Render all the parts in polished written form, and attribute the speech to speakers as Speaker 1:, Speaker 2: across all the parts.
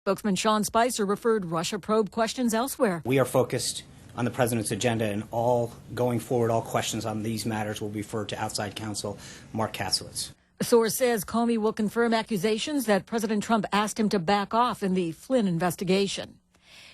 Speaker 1: Spokesman Sean Spicer referred Russia probe questions elsewhere.
Speaker 2: We are focused on the president's agenda, and all going forward, all questions on these matters will be referred to outside counsel Mark Kaslowitz.
Speaker 1: A source says Comey will confirm accusations that President Trump asked him to back off in the Flynn investigation.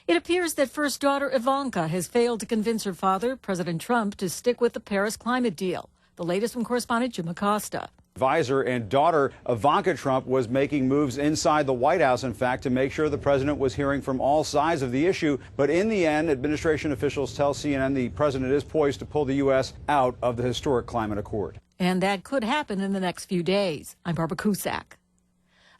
Speaker 1: It appears that first daughter Ivanka has failed to convince her father, President Trump, to stick with the Paris climate deal. The latest from correspondent Jim Acosta.
Speaker 3: Advisor and daughter Ivanka Trump was making moves inside the White House, in fact, to make sure the president was hearing from all sides of the issue. But in the end, administration officials tell CNN the president is poised to pull the U.S. out of the historic climate accord.
Speaker 1: And that could happen in the next few days. I'm Barbara Cusack.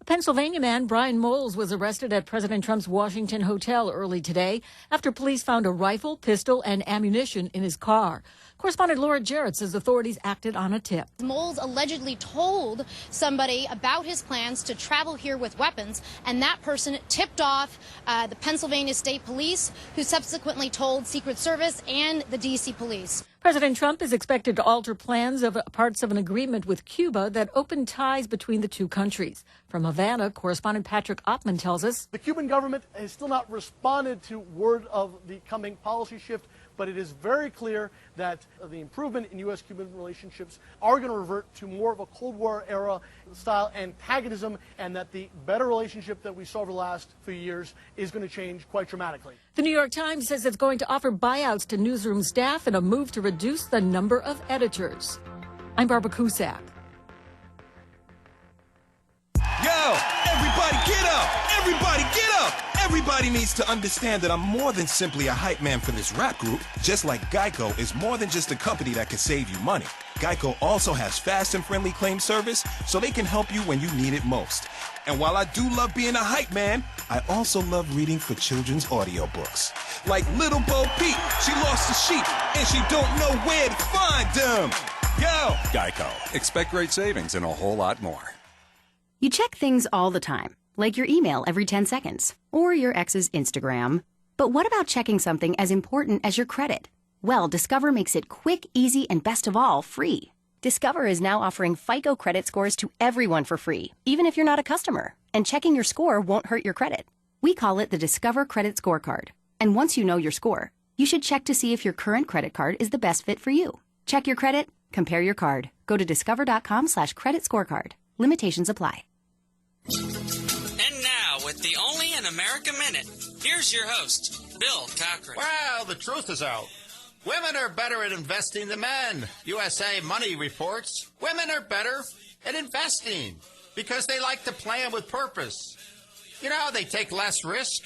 Speaker 1: A Pennsylvania man, Brian Moles, was arrested at President Trump's Washington hotel early today after police found a rifle, pistol, and ammunition in his car. Correspondent Laura Jarrett says authorities acted on a tip.
Speaker 4: Moles allegedly told somebody about his plans to travel here with weapons, and that person tipped off the Pennsylvania State Police, who subsequently told Secret Service and the D.C. Police.
Speaker 1: President Trump is expected to alter plans of parts of an agreement with Cuba that opened ties between the two countries. From Havana, correspondent Patrick Oppman tells us
Speaker 5: the Cuban government has still not responded to word of the coming policy shift, but it is very clear that the improvement in U.S.-Cuban relationships are going to revert to more of a Cold War era style antagonism, and that the better relationship that we saw over the last few years is going to change quite dramatically.
Speaker 1: The New York Times says it's going to offer buyouts to newsroom staff in a move to reduce the number of editors. I'm Barbara Cusack.
Speaker 6: Yo, everybody get up! Everybody get up! Everybody needs to understand that I'm more than simply a hype man for this rap group, just like Geico is more than just a company that can save you money. Geico also has fast and friendly claim service, so they can help you when you need it most. And while I do love being a hype man, I also love reading for children's audiobooks. Like Little Bo Peep, she lost the sheep, and she don't know where to find them. Yo!
Speaker 7: Geico. Expect great savings and a whole lot more.
Speaker 8: You check things all the time, like your email every 10 seconds, or your ex's Instagram. But what about checking something as important as your credit? Well, Discover makes it quick, easy, and best of all, free. Discover is now offering FICO credit scores to everyone for free, even if you're not a customer. And checking your score won't hurt your credit. We call it the Discover Credit Scorecard. And once you know your score, you should check to see if your current credit card is the best fit for you. Check your credit, compare your card. Go to discover.com/credit scorecard. Limitations apply.
Speaker 9: And now, with the Only in America Minute, here's your host, Bill Cochran.
Speaker 10: Well, the truth is out. Women are better at investing than men. USA Money reports women are better at investing because they like to plan with purpose. You know, they take less risk,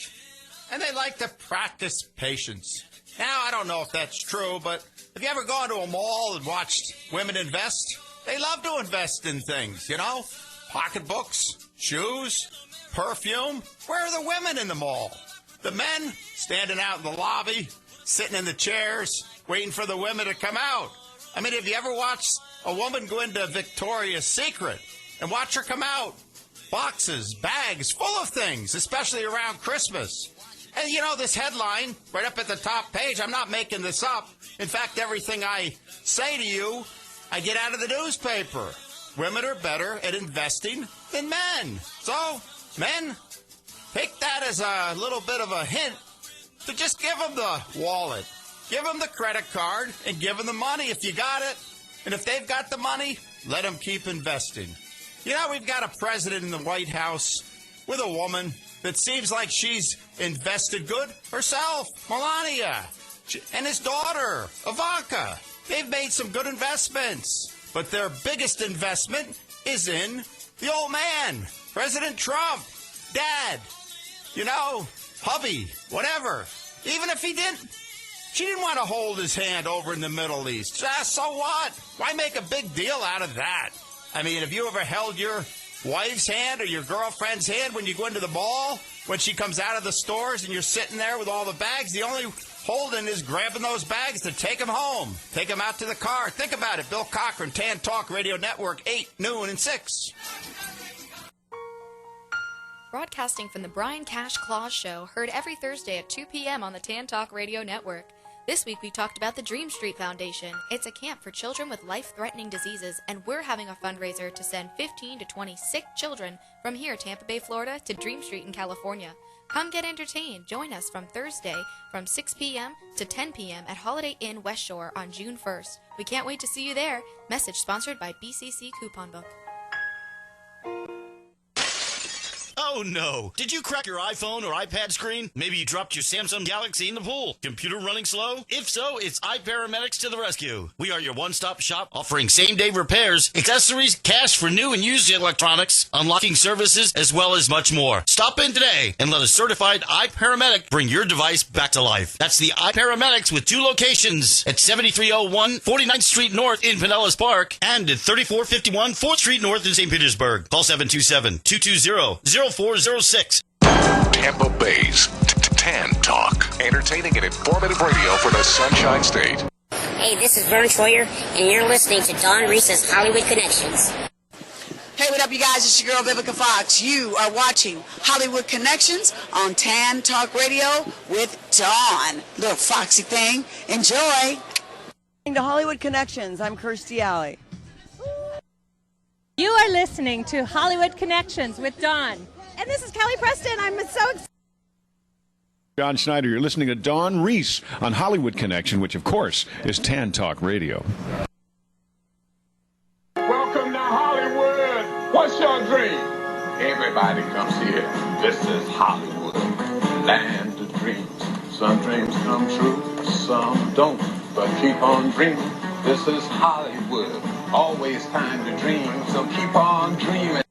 Speaker 10: and they like to practice patience. Now, I don't know if that's true, but have you ever gone to a mall and watched women invest? They love to invest in things, you know? Pocketbooks, shoes, perfume. Where are the women in the mall? The men standing out in the lobby, sitting in the chairs, waiting for the women to come out. I mean, have you ever watched a woman go into Victoria's Secret and watch her come out? Boxes, bags, full of things, especially around Christmas. And you know, this headline right up at the top page, I'm not making this up. In fact, everything I say to you, I get out of the newspaper. Women are better at investing than men. So, men, take that as a little bit of a hint to just give them the wallet. Give them the credit card and give them the money if you got it. And if they've got the money, let them keep investing. You know, we've got a president in the White House with a woman that seems like she's invested good herself, Melania, and his daughter, Ivanka. They've made some good investments. But their biggest investment is in the old man, President Trump, Dad, you know, hubby, whatever. Even if he didn't, she didn't want to hold his hand over in the Middle East. So what? Why make a big deal out of that? I mean, have you ever held your wife's hand or your girlfriend's hand when you go into the mall? When she comes out of the stores and you're sitting there with all the bags, the only holding is grabbing those bags to take them home. Take them out to the car. Think about it. Bill Cochran, Tan Talk Radio Network, 8, noon, and 6.
Speaker 11: Broadcasting from the Brian Cash Claus Show, heard every Thursday at 2 p.m. on the Tan Talk Radio Network. This week we talked about the Dream Street Foundation. It's a camp for children with life-threatening diseases, and we're having a fundraiser to send 15 to 20 sick children from here, Tampa Bay, Florida, to Dream Street in California. Come get entertained. Join us from Thursday from 6 p.m. to 10 p.m. at Holiday Inn West Shore on June 1st. We can't wait to see you there. Message sponsored by BCC Coupon Book.
Speaker 12: Oh no! Did you crack your iPhone or iPad screen? Maybe you dropped your Samsung Galaxy in the pool. Computer running slow? If so, it's iParamedics to the rescue. We are your one-stop shop offering same-day repairs, accessories, cash for new and used electronics, unlocking services, as well as much more. Stop in today and let a certified iParamedic bring your device back to life. That's the iParamedics with 2 locations at 7301 49th Street North in Pinellas Park and at 3451 4th Street North in St. Petersburg. Call 727-220-0406.
Speaker 13: Tampa Bay's Tan Talk. Entertaining and informative radio for the Sunshine State.
Speaker 14: Hey, this is Vern Troyer, and you're listening to Don Reese's Hollywood Connections.
Speaker 15: Hey, what up, you guys? It's your girl, Vivica Fox. You are watching Hollywood Connections on Tan Talk Radio with Dawn. Little foxy thing. Enjoy.
Speaker 16: To Hollywood Connections, I'm Kirstie Alley.
Speaker 17: You are listening to Hollywood Connections with Dawn. And this is Kelly Preston. I'm so excited.
Speaker 18: John Schneider, you're listening to Dawn Reese on Hollywood Connection, which, of course, is Tan Talk Radio.
Speaker 19: Welcome to Hollywood. What's your dream? Everybody comes here. This is Hollywood, land of dreams. Some dreams come true, some don't. But keep on dreaming. This is Hollywood. Always time to dream, so keep on dreaming.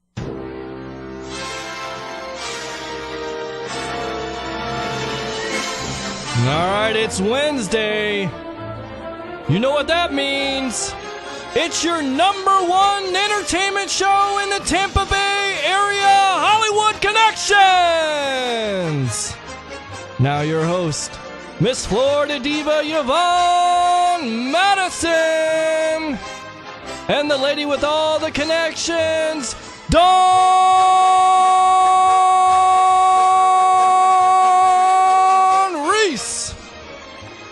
Speaker 20: All right, it's Wednesday. You know what that means. It's your #1 entertainment show in the Tampa Bay area, Hollywood Connections. Now your host, Miss Florida Diva Yvonne Madison. And the lady with all the connections, Dawn Reese.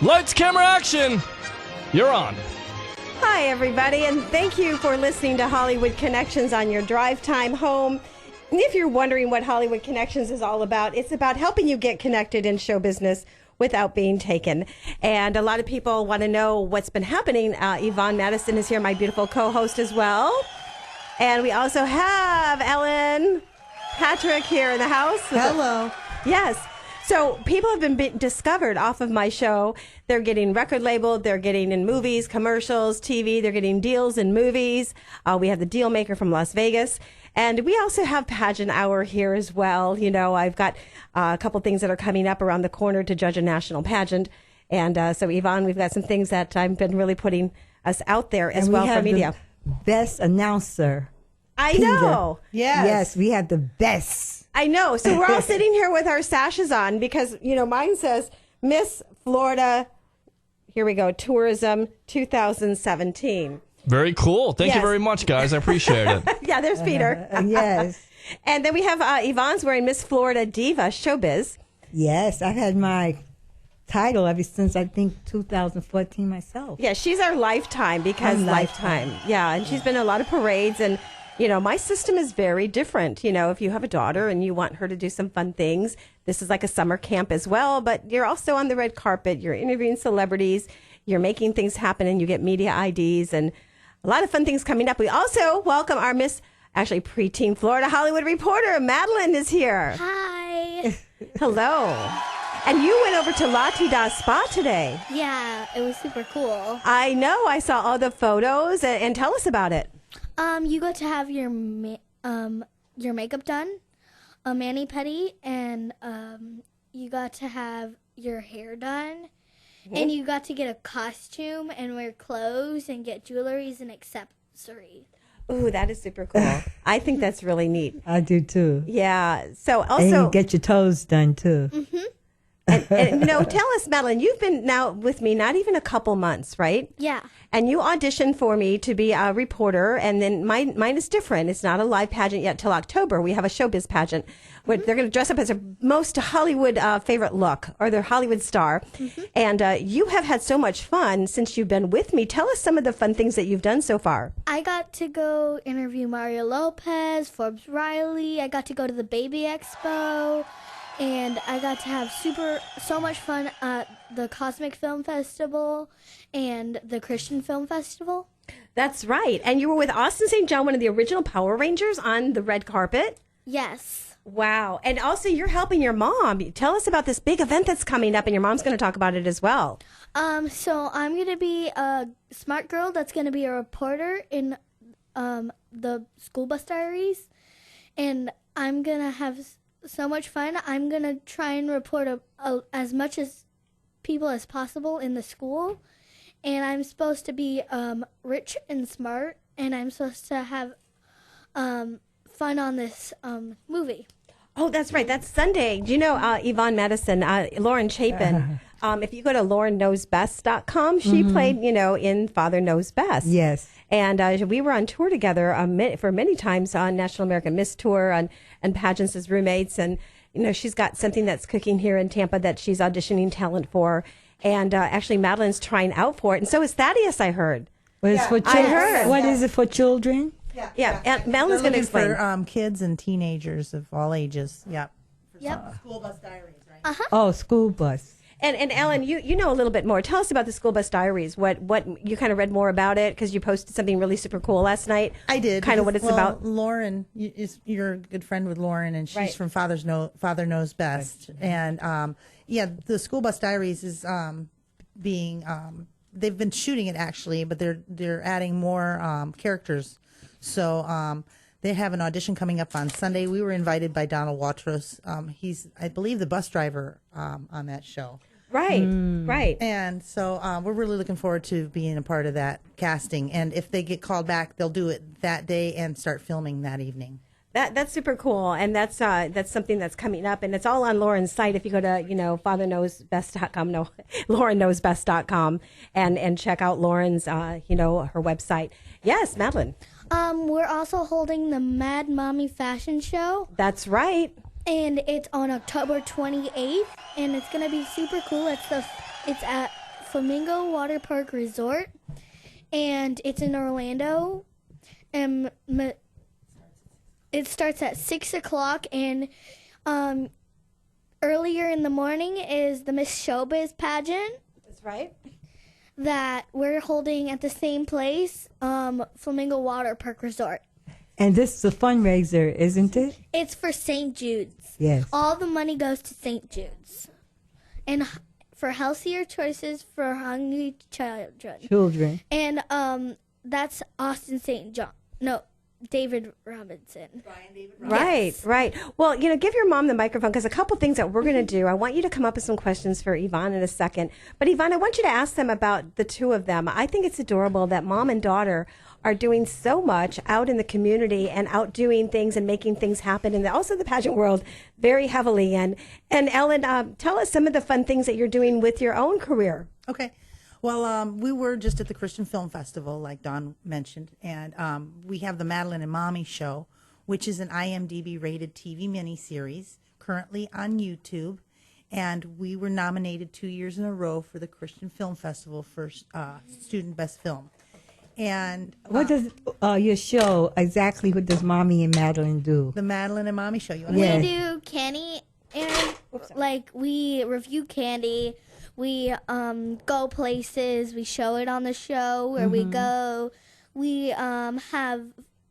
Speaker 20: Lights, camera, action. You're on.
Speaker 17: Hi, everybody, and thank you for listening to Hollywood Connections on your drive time home. And if you're wondering what Hollywood Connections is all about, it's about helping you get connected in show business without being taken. And a lot of people want to know what's been happening. Yvonne Madison is here, my beautiful co-host as well. And we also have Ellen Patrick here in the house.
Speaker 21: Hello.
Speaker 17: Yes. So people have been discovered off of my show. They're getting record labeled. They're getting in movies, commercials, TV. They're getting deals in movies. We have the deal maker from Las Vegas. And we also have Pageant Hour here as well. You know, I've got a couple things that are coming up around the corner to judge a national pageant. And so, Yvonne, we've got some things that I've been really putting us out there as well for media.
Speaker 21: Best announcer.
Speaker 17: I know.
Speaker 21: Yes, we have the best.
Speaker 17: I know. So we're all sitting here with our sashes on because, you know, mine says Miss Florida, here we go, Tourism 2017.
Speaker 20: Very cool. Thank you very much, guys. I appreciate it.
Speaker 17: Yeah, there's Peter.
Speaker 21: Yes.
Speaker 17: And then we have Yvonne's wearing Miss Florida Diva Showbiz.
Speaker 21: Yes, I've had my title ever since, I think, 2014 myself.
Speaker 17: Yeah, she's our lifetime because lifetime. Yeah, and she's been in a lot of parades. And, you know, my system is very different. You know, if you have a daughter and you want her to do some fun things, this is like a summer camp as well. But you're also on the red carpet. You're interviewing celebrities. You're making things happen and you get media IDs and a lot of fun things coming up. We also welcome our preteen Florida Hollywood reporter, Madeline is here.
Speaker 22: Hi.
Speaker 17: Hello. And you went over to La Tida Spa today.
Speaker 22: Yeah, it was super cool.
Speaker 17: I know. I saw all the photos. And tell us about it.
Speaker 22: You got to have your makeup done, a mani-pedi, and you got to have your hair done. And you got to get a costume and wear clothes and get jewelries and accessories.
Speaker 17: Ooh, that is super cool. I think that's really neat.
Speaker 21: I do too.
Speaker 17: Yeah. So also,
Speaker 21: and you get your toes done too.
Speaker 22: Mm-hmm.
Speaker 17: And you know, tell us, Madeline, you've been now with me not even a couple months, right?
Speaker 22: Yeah.
Speaker 17: And you auditioned for me to be a reporter, and then mine is different. It's not a live pageant yet till October. We have a showbiz pageant where they're going to dress up as their most Hollywood favorite look or their Hollywood star. Mm-hmm. And you have had so much fun since you've been with me. Tell us some of the fun things that you've done so far.
Speaker 22: I got to go interview Mario Lopez, Forbes Riley. I got to go to the Baby Expo. and I got to have so much fun at the Cosmic Film Festival and the Christian Film Festival.
Speaker 17: That's right. And you were with Austin St. John, one of the original Power Rangers, on the red carpet.
Speaker 22: Yes.
Speaker 17: Wow. And also, you're helping your mom. Tell us about this big event that's coming up, and your mom's going to talk about it as well.
Speaker 22: So I'm going to be a smart girl that's going to be a reporter in the School Bus Diaries, and I'm going to have so much fun. I'm going to try and report as much as people as possible in the school, and I'm supposed to be rich and smart, and I'm supposed to have fun on this movie.
Speaker 17: Oh, that's right. That's Sunday. Do you know Yvonne Madison, Lauren Chapin? If you go to laurenknowsbest.com, she played, in Father Knows Best.
Speaker 21: Yes.
Speaker 17: And we were on tour together for many times on National American Miss Tour and pageants as roommates. And, she's got something that's cooking here in Tampa that she's auditioning talent for. And actually, Madeline's trying out for it. And so is Thaddeus, I heard.
Speaker 21: Well, it's for children.
Speaker 17: I heard.
Speaker 21: What is it for children?
Speaker 17: Yeah. And Madeline's going to explain.
Speaker 2: For kids and teenagers of all ages. Yep.
Speaker 22: School Bus Diaries, right?
Speaker 21: Oh, School Bus.
Speaker 17: And Ellen, you know a little bit more. Tell us about the School Bus Diaries. What you kind of read more about it because you posted something really super cool last night.
Speaker 2: I did.
Speaker 17: Kind of what it's about.
Speaker 2: Lauren, you're a good friend with Lauren, and she's from Father Knows Best. Right. And the School Bus Diaries is being they've been shooting it actually, but they're adding more characters. So they have an audition coming up on Sunday. We were invited by Donald Watros. He's, I believe, the bus driver on that show.
Speaker 17: Right, right.
Speaker 2: And so we're really looking forward to being a part of that casting. And if they get called back, they'll do it that day and start filming that evening.
Speaker 17: That's super cool, and that's something that's coming up, and it's all on Lauren's site. If you go to fatherknowsbest.com, laurenknowsbest.com, and check out Lauren's her website. Yes, Madeline.
Speaker 22: We're also holding the Mad Mommy Fashion Show.
Speaker 17: That's right.
Speaker 22: And it's on October 28th, and it's gonna be super cool. It's at Flamingo Water Park Resort, and it's in Orlando. And it starts at 6:00, and earlier in the morning is the Miss Showbiz pageant.
Speaker 17: That's right.
Speaker 22: That we're holding at the same place, Flamingo Water Park Resort.
Speaker 21: And this is a fundraiser, isn't it?
Speaker 22: It's for St. Jude's.
Speaker 21: Yes.
Speaker 22: All the money goes to St. Jude's. And for healthier choices for hungry children. And that's Austin St. John. No, David Robinson.
Speaker 17: Right,
Speaker 22: yes.
Speaker 17: Right. Well, give your mom the microphone because a couple things that we're going to do. I want you to come up with some questions for Yvonne in a second. But Yvonne, I want you to ask them about the two of them. I think it's adorable that mom and daughter are doing so much out in the community and out doing things and making things happen, and also the pageant world very heavily. And Ellen, tell us some of the fun things that you're doing with your own career.
Speaker 2: Okay. Well, we were just at the Christian Film Festival, like Don mentioned, and we have the Madeline and Mommy Show, which is an IMDb-rated TV miniseries currently on YouTube, and we were nominated 2 years in a row for the Christian Film Festival for Student Best Film. And
Speaker 21: what does your show exactly? What does Mommy and Madeline do?
Speaker 2: The Madeline and Mommy Show. You
Speaker 22: We do candy, and we review candy. We go places. We show it on the show where we go. We have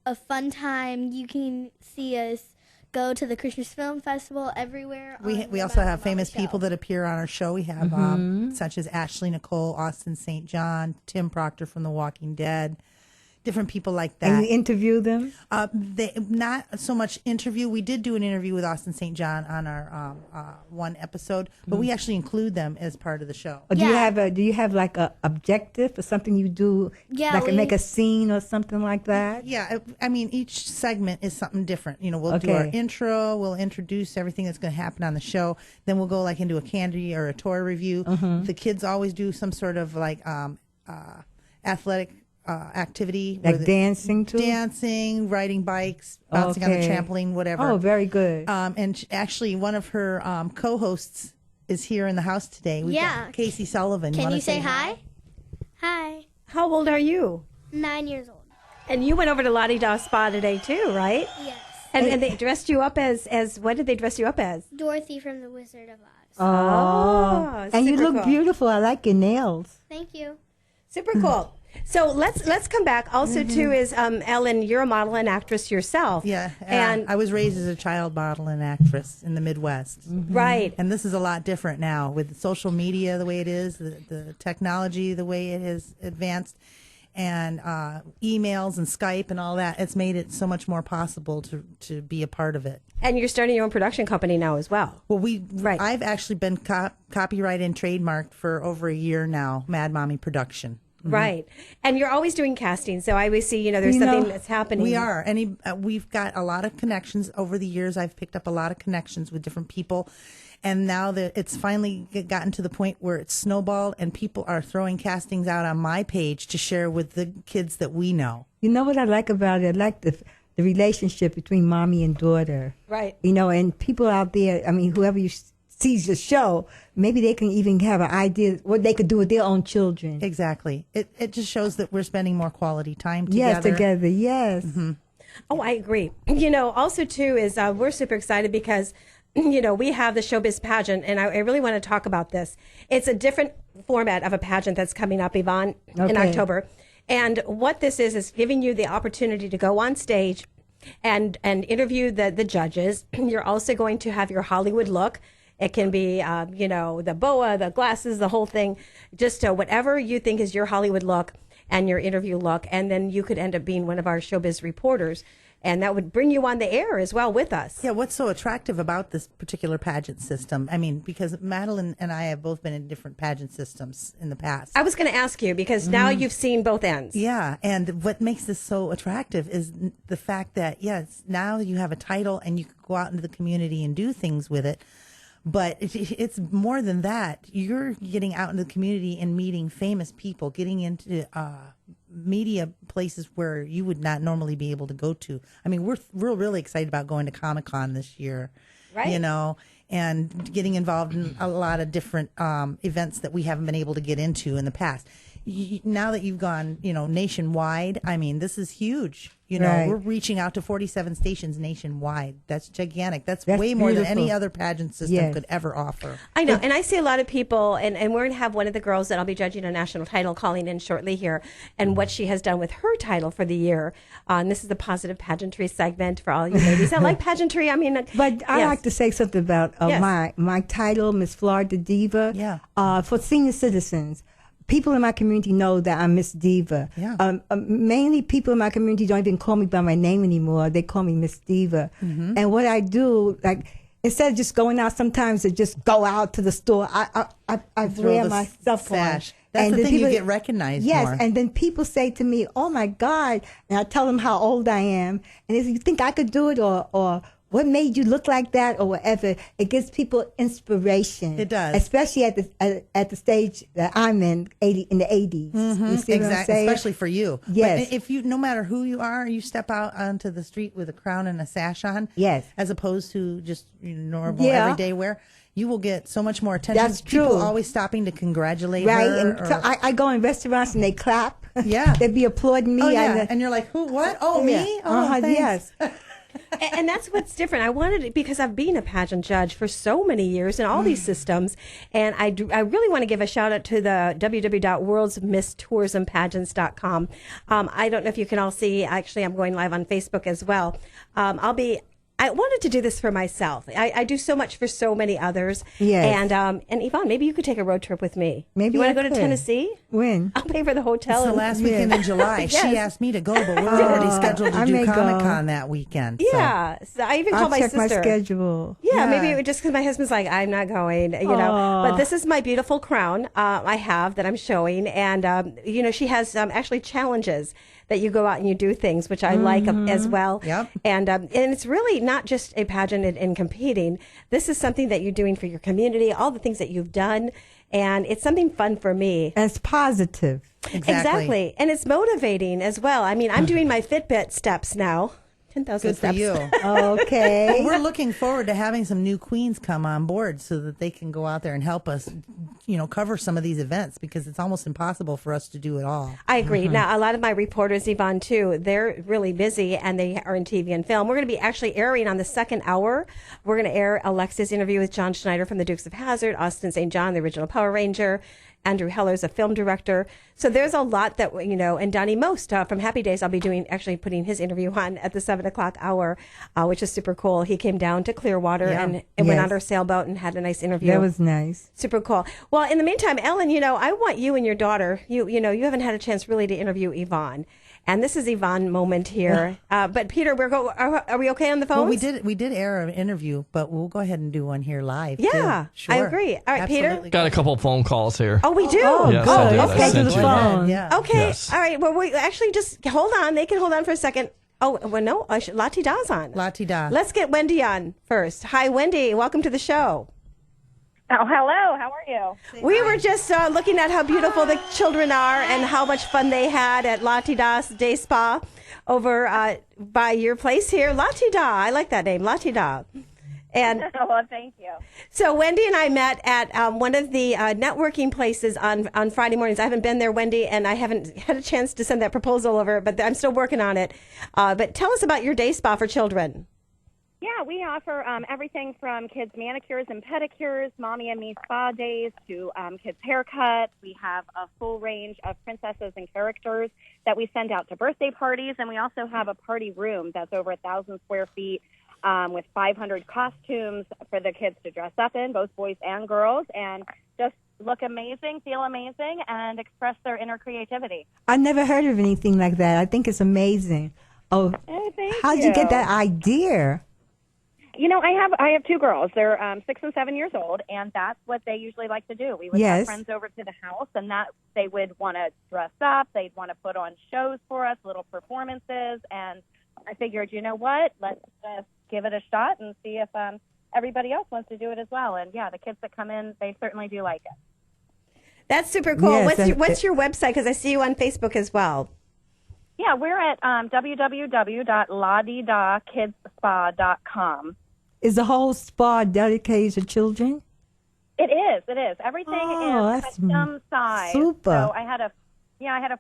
Speaker 22: a fun time. You can see us go to the Christmas Film Festival everywhere.
Speaker 2: We also have famous people that appear on our show. We have such as Ashley Nicole, Austin St. John, Tim Proctor from The Walking Dead. Different people like that.
Speaker 21: And you interview them?
Speaker 2: They not so much interview. We did do an interview with Austin St. John on our one episode, but we actually include them as part of the show.
Speaker 21: Or do you have like a objective or something you do?
Speaker 22: Yeah,
Speaker 21: like make a scene or something like that?
Speaker 2: Yeah, I mean each segment is something different. We'll do our intro. We'll introduce everything that's going to happen on the show. Then we'll go like into a candy or a toy review. The kids always do some sort of like athletic activity,
Speaker 21: like dancing,
Speaker 2: riding bikes, bouncing on the trampoline, whatever.
Speaker 21: Oh, very good.
Speaker 2: And actually, one of her co-hosts is here in the house today. We've got Casey Sullivan.
Speaker 22: Can you say hi? Hi.
Speaker 17: How old are you?
Speaker 22: 9 years old.
Speaker 17: And you went over to Lottie Da Spa today too, right?
Speaker 22: Yes.
Speaker 17: And they dressed you up as what did they dress you up as?
Speaker 22: Dorothy from The Wizard of Oz.
Speaker 17: Oh,
Speaker 21: and you
Speaker 17: super
Speaker 21: look
Speaker 17: cool.
Speaker 21: beautiful. I like your nails.
Speaker 22: Thank you.
Speaker 17: Super cool. So let's come back. Also, too, is Ellen, you're a model and actress yourself.
Speaker 2: Yeah,
Speaker 17: and
Speaker 2: I was raised as a child model and actress in the Midwest.
Speaker 17: Right.
Speaker 2: And this is a lot different now with social media the way it is, the technology the way it has advanced, and emails and Skype and all that. It's made it so much more possible to be a part of it.
Speaker 17: And you're starting your own production company now as well.
Speaker 2: Well, I've actually been copyrighted and trademarked for over a year now, Mad Mommy Production.
Speaker 17: Right. And you're always doing casting. So I always see, there's something that's happening.
Speaker 2: We are. We've got a lot of connections over the years. I've picked up a lot of connections with different people. And now that it's finally gotten to the point where it's snowballed and people are throwing castings out on my page to share with the kids that we know.
Speaker 21: You know what I like about it? I like the relationship between mommy and daughter.
Speaker 17: Right.
Speaker 21: And people out there, whoever sees the show, maybe they can even have an idea what they could do with their own children.
Speaker 2: Exactly. It just shows that we're spending more quality time together.
Speaker 21: Yes, together, yes.
Speaker 2: Mm-hmm.
Speaker 17: Oh, I agree. Also, too, is we're super excited because, we have the Showbiz pageant, and I really want to talk about this. It's a different format of a pageant that's coming up, Yvonne, in October. And what this is giving you the opportunity to go on stage and interview the judges. You're also going to have your Hollywood look. It can be, the boa, the glasses, the whole thing, just whatever you think is your Hollywood look and your interview look. And then you could end up being one of our Showbiz reporters. And that would bring you on the air as well with us.
Speaker 2: Yeah, what's so attractive about this particular pageant system? Because Madeline and I have both been in different pageant systems in the past.
Speaker 17: I was going to ask you, because now you've seen both ends.
Speaker 2: Yeah, and what makes this so attractive is the fact that, yes, now you have a title and you can go out into the community and do things with it. But it's more than that. You're getting out into the community and meeting famous people, getting into media places where you would not normally be able to go to. We're really excited about going to Comic-Con this year,
Speaker 17: right?
Speaker 2: And getting involved in a lot of different events that we haven't been able to get into in the past. Now that you've gone, nationwide, this is huge.
Speaker 21: Right.
Speaker 2: We're reaching out to 47 stations nationwide. That's gigantic. That's way more than any other pageant system could ever offer.
Speaker 17: I know. And I see a lot of people, and we're going to have one of the girls that I'll be judging a national title calling in shortly here, and what she has done with her title for the year. And this is the positive pageantry segment for all you ladies that like pageantry.
Speaker 21: But I like to say something about my title, Miss Florida Diva.
Speaker 2: Yeah.
Speaker 21: For senior citizens. People in my community know that I'm Miss Diva.
Speaker 2: Yeah.
Speaker 21: Mainly people in my community don't even call me by my name anymore. They call me Miss Diva.
Speaker 2: Mm-hmm.
Speaker 21: And what I do, instead of just going out sometimes to just go out to the store, I wear myself
Speaker 2: sash.
Speaker 21: on.
Speaker 2: That's
Speaker 21: and
Speaker 2: the thing,
Speaker 21: people,
Speaker 2: you get recognized
Speaker 21: yes,
Speaker 2: more.
Speaker 21: And then people say to me, oh my God, and I tell them how old I am. And they say, you think I could do it or what made you look like that or whatever? It gives people inspiration.
Speaker 2: It does.
Speaker 21: Especially at the stage that I'm in the 80s.
Speaker 2: Mm-hmm.
Speaker 21: You see what I'm saying?
Speaker 2: Especially for you.
Speaker 21: Yes.
Speaker 2: But if you, no matter who you are, you step out onto the street with a crown and a sash on.
Speaker 21: Yes.
Speaker 2: As opposed to just normal everyday wear. You will get so much more attention.
Speaker 21: That's true.
Speaker 2: People always stopping to congratulate
Speaker 21: right.
Speaker 2: her.
Speaker 21: And so I go in restaurants and they clap.
Speaker 2: Yeah.
Speaker 21: They'd be applauding me.
Speaker 2: Oh, yeah. And you're like, who, what? Oh, me? Oh, thanks.
Speaker 17: Yes. And that's what's different. I wanted it because I've been a pageant judge for so many years in all these systems. And I really want to give a shout out to the www.worldsmisstourismpageants.com. I don't know if you can all see. Actually, I'm going live on Facebook as well. I wanted to do this for myself. I do so much for so many others.
Speaker 21: Yes.
Speaker 17: And Yvonne, maybe you could take a road trip with me.
Speaker 21: Maybe
Speaker 17: you want
Speaker 21: I
Speaker 17: to go to
Speaker 21: could.
Speaker 17: Tennessee?
Speaker 21: When?
Speaker 17: I'll pay for the hotel.
Speaker 2: It's the last weekend in July.
Speaker 17: Yes.
Speaker 2: She asked me to go, but we're already scheduled to do Comic-Con that weekend.
Speaker 17: Yeah. So I even called my sister.
Speaker 21: I'll check my schedule.
Speaker 17: Yeah, maybe it was just because my husband's like, I'm not going, But this is my beautiful crown I have that I'm showing. And, she has actually challenges that you go out and you do things, which I like as well.
Speaker 2: Yep.
Speaker 17: And it's really not just a pageant in competing. This is something that you're doing for your community, all the things that you've done. And it's something fun for me.
Speaker 21: And it's positive.
Speaker 17: Exactly. And it's motivating as well. I'm doing my Fitbit steps now. 10,000
Speaker 2: Good for
Speaker 17: steps.
Speaker 2: you.
Speaker 21: Okay.
Speaker 2: Well, we're looking forward to having some new queens come on board so that they can go out there and help us, cover some of these events because it's almost impossible for us to do it all.
Speaker 17: I agree. Now, a lot of my reporters, Yvonne, too, they're really busy and they are in TV and film. We're going to be actually airing on the second hour. We're going to air Alexa's interview with John Schneider from the Dukes of Hazzard, Austin St. John, the original Power Ranger, Andrew Heller's a film director. So there's a lot that, and Donny Most from Happy Days, I'll be putting his interview on at the 7 o'clock hour, which is super cool. He came down to Clearwater and went on our sailboat and had a nice interview.
Speaker 21: That was nice.
Speaker 17: Super cool. Well, in the meantime, Ellen, I want you and your daughter, you haven't had a chance really to interview Yvonne. And this is Yvonne moment here. But Peter, are we okay on the phone?
Speaker 2: Well, we did air an interview, but we'll go ahead and do one here live.
Speaker 17: Yeah,
Speaker 2: too. Sure.
Speaker 17: I agree. All right,
Speaker 2: Absolutely.
Speaker 17: Peter.
Speaker 20: Got a couple of phone calls here.
Speaker 17: Oh, we do?
Speaker 20: Yes, I did. I
Speaker 17: Okay,
Speaker 20: sent you that.
Speaker 2: Yeah.
Speaker 17: Okay.
Speaker 20: Yes.
Speaker 17: All right. Well, we actually just hold on. They can hold on for a second. Oh, well, no. Lati Da's on.
Speaker 2: Lati Da.
Speaker 17: Let's get Wendy on first. Hi, Wendy. Welcome to the show.
Speaker 3: Oh, hello. How are you?
Speaker 17: We were just looking at how beautiful the children are and how much fun they had at Lati Da's Day Spa over by your place here. Lati Da. I like that name, Lati Da. And
Speaker 3: well, thank you.
Speaker 17: so Wendy and I met at one of the networking places on Friday mornings. I haven't been there, Wendy, and I haven't had a chance to send that proposal over, but I'm still working on it. But tell us about your day spa for children.
Speaker 3: Yeah, we offer everything from kids manicures and pedicures, mommy and me spa days, to kids haircuts. We have a full range of princesses and characters that we send out to birthday parties, and we also have a party room that's over 1,000 square feet with 500 costumes for the kids to dress up in, both boys and girls, and just look amazing, feel amazing, and express their inner creativity.
Speaker 21: I never heard of anything like that. I think it's amazing. Oh,
Speaker 3: thank
Speaker 21: how'd you get that idea?
Speaker 3: I have two girls. They're 6 and 7 years old, and that's what they usually like to do. We would have friends over to the house, and that they would want to dress up. They'd want to put on shows for us, little performances, and I figured, you know what? Let's just give it a shot and see if everybody else wants to do it as well. And yeah, the kids that come in, they certainly do like it.
Speaker 17: That's super cool.
Speaker 21: Yes,
Speaker 17: what's your website? Because I see you on Facebook as well.
Speaker 3: Yeah, we're at www.ladidakidspa.com.
Speaker 21: Is the whole spa dedicated to children?
Speaker 3: It is. Everything is custom size.
Speaker 21: Super.
Speaker 3: So I had a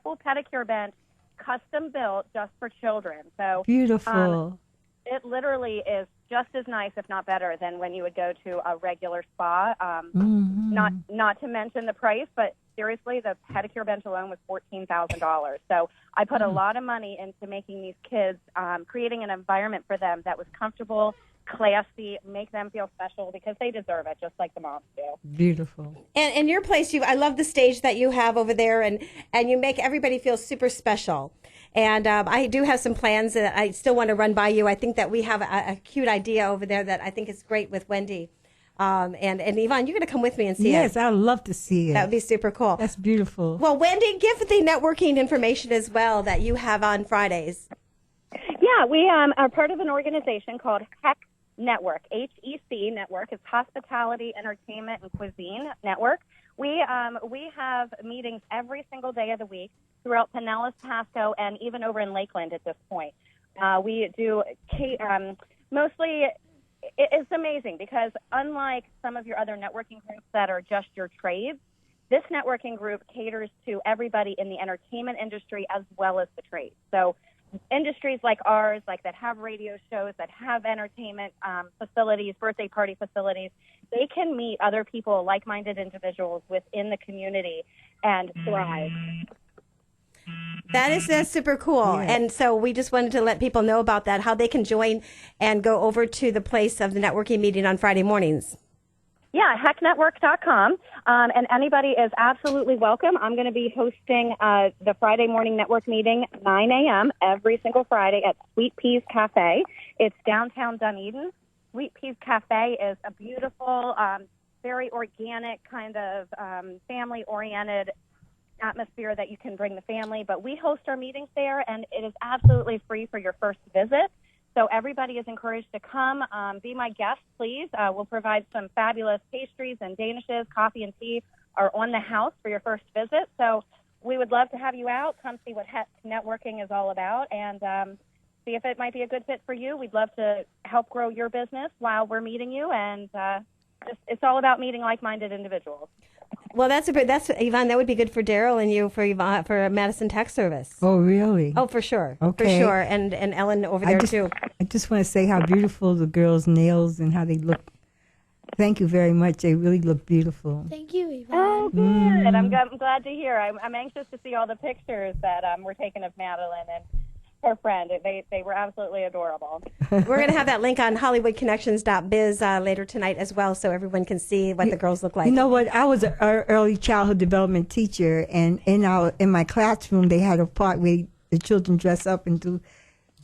Speaker 3: full pedicure bench custom built just for children. So
Speaker 21: Beautiful.
Speaker 3: It literally is just as nice, if not better, than when you would go to a regular spa. Not to mention the price, but seriously, the pedicure bench alone was $14,000. So I put a lot of money into making these kids, creating an environment for them that was comfortable, classy, make them feel special because they deserve it, just like the moms do.
Speaker 21: Beautiful.
Speaker 17: And in your place, I love the stage that you have over there, and you make everybody feel super special. And I do have some plans that I still want to run by you. I think that we have a cute idea over there that I think is great with Wendy. And Yvonne, you're going to come with me and see it.
Speaker 21: Yes, I'd love to see it.
Speaker 17: That would be super cool.
Speaker 21: That's beautiful.
Speaker 17: Well, Wendy, give the networking information as well that you have on Fridays.
Speaker 3: Yeah, we are part of an organization called HEC Network, HEC Network. It's Hospitality, Entertainment, and Cuisine Network. We have meetings every single day of the week throughout Pinellas, Pasco, and even over in Lakeland at this point. We do mostly. It's amazing because unlike some of your other networking groups that are just your trades, this networking group caters to everybody in the entertainment industry as well as the trades. So industries like ours, like that have radio shows, that have entertainment facilities, birthday party facilities, they can meet other people, like-minded individuals within the community and thrive.
Speaker 17: That's super cool.
Speaker 21: Yeah.
Speaker 17: And so we just wanted to let people know about that, how they can join and go over to the place of the networking meeting on Friday mornings.
Speaker 3: Yeah, hecknetwork.com. And anybody is absolutely welcome. I'm going to be hosting the Friday morning network meeting, 9 a.m. every single Friday at Sweet Peas Cafe. It's downtown Dunedin. Sweet Peas Cafe is a beautiful, very organic, kind of family-oriented atmosphere that you can bring the family. But we host our meetings there, and it is absolutely free for your first visit. So everybody is encouraged to come. Be my guest, please. We'll provide some fabulous pastries and danishes. Coffee and tea are on the house for your first visit. So we would love to have you out. Come see what networking is all about. And see if it might be a good fit for you. We'd love to help grow your business while we're meeting you, and it's all about meeting like-minded individuals.
Speaker 17: Well, that's Yvonne. That would be good for Daryl and you for Yvonne for Madison Tax Service.
Speaker 21: Oh, really?
Speaker 17: Oh, for sure.
Speaker 21: Okay.
Speaker 17: For sure. And Ellen over there too.
Speaker 21: I just want to say how beautiful the girls' nails and how they look. Thank you very much. They really look beautiful.
Speaker 22: Thank you, Yvonne.
Speaker 3: Oh, good. I'm glad to hear. I'm anxious to see all the pictures that were taken of Madeline and her friend. They were absolutely adorable.
Speaker 17: We're going to have that link on HollywoodConnections.biz later tonight as well, so everyone can see what the girls look like.
Speaker 21: You know what? I was an early childhood development teacher, and in my classroom they had a part where the children dress up and do.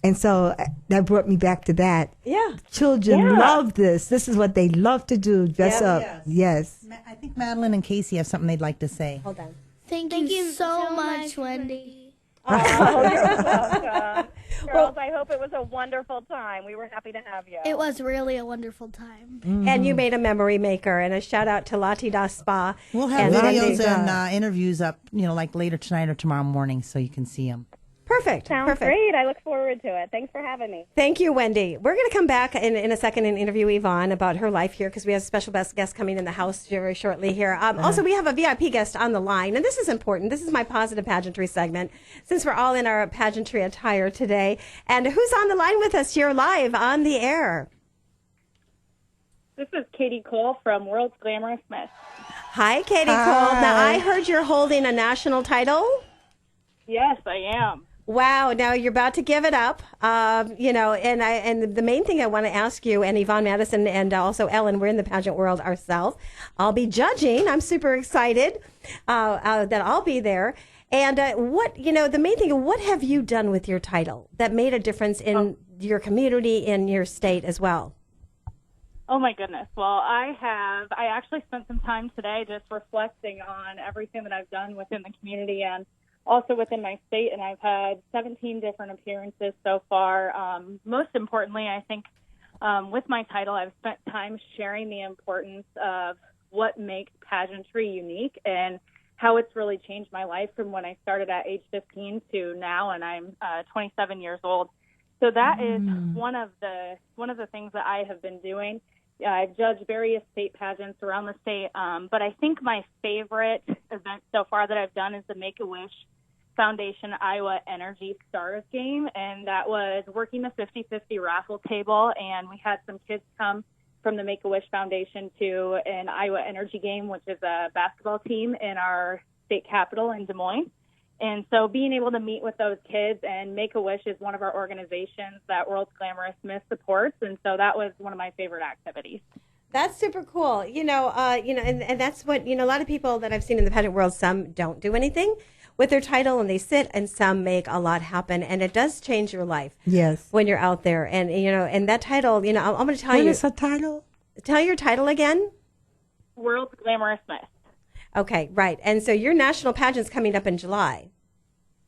Speaker 21: And so that brought me back to that.
Speaker 17: Yeah.
Speaker 21: Children love this. This is what they love to do, dress up. Yes.
Speaker 2: I think Madeline and Casey have something they'd like to say.
Speaker 17: Hold on.
Speaker 22: Thank you so much, Wendy.
Speaker 3: Oh, you're welcome. Girls, I hope it was a wonderful time. We were happy to have you.
Speaker 22: It was really a wonderful time.
Speaker 17: And you made a memory maker, and a shout out to Lati Da Spa.
Speaker 2: We'll have videos and interviews up, like later tonight or tomorrow morning, so you can see them.
Speaker 17: Perfect.
Speaker 3: Sounds great. I look forward to it. Thanks for having me.
Speaker 17: Thank you, Wendy. We're going to come back in a second and interview Yvonne about her life here because we have a special guest coming in the house very shortly here. Also, we have a VIP guest on the line, and this is important. This is my positive pageantry segment since we're all in our pageantry attire today. And who's on the line with us? You're live on the air.
Speaker 4: This is Katie Cole from World's Glamorous Miss.
Speaker 17: Hi, Katie Cole. Now, I heard you're holding a national title.
Speaker 4: Yes, I am.
Speaker 17: Wow! Now you're about to give it up, and the main thing I want to ask you, and Yvonne Madison, and also Ellen, we're in the pageant world ourselves. I'll be judging. I'm super excited that I'll be there. And the main thing, what have you done with your title that made a difference in your community, in your state as well?
Speaker 4: Oh my goodness! Well, I actually spent some time today just reflecting on everything that I've done within the community and also within my state, and I've had 17 different appearances so far. Most importantly, I think with my title, I've spent time sharing the importance of what makes pageantry unique and how it's really changed my life from when I started at age 15 to now, and I'm 27 years old. So that is one of the things that I have been doing. I've judged various state pageants around the state, but I think my favorite event so far that I've done is the Make-A-Wish Foundation Iowa Energy Stars game, and that was working the 50-50 raffle table, and we had some kids come from the Make-A-Wish Foundation to an Iowa Energy game, which is a basketball team in our state capital in Des Moines. And so being able to meet with those kids, and Make-A-Wish is one of our organizations that World's Glamorous Miss supports, and so that was one of my favorite activities.
Speaker 17: That's super cool. And that's what, a lot of people that I've seen in the pageant world, some don't do anything with their title and they sit, and some make a lot happen, and it does change your life.
Speaker 21: Yes.
Speaker 17: When you're out there. And, and that title, I'm going to tell you.
Speaker 21: What is her title?
Speaker 17: Tell your title again.
Speaker 4: World's Glamorous Miss.
Speaker 17: Okay, right. And so your national pageant's coming up in July.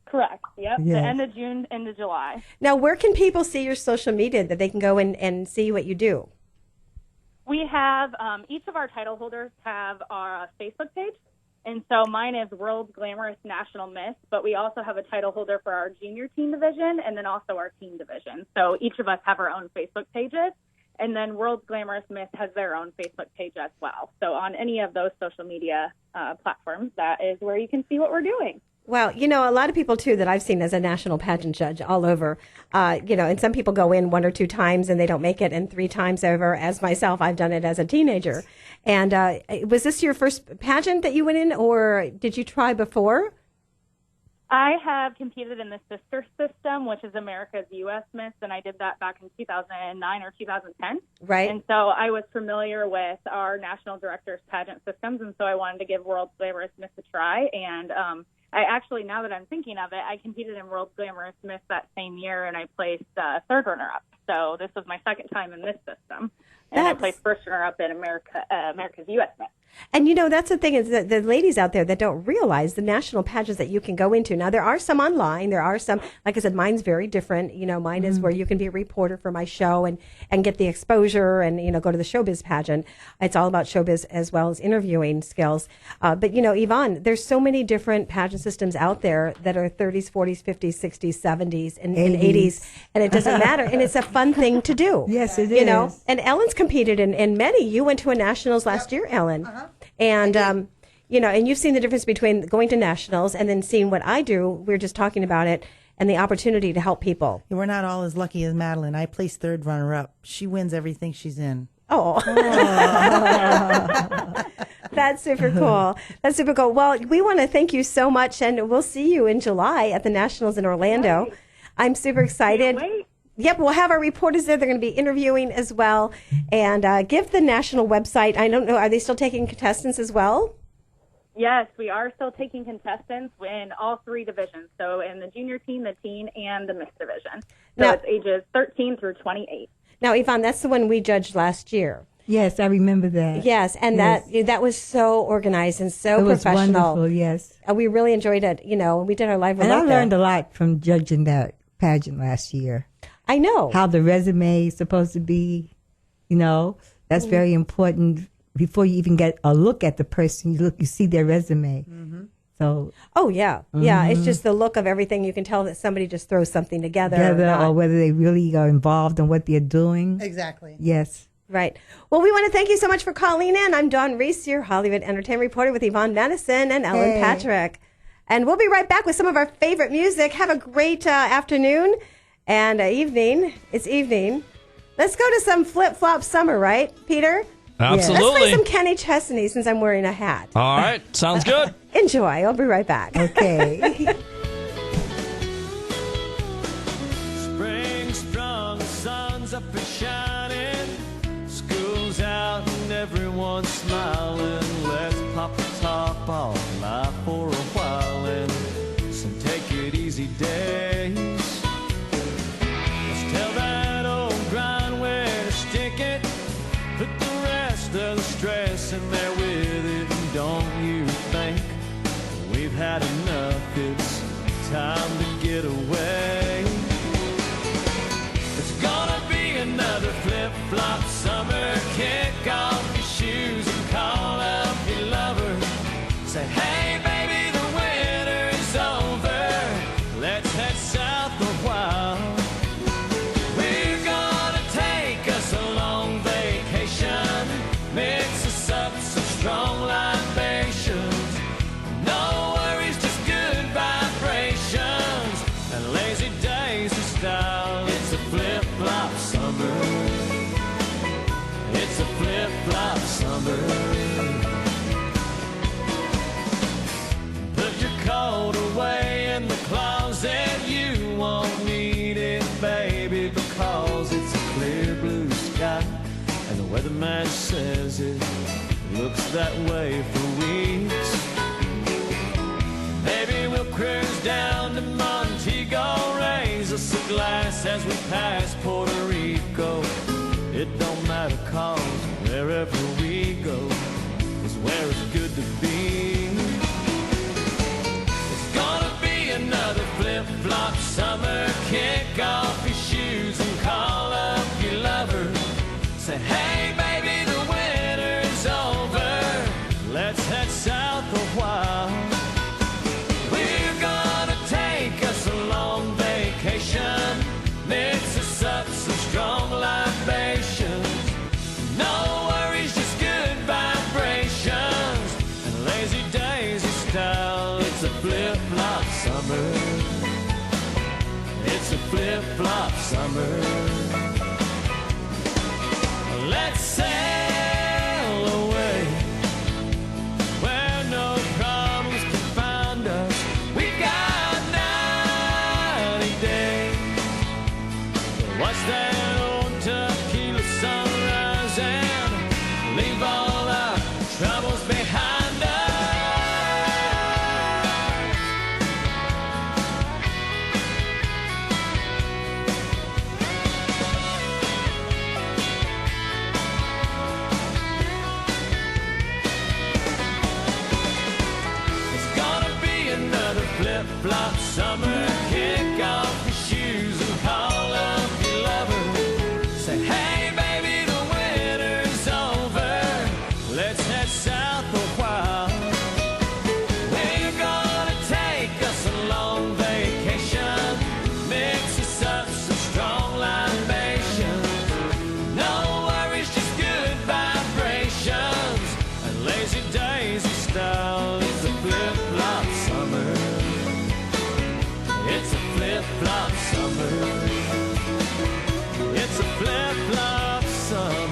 Speaker 4: Correct. Yep.
Speaker 21: Yes.
Speaker 4: The end of June, end of July.
Speaker 17: Now, where can people see your social media that they can go and see what you do?
Speaker 4: We have, each of our title holders have our Facebook page. And so mine is World's Glamorous National Miss, but we also have a title holder for our junior teen division and then also our teen division. So each of us have our own Facebook pages. And then World's Glamorous Miss has their own Facebook page as well. So on any of those social media platforms, that is where you can see what we're doing.
Speaker 17: Well, a lot of people, too, that I've seen as a national pageant judge all over, and some people go in 1 or 2 times and they don't make it, and 3 times over. As myself, I've done it as a teenager. And was this your first pageant that you went in, or did you try before?
Speaker 4: I have competed in the sister system, which is America's U.S. Miss, and I did that back in 2009 or 2010.
Speaker 17: Right.
Speaker 4: And so I was familiar with our national director's pageant systems, and so I wanted to give World's Glamorous Miss a try. And I actually, now that I'm thinking of it, I competed in World's Glamorous Miss that same year, and I placed third runner-up. So this was my second time in this system. And I placed first runner-up in America's U.S. Miss.
Speaker 17: And that's the thing is that the ladies out there that don't realize the national pageants that you can go into. Now, there are some online. There are some, like I said, mine's very different. Mine is where you can be a reporter for my show and get the exposure and, go to the showbiz pageant. It's all about showbiz as well as interviewing skills. But, Yvonne, there's so many different pageant systems out there that are 30s, 40s, 50s, 60s, 70s, and 80s. And it doesn't matter. And it's a fun thing to do.
Speaker 21: Yes, it is.
Speaker 17: And Ellen's competed in many. You went to a nationals last year, Ellen. And, and you've seen the difference between going to nationals and then seeing what I do. We were just talking about it and the opportunity to help people.
Speaker 2: We're not all as lucky as Madeline. I placed third runner-up. She wins everything she's in.
Speaker 17: Oh. That's super cool. That's super cool. Well, we want to thank you so much, and we'll see you in July at the Nationals in Orlando. Right. I'm super excited. Yep, we'll have our reporters there. They're going to be interviewing as well. And give the national website. I don't know, are they still taking contestants as well?
Speaker 4: Yes, we are still taking contestants in all three divisions. So in the junior team, the teen, and the mixed division. So it's ages 13 through 28.
Speaker 17: Now, Yvonne, that's the one we judged last year.
Speaker 21: Yes, I remember that.
Speaker 17: Yes, and that was so organized and so professional.
Speaker 21: It was wonderful, yes.
Speaker 17: We really enjoyed it. We did our live remote.
Speaker 21: And I learned a lot from judging that pageant last year.
Speaker 17: I know.
Speaker 21: How the resume is supposed to be, that's very important. Before you even get a look at the person, you see their resume. Mm-hmm. So.
Speaker 17: Oh, yeah. Yeah, it's just the look of everything. You can tell that somebody just throws something together.
Speaker 21: Or whether they really are involved in what they're doing.
Speaker 2: Exactly.
Speaker 21: Yes.
Speaker 17: Right. Well, we want to thank you so much for calling in. I'm Dawn Reese, your Hollywood entertainment reporter with Yvonne Madison and Ellen Patrick. And we'll be right back with some of our favorite music. Have a great afternoon and evening. It's evening. Let's go to some flip-flop summer, right, Peter?
Speaker 20: Absolutely.
Speaker 17: Let's play some Kenny Chesney since I'm wearing a hat.
Speaker 20: All right. Sounds good.
Speaker 17: Enjoy. I'll be right back.
Speaker 21: Okay.
Speaker 1: Spring strong, the sun's up and shining. School's out and everyone's smiling. Let's pop the top off life for a while and some take it easy days. Let's tell that old grind where to stick it. Put the rest of the stress in there with it. And don't you think we've had enough? It's time to get away. It's gonna be another flip-flop summer. Kick off your shoes and call up your lover. Say, hey baby, the winter's over. Let's head south a while. We're gonna take us a long vacation. Mix us up some strong libations. No worries, just good vibrations. And lazy days in style. It's a flip-flop summer. It's a flip-flop summer. Put your coat away in the closet. You won't need it, baby, because it's a clear blue sky. And the weatherman says it looks that way for weeks. Maybe we'll cruise down to Montego, raise us a glass as we pass Puerto Rico. It don't matter, cause wherever we go is where it's good to be. It's gonna be another flip-flop summer. Kick off your shoes and call up your lover. Say, hey baby, the winter's over. Let's head south a while. We're gonna take us a long vacation. Mix us up some strong libations. No worries, just good vibrations. And lazy daisy style. It's a flip-flop summer. It's a flip-flop summer. Let's sail away where no problems can find us. We got 90 days. Watch that old tequila sunrise and leave all our troubles behind us. south a while. We're gonna take us a long vacation, mix us up some strong libations. No worries, just good vibrations, and lazy daisy style. It's a flip-flop summer. It's a flip-flop summer. It's a flip-flop summer.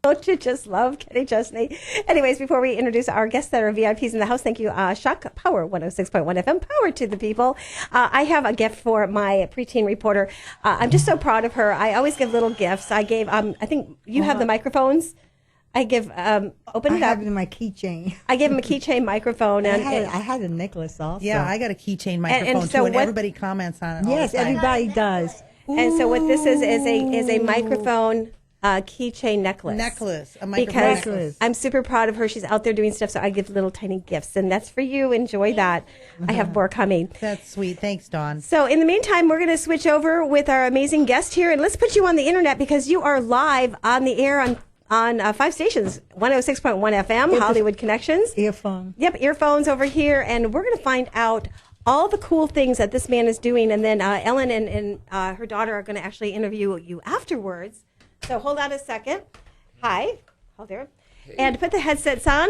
Speaker 17: Don't you just love Kenny Chesney? Anyways, before we introduce our guests that are VIPs in the house, thank you, Shock Power 106.1 FM, power to the people. I have a gift for my preteen reporter. I'm just so proud of her. I always give little gifts. I gave, I think you have the microphones. I give, open it up.
Speaker 21: I have it in my keychain.
Speaker 17: I gave him a keychain microphone. And
Speaker 21: I had a necklace also.
Speaker 2: Yeah, I got a keychain microphone
Speaker 17: and so
Speaker 2: too, and everybody comments on it.
Speaker 21: Yes, everybody does.
Speaker 17: And so what this is a microphone keychain necklace.
Speaker 2: A microphone necklace.
Speaker 17: I'm super proud of her. She's out there doing stuff, so I give little tiny gifts, and that's for you. Enjoy that. I have more coming.
Speaker 2: That's sweet. Thanks, Dawn.
Speaker 17: So in the meantime, we're going to switch over with our amazing guest here, and let's put you on the internet because you are live on the air on 5 stations, 106.1 FM, Hollywood Connections.
Speaker 21: Earphone.
Speaker 17: Yep, earphones over here, and we're going to find out all the cool things that this man is doing, and then Ellen and her daughter are going to actually interview you afterwards. So hold on a second. Hi. Hold there. Hey. And put the headsets on.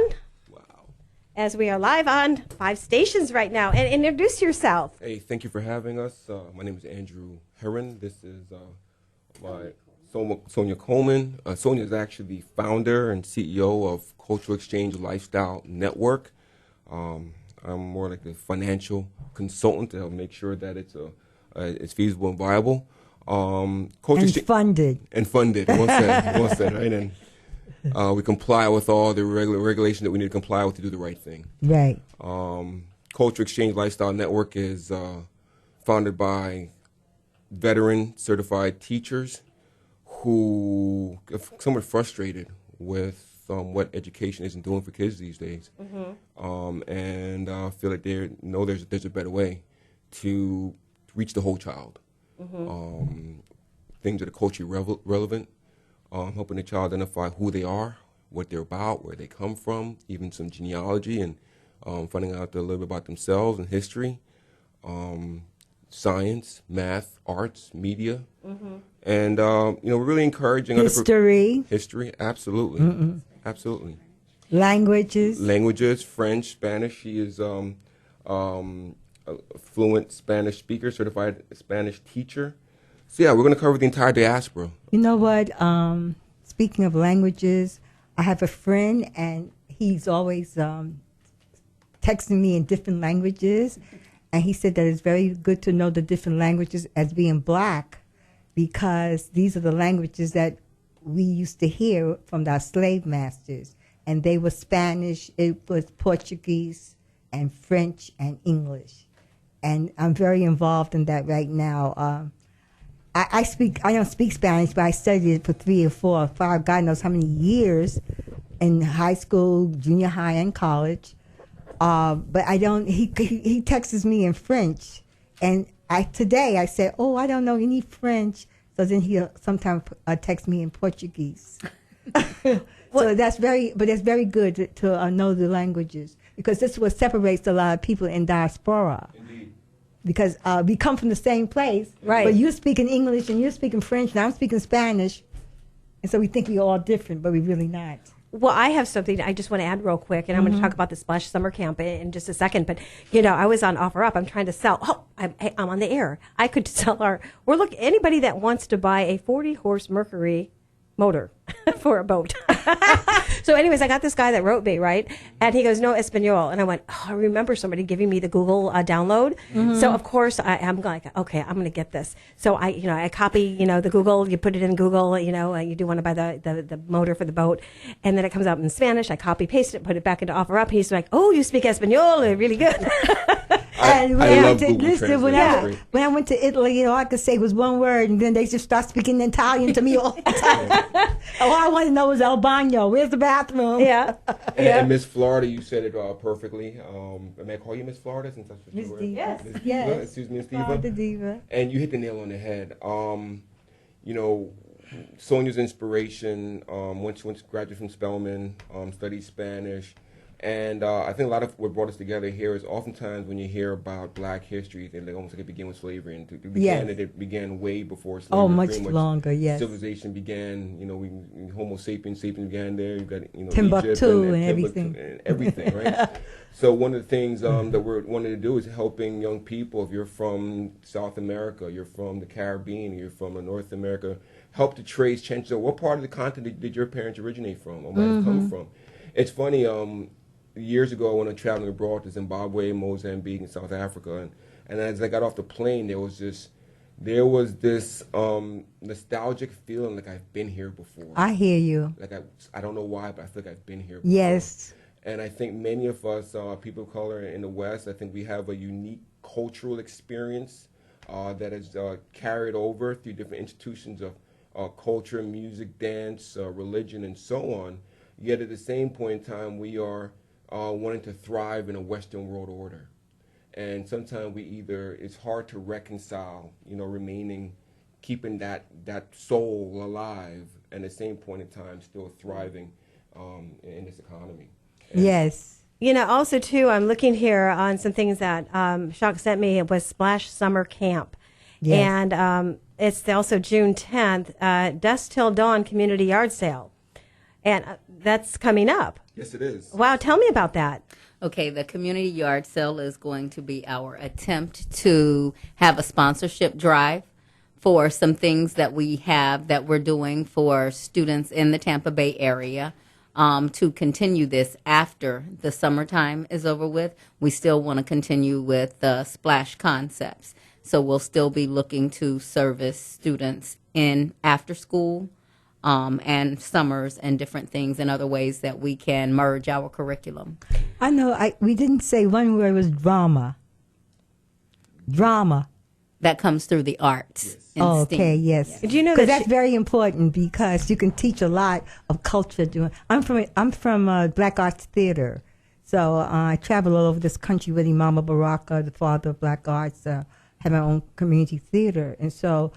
Speaker 17: Wow. As we are live on 5 stations right now. And introduce yourself.
Speaker 5: Hey, thank you for having us. My name is Andrew Herron. This is my Sonia Coleman. Sonia is actually the founder and CEO of Cultural Exchange Lifestyle Network. I'm more like a financial consultant to help make sure that it's feasible and viable.
Speaker 21: Funded.
Speaker 5: And funded. Once said, right? And we comply with all the regulation that we need to comply with to do the right thing.
Speaker 21: Right.
Speaker 5: Culture Exchange Lifestyle Network is founded by veteran certified teachers who are somewhat frustrated with what education isn't doing for kids these days, and feel like there's a better way to reach the whole child. Things that are culturally relevant, helping the child identify who they are, what they're about, where they come from, even some genealogy, and finding out a little bit about themselves and history, science, math, arts, media, and we're really encouraging
Speaker 21: history.
Speaker 5: History, absolutely, absolutely.
Speaker 21: Languages,
Speaker 5: French, Spanish. She is a fluent Spanish speaker, certified Spanish teacher. So yeah, we're going to cover the entire diaspora.
Speaker 21: You know what? Speaking of languages, I have a friend, and he's always texting me in different languages. And he said that it's very good to know the different languages as being black, because these are the languages that we used to hear from our slave masters. And they were Spanish, it was Portuguese, and French, and English. And I'm very involved in that right now. I don't speak Spanish, but I studied it for 3 or 4 or 5, God knows how many years in high school, junior high, and college. But I don't, he texts me in French. And today I said, oh, I don't know any French. So then he'll sometimes text me in Portuguese. So that's very good to know the languages, because this is what separates a lot of people in diaspora. Indeed. Because we come from the same place,
Speaker 17: right?
Speaker 21: But you're speaking English and you're speaking French and I'm speaking Spanish, and so we think we're all different, but we're really not.
Speaker 17: Well, I have something I just want to add real quick, and I'm going to talk about the Splash Summer Camp in just a second. But, I was on OfferUp. I'm trying to sell. Oh, I'm on the air. I could sell anybody that wants to buy a 40-horse Mercury motor. for a boat. So anyways, I got this guy that wrote me, right? And he goes, no Espanol. And I went, oh, I remember somebody giving me the Google download.
Speaker 21: Mhm.
Speaker 17: So of course I'm like, okay, I'm going to get this. So I copy, the Google, you put it in Google, you do want to buy the motor for the boat. And then it comes out in Spanish. I copy, paste it, put it back into OfferUp. He's like, oh, you speak Espanol, really good.
Speaker 21: And
Speaker 5: I love Google
Speaker 21: listen,
Speaker 5: Translate.
Speaker 21: when I went to Italy, all I could say was one word, and then they just start speaking Italian to me all the time. All I want to know is El Baño. Where's the bathroom?
Speaker 17: Yeah.
Speaker 5: And Miss Florida, you said it perfectly. May I call you Miss Florida since that's what
Speaker 21: Miss
Speaker 5: you were?
Speaker 21: Diva.
Speaker 5: Miss
Speaker 21: Yes.
Speaker 5: Diva. Excuse me, Miss Diva.
Speaker 21: Florida Diva.
Speaker 5: And you hit the nail on the head. Sonia's inspiration. Once graduated from Spelman, studied Spanish. And I think a lot of what brought us together here is oftentimes when you hear about Black history, they almost like it began with slavery, and it began way before slavery.
Speaker 21: Oh, much
Speaker 5: Pretty
Speaker 21: longer, yes.
Speaker 5: Civilization began. Homo sapiens began there. You got
Speaker 21: Timbuktu
Speaker 5: Egypt
Speaker 21: and everything.
Speaker 5: and everything, right? So one of the things that we're wanting to do is helping young people. If you're from South America, you're from the Caribbean, you're from North America, help to trace chances of what part of the continent did your parents originate from or might have come from. It's funny. Years ago, when I was traveling abroad to Zimbabwe, Mozambique, and South Africa, and as I got off the plane, there was this nostalgic feeling like I've been here before.
Speaker 21: I hear you.
Speaker 5: Like I don't know why, but I feel like I've been here before.
Speaker 21: Yes.
Speaker 5: And I think many of us, people of color in the West, I think we have a unique cultural experience that is carried over through different institutions of culture, music, dance, religion, and so on. Yet at the same point in time, we are wanting to thrive in a Western world order. And sometimes it's hard to reconcile, keeping that soul alive, and at the same point in time still thriving in this economy. And
Speaker 21: Yes.
Speaker 17: Also too, I'm looking here on some things that Shock sent me. It was Splash Summer Camp.
Speaker 21: Yes.
Speaker 17: And it's also June 10th, Dusk Till Dawn Community Yard Sale. And that's coming up.
Speaker 5: Yes, it is.
Speaker 17: Wow, tell me about that.
Speaker 6: Okay, the community yard sale is going to be our attempt to have a sponsorship drive for some things that we have that we're doing for students in the Tampa Bay area. To continue this after the summertime is over with, we still want to continue with the splash concepts. So we'll still be looking to service students in after school and summers and different things and other ways that we can merge our curriculum.
Speaker 21: I know we didn't say one word was drama. Drama.
Speaker 6: That comes through the arts.
Speaker 21: Yes. Oh, okay, yes.
Speaker 17: Do you know
Speaker 21: because that's very important because you can teach a lot of culture. I'm from Black Arts Theater, so I travel all over this country with Imam Baraka, the father of Black Arts. Have my own community theater, and so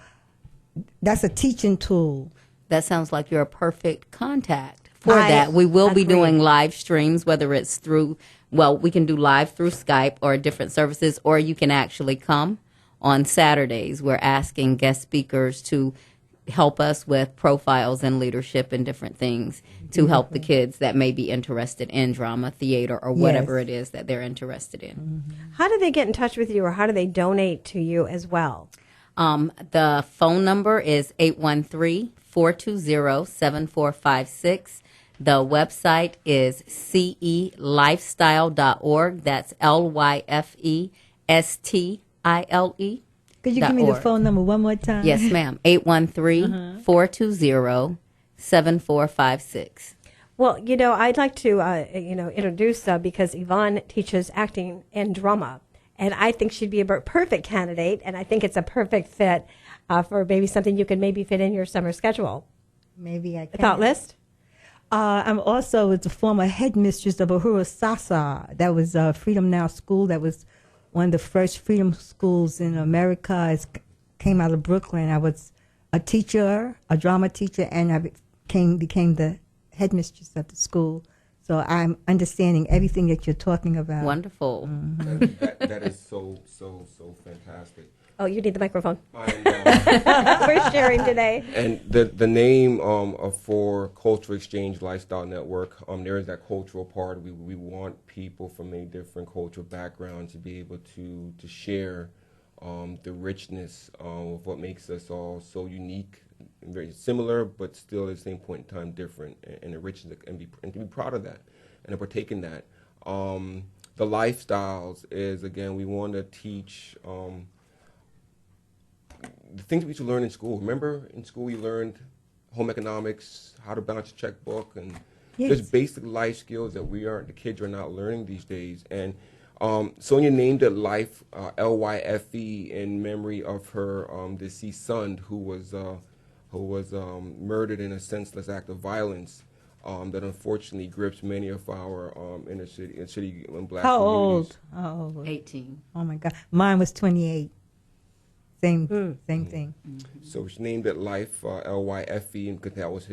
Speaker 21: that's a teaching tool.
Speaker 6: That sounds like you're a perfect contact for that. We will be doing live streams, whether it's through, we can do live through Skype or different services, or you can actually come. On Saturdays, we're asking guest speakers to help us with profiles and leadership and different things to help the kids that may be interested in drama, theater, or whatever it is that they're interested in.
Speaker 21: Mm-hmm.
Speaker 17: How do they get in touch with you, or how do they donate to you as well?
Speaker 6: The phone number is 813-420-7456. The website is celifestyle.org. That's LYFESTILE.
Speaker 21: Could you give me the phone number one more time?
Speaker 6: Yes, ma'am. 813-420-7456.
Speaker 17: Well, I'd like to, introduce because Yvonne teaches acting and drama, and I think she'd be a perfect candidate, and I think it's a perfect fit for maybe something you could maybe fit in your summer schedule.
Speaker 21: Maybe I can.
Speaker 17: Thought list?
Speaker 21: I'm also the former headmistress of Ahura Sasa. That was Freedom Now School. That was one of the first freedom schools in America. It came out of Brooklyn. I was a teacher, a drama teacher, and I became the headmistress of the school. So I'm understanding everything that you're talking about.
Speaker 6: Wonderful.
Speaker 21: Mm-hmm.
Speaker 5: That is so fantastic.
Speaker 17: Oh, you need the microphone. We're sharing today.
Speaker 5: And the name for Cultural Exchange Lifestyle Network, there is that cultural part. We want people from many different cultural backgrounds to be able to share the richness of what makes us all so unique very similar, but still at the same point in time different, and enriches it, and to be proud of that and to partake in that. The lifestyles is, again, we want to teach the things we used to learn in school. Remember, in school we learned home economics, how to balance a checkbook, and just basic life skills that the kids are not learning these days. And Sonia named it Life, L-Y-F-E, in memory of her deceased son, who was murdered in a senseless act of violence that unfortunately grips many of our inner city and black communities.
Speaker 21: How old?
Speaker 6: 18.
Speaker 21: Oh my God, mine was 28. Same thing.
Speaker 5: So she named it Life, L-Y-F-E, and because that was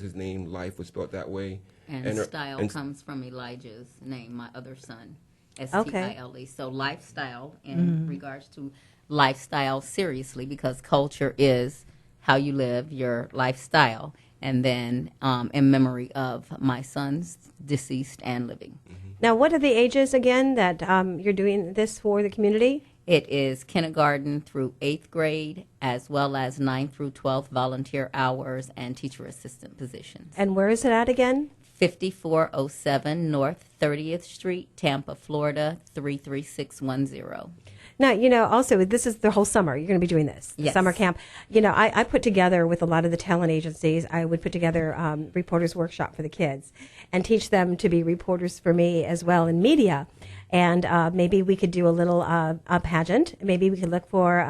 Speaker 5: his name. Life was spelled that way.
Speaker 6: And style comes from Elijah's name, my other son, S-T-I-L-E. So lifestyle in regards to lifestyle seriously, because culture is how you live, your lifestyle. And then in memory of my son's deceased and living.
Speaker 17: Now, what are the ages again that you're doing this for the community?
Speaker 6: It is kindergarten through 8th grade, as well as 9th through 12th volunteer hours and teacher assistant positions.
Speaker 17: And where is it at again?
Speaker 6: 5407 North 30th Street, Tampa, Florida, 33610.
Speaker 17: Now, also, this is the whole summer. You're going to be doing this,
Speaker 6: Yes.
Speaker 17: summer camp. I put together with a lot of the talent agencies, I would put together reporters workshop for the kids and teach them to be reporters for me as well in media. And maybe we could do a little a pageant. Maybe we could look for,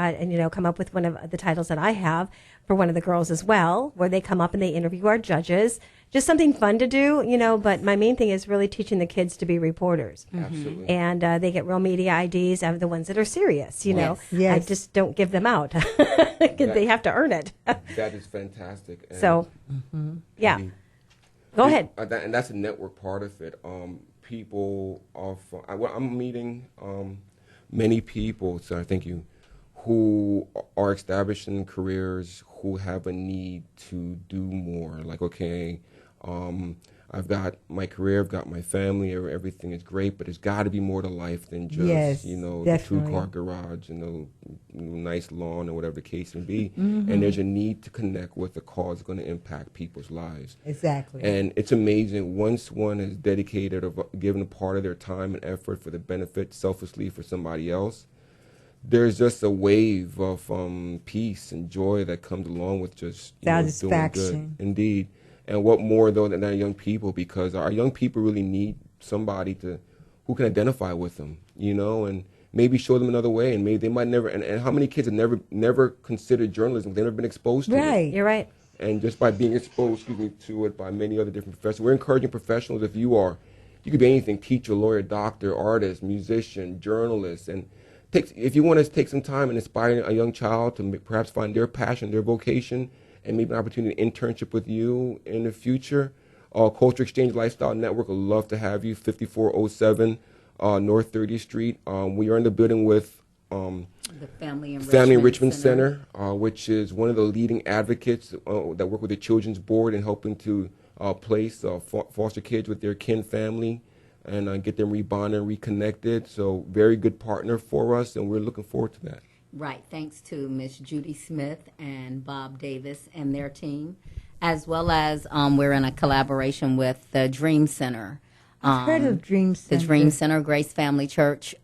Speaker 17: come up with one of the titles that I have for one of the girls as well, where they come up and they interview our judges. Just something fun to do, but my main thing is really teaching the kids to be reporters.
Speaker 5: Absolutely.
Speaker 17: And they get real media IDs of the ones that are serious,
Speaker 21: Yes.
Speaker 17: I just don't give them out. They have to earn it.
Speaker 5: That is fantastic. And
Speaker 17: So, yeah. Go ahead.
Speaker 5: And that's a network part of it. People I'm meeting many people, so thank you, who are established in careers, who have a need to do more. Like, okay, I've got my career, I've got my family, everything is great, but there's got to be more to life than just, the
Speaker 21: definitely.
Speaker 5: 2-car garage and the nice lawn or whatever the case may be. And there's a need to connect with a cause that's going to impact people's lives.
Speaker 21: Exactly.
Speaker 5: And it's amazing once one is dedicated or given a part of their time and effort for the benefit selflessly for somebody else, there's just a wave of peace and joy that comes along with just doing good. Indeed. And what more, though, than our young people, because our young people really need somebody who can identify with them, and maybe show them another way. And maybe they might never, and how many kids have never considered journalism? They've never been exposed to it.
Speaker 21: Right.
Speaker 17: You're right.
Speaker 5: And just by being exposed, to it by many other different professions. We're encouraging professionals, if you could be anything, teacher, lawyer, doctor, artist, musician, journalist, and if you want to take some time and inspire a young child to perhaps find their passion, their vocation, and maybe an opportunity to internship with you in the future, Culture Exchange Lifestyle Network would love to have you, 5407 North 30th Street. We are in the building with
Speaker 6: The Family
Speaker 5: Enrichment Center, which is one of the leading advocates that work with the Children's Board in helping to place foster kids with their kin family and get them rebonded and reconnected. So very good partner for us, and we're looking forward to that.
Speaker 6: Right, thanks to Miss Judy Smith and Bob Davis and their team, as well as we're in a collaboration with the Dream Center.
Speaker 21: I've heard of Dream Center.
Speaker 6: The Dream Center, Grace Family Church,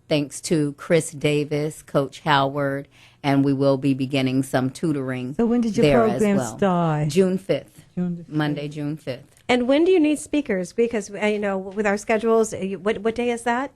Speaker 6: thanks to Chris Davis, Coach Howard, and we will be beginning some tutoring.
Speaker 21: So when did your
Speaker 6: there
Speaker 21: program
Speaker 6: as well.
Speaker 21: start?
Speaker 6: June 5th. Monday, June 5th.
Speaker 17: And when do you need speakers? Because, with our schedules, what day is that?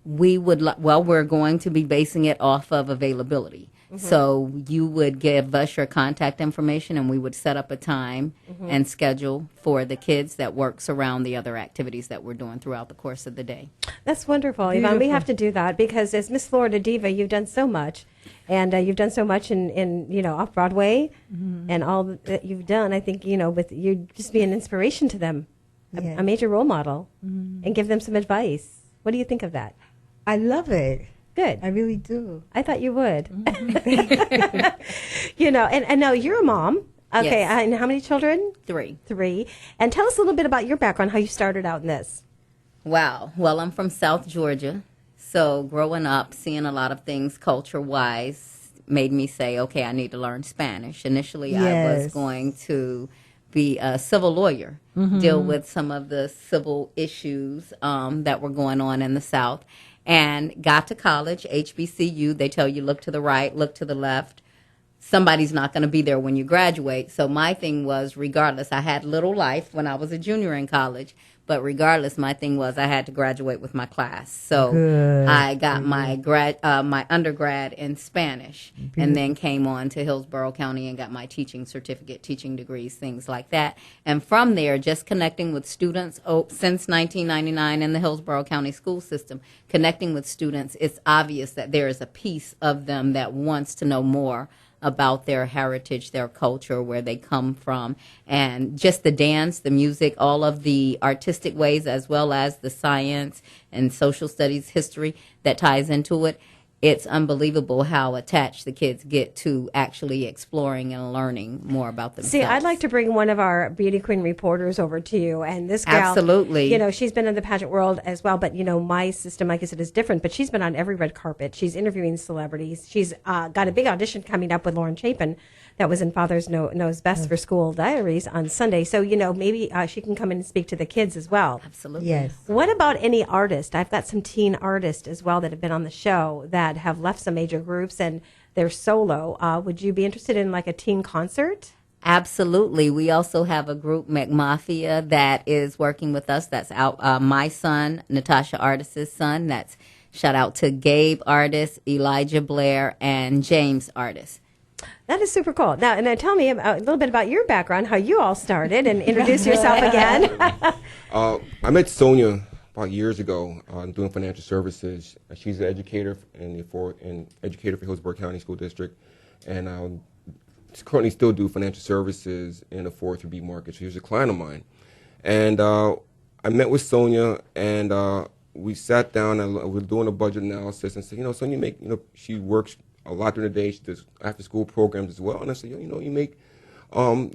Speaker 6: We would, we're going to be basing it off of availability. So you would give us your contact information and we would set up a time and schedule for the kids that works around the other activities that we're doing throughout the course of the day.
Speaker 17: That's wonderful, Yvonne. We have to do that because as Miss Florida Diva, you've done so much. And you've done so much in off-Broadway and all that you've done. I think, with you just be an inspiration to them, a major role model, and give them some advice. What do you think of that?
Speaker 21: I love it.
Speaker 17: Good.
Speaker 21: I really do.
Speaker 17: I thought you would. And now you're a mom. Okay,
Speaker 6: Yes.
Speaker 17: and how many children?
Speaker 6: 3.
Speaker 17: 3. And tell us a little bit about your background, how you started out in this.
Speaker 6: Wow. Well, I'm from South Georgia. So growing up, seeing a lot of things culture-wise, made me say, okay, I need to learn Spanish. Initially, I was
Speaker 21: Yes.
Speaker 6: going to be a civil lawyer,
Speaker 21: Mhm.
Speaker 6: deal with some of the civil issues that were going on in the South, and got to college, HBCU. They tell you look to the right, look to the left. Somebody's not going to be there when you graduate. So my thing was, regardless, I had little life when I was a junior in college, but regardless, my thing was I had to graduate with my class. So
Speaker 21: Good.
Speaker 6: I got my my undergrad in Spanish, and then came on to Hillsborough County and got my teaching certificate, teaching degrees, things like that. And from there, just connecting with students since 1999 in the Hillsborough County school system, connecting with students, it's obvious that there is a piece of them that wants to know more about their heritage, their culture, where they come from, and just the dance, the music, all of the artistic ways, as well as the science and social studies history that ties into it. It's unbelievable how attached the kids get to actually exploring and learning more about themselves.
Speaker 17: See, I'd like to bring one of our Beauty Queen reporters over to you. And this gal,
Speaker 6: Absolutely.
Speaker 17: you know, she's been in the pageant world as well. But, you know, my system, like I said, is different. But she's been on every red carpet. She's interviewing celebrities. She's got a big audition coming up with Lauren Chapin that was in Father's Knows Best for School Diaries on Sunday. So, you know, maybe she can come in and speak to the kids as well.
Speaker 6: Absolutely.
Speaker 21: Yes.
Speaker 17: What about any artist? I've got some teen artists as well that have been on the show that have left some major groups and they're solo. Would you be interested in like a teen concert?
Speaker 6: Absolutely. We also have a group, McMafia, that is working with us. That's out. My son, Natasha Artist's son. That's shout out to Gabe Artist, Elijah Blair, and James Artist.
Speaker 17: That is super cool. Now, and then tell me a little bit about your background, how you all started, and introduce yourself again.
Speaker 5: I met Sonia about years ago doing financial services. She's an educator educator for Hillsborough County School District, and I currently still do financial services in the 403B market. She was a client of mine, and I met with Sonia, and we sat down and we were doing a budget analysis, and said, you know, Sonia she works a lot during the day. She does after school programs as well, and I said, you know, you make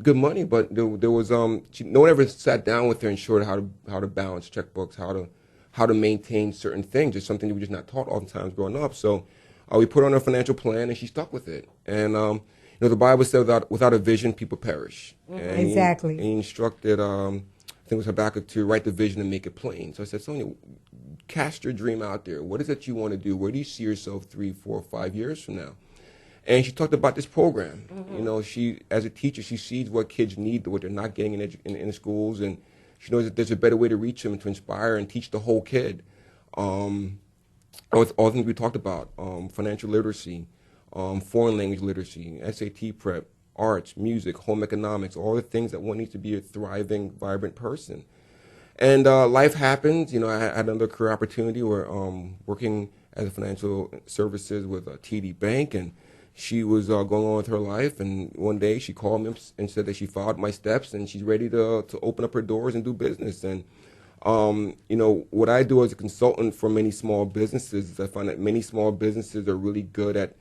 Speaker 5: good money, but there was no one ever sat down with her and showed her how to balance checkbooks, how to maintain certain things. It's something that we're just not taught oftentimes growing up. So we put on a financial plan, and she stuck with it. And you know, the Bible says without a vision, people perish.
Speaker 21: Mm-hmm.
Speaker 5: And
Speaker 21: Exactly.
Speaker 5: He instructed, I think it was Habakkuk, to write the vision and make it plain. So I said, Sonia, cast your dream out there. What is it you want to do? Where do you see yourself 3, 4, 5 years from now? And she talked about this program. Mm-hmm. You know, she, as a teacher, she sees what kids need, what they're not getting in schools, and she knows that there's a better way to reach them, to inspire and teach the whole kid. All things we talked about, financial literacy, foreign language literacy, SAT prep, arts, music, home economics, all the things that one needs to be a thriving, vibrant person. And life happens. You know, I had another career opportunity where working as a financial services with TD Bank, and she was going on with her life, and one day she called me and said that she followed my steps and she's ready to open up her doors and do business. And you know, what I do as a consultant for many small businesses is I find that many small businesses are really good at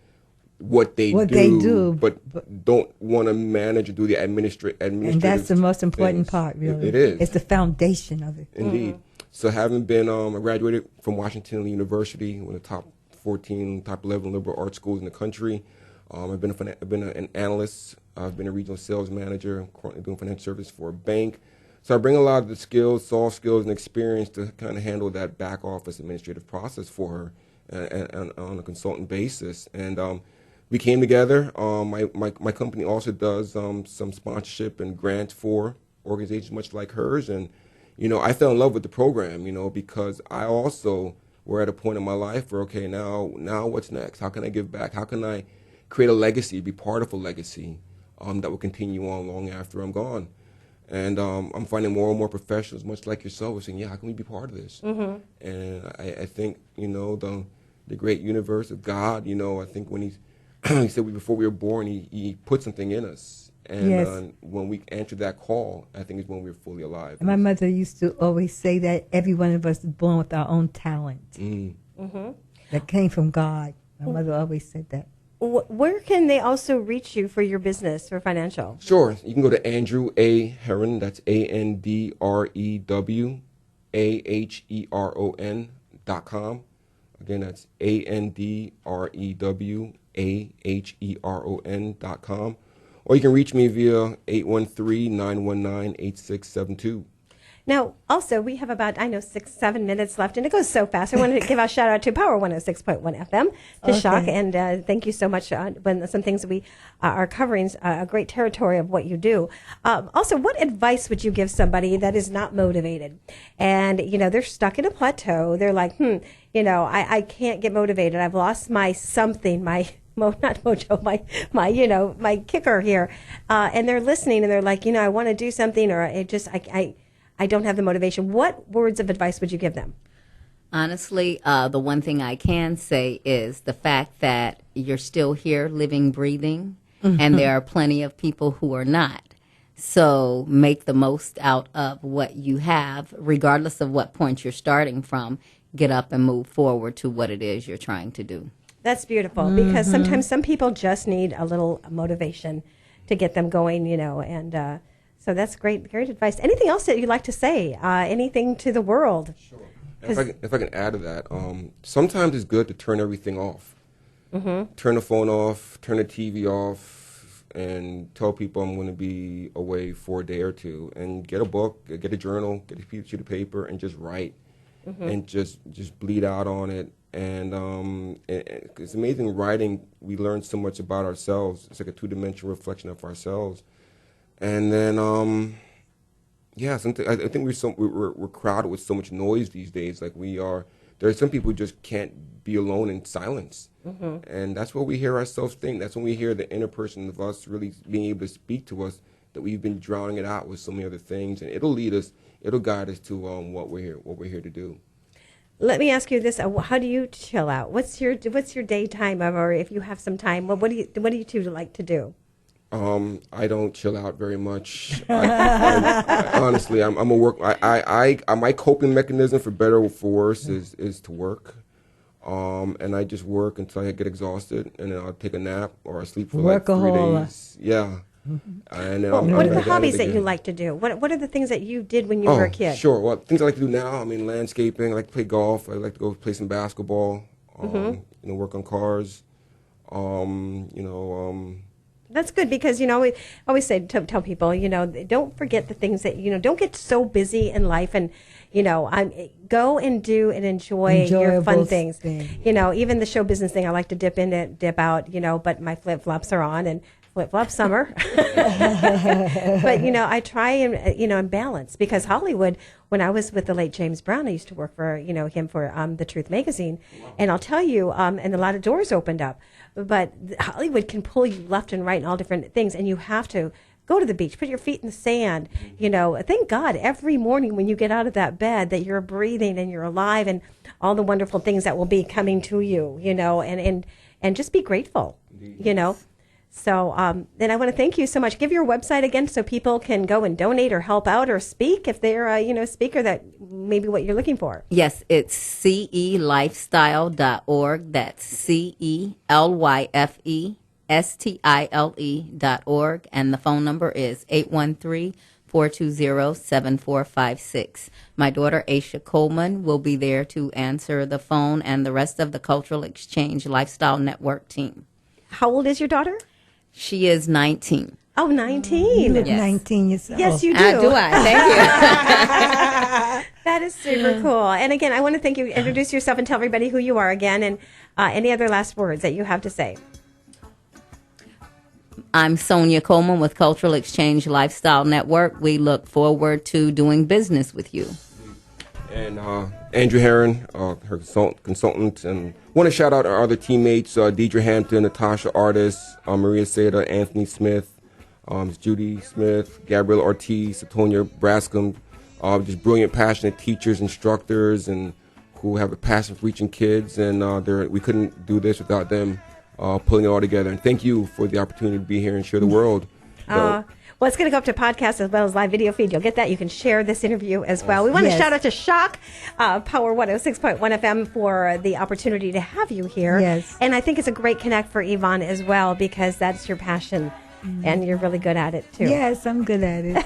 Speaker 5: what they do, but don't want to manage or do the administrative.
Speaker 21: And that's the most important part, really.
Speaker 5: It is.
Speaker 21: It's the foundation of it.
Speaker 5: Indeed. Mm-hmm. So having been, I graduated from Washington University, one of the top 14, top 11 liberal arts schools in the country. I've been an analyst. I've been a regional sales manager. I'm currently doing financial service for a bank. So I bring a lot of the skills, soft skills, and experience to kind of handle that back office administrative process for her and on a consultant basis. And we came together. My company also does some sponsorship and grants for organizations much like hers. And, you know, I fell in love with the program, you know, because I also were at a point in my life where, okay, now what's next? How can I give back? How can I create a legacy, be part of a legacy that will continue on long after I'm gone? And I'm finding more and more professionals, much like yourself, saying, yeah, how can we be part of this? Mm-hmm. And I think, you know, the great universe of God, you know, I think when he said before we were born, he put something in us. And
Speaker 21: yes.
Speaker 5: When we answered that call, I think is when we were fully alive.
Speaker 21: And my mother used to always say that every one of us is born with our own talent.
Speaker 17: Mm-hmm.
Speaker 21: That came from God. My mother always said that.
Speaker 17: Where can they also reach you for your business or financial?
Speaker 5: Sure. You can go to Andrew A. Heron. That's AndrewAheron.com. Again, that's AndrewAheron.com. AHERON.com. Or you can reach me via 813-919-8672.
Speaker 17: Now, also, we have about, 6-7 minutes left, and it goes so fast. I wanted to give a shout out to Power 106.1 FM to Shock, and thank you so much. When some things we are covering, a great territory of what you do. Also, what advice would you give somebody that is not motivated? And, they're stuck in a plateau. They're like, I can't get motivated. I've lost my something, my not mojo, my kicker here. And they're listening, and they're like, I want to do something, or I don't have the motivation. What words of advice would you give them?
Speaker 6: Honestly, the one thing I can say is the fact that you're still here, living, breathing, and there are plenty of people who are not. So make the most out of what you have, regardless of what point you're starting from. Get up and move forward to what it is you're trying to do.
Speaker 17: That's beautiful, because sometimes some people just need a little motivation to get them going, and so that's great advice. Anything else that you'd like to say? Anything to the world?
Speaker 5: Sure. If I can add to that, sometimes it's good to turn everything off. Turn the phone off, turn the TV off, and tell people I'm going to be away for a day or two. And get a book, get a journal, get a sheet of paper, and just write. And just bleed out on it. And it's amazing writing. We learn so much about ourselves. It's like a two-dimensional reflection of ourselves. And then, I think we're crowded with so much noise these days. Like there are some people who just can't be alone in silence. And that's what we hear ourselves think. That's when we hear the inner person of us really being able to speak to us, that we've been drowning it out with so many other things. And it'll lead us, it'll guide us to what we're here to do.
Speaker 17: Let me ask you this: how do you chill out? What's your daytime of, or if you have some time, what do you two like to do?
Speaker 5: I don't chill out very much. Honestly, I'm a work. My coping mechanism, for better or for worse, is to work. And I just work until I get exhausted, and then I'll take a nap or I sleep for like 3 days. Yeah. And then
Speaker 17: what are the hobbies that you like to do? What are the things that you did when you were a kid?
Speaker 5: Sure. Well, things I like to do now, landscaping. I like to play golf. I like to go play some basketball. Work on cars.
Speaker 17: That's good, because, we always say, tell people, don't forget the things that, don't get so busy in life, and, go and do and enjoy your fun things. Even the show business thing, I like to dip in and dip out, but my flip-flops are on, and flip-flop summer. But, I try and balance, because Hollywood, when I was with the late James Brown, I used to work for, him for The Truth magazine. And I'll tell you, and a lot of doors opened up. But Hollywood can pull you left and right in all different things, and you have to go to the beach, put your feet in the sand. Thank God every morning when you get out of that bed that you're breathing and you're alive, and all the wonderful things that will be coming to you, and just be grateful, So then I want to thank you so much. Give your website again so people can go and donate or help out or speak if they're a speaker that maybe what you're looking for.
Speaker 6: Yes, it's celifestyle.org. That's CELYFESTILE.org. And the phone number is 813-420-7456. My daughter, Aisha Coleman, will be there to answer the phone, and the rest of the Cultural Exchange Lifestyle Network team.
Speaker 17: How old is your daughter?
Speaker 6: She is 19.
Speaker 17: Oh, 19.
Speaker 21: You look 19 yourself.
Speaker 17: Yes, you do.
Speaker 6: Do I? Thank you.
Speaker 17: That is super cool. And again, I want to thank you. Introduce yourself and tell everybody who you are again, and any other last words that you have to say.
Speaker 6: I'm Sonia Coleman with Cultural Exchange Lifestyle Network. We look forward to doing business with you.
Speaker 5: And Andrew Herron, her consultant, and want to shout out our other teammates, Deidre Hampton, Natasha Artis, Maria Seda, Anthony Smith, Judy Smith, Gabrielle Ortiz, Tonya Brascom, just brilliant, passionate teachers, instructors, and who have a passion for reaching kids. And we couldn't do this without them pulling it all together. And thank you for the opportunity to be here and share the world.
Speaker 17: Well, it's going to go up to podcast as well as live video feed. You'll get that. You can share this interview as well. We want to shout out to Shock, Power 106.1 FM for the opportunity to have you here.
Speaker 21: Yes.
Speaker 17: And I think it's a great connect for Yvonne as well, because that's your passion. And you're really good at it, too.
Speaker 21: Yes, I'm good at it.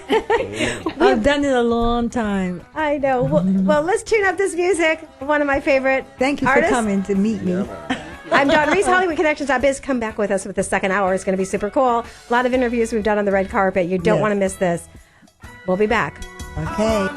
Speaker 21: I've done it a long time.
Speaker 17: I know. Well, let's tune up this music. One of my favorite
Speaker 21: Thank you
Speaker 17: artists.
Speaker 21: for coming to meet me.
Speaker 17: I'm Dawn Reese, Hollywood Connections.biz. Come back with us with the second hour. It's going to be super cool. A lot of interviews we've done on the red carpet. You don't want to miss this. We'll be back.
Speaker 2: Okay.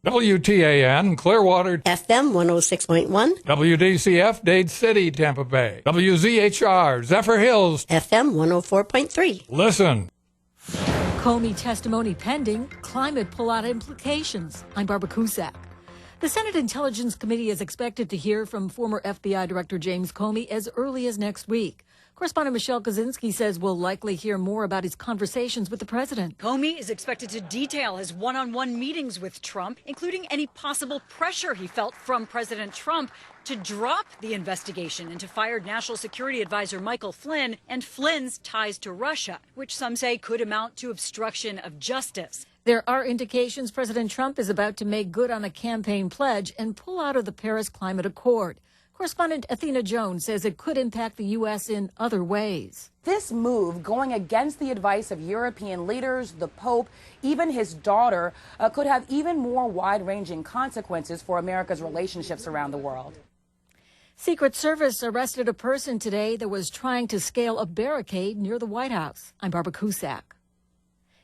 Speaker 7: WTAN, Clearwater.
Speaker 8: FM 106.1.
Speaker 7: WDCF, Dade City, Tampa Bay. WZHR, Zephyr Hills.
Speaker 8: FM 104.3.
Speaker 7: Listen.
Speaker 23: Comey testimony pending, climate pullout implications. I'm Barbara Cusack. The Senate Intelligence Committee is expected to hear from former FBI Director James Comey as early as next week. Correspondent Michelle Kaczynski says we'll likely hear more about his conversations with the president.
Speaker 24: Comey is expected to detail his one-on-one meetings with Trump, including any possible pressure he felt from President Trump to drop the investigation into fired National Security Advisor Michael Flynn and Flynn's ties to Russia, which some say could amount to obstruction of justice.
Speaker 23: There are indications President Trump is about to make good on a campaign pledge and pull out of the Paris Climate Accord. Correspondent Athena Jones says it could impact the U.S. in other ways.
Speaker 25: This move, going against the advice of European leaders, the Pope, even his daughter, could have even more wide-ranging consequences for America's relationships around the world.
Speaker 23: Secret Service arrested a person today that was trying to scale a barricade near the White House. I'm Barbara Cusack.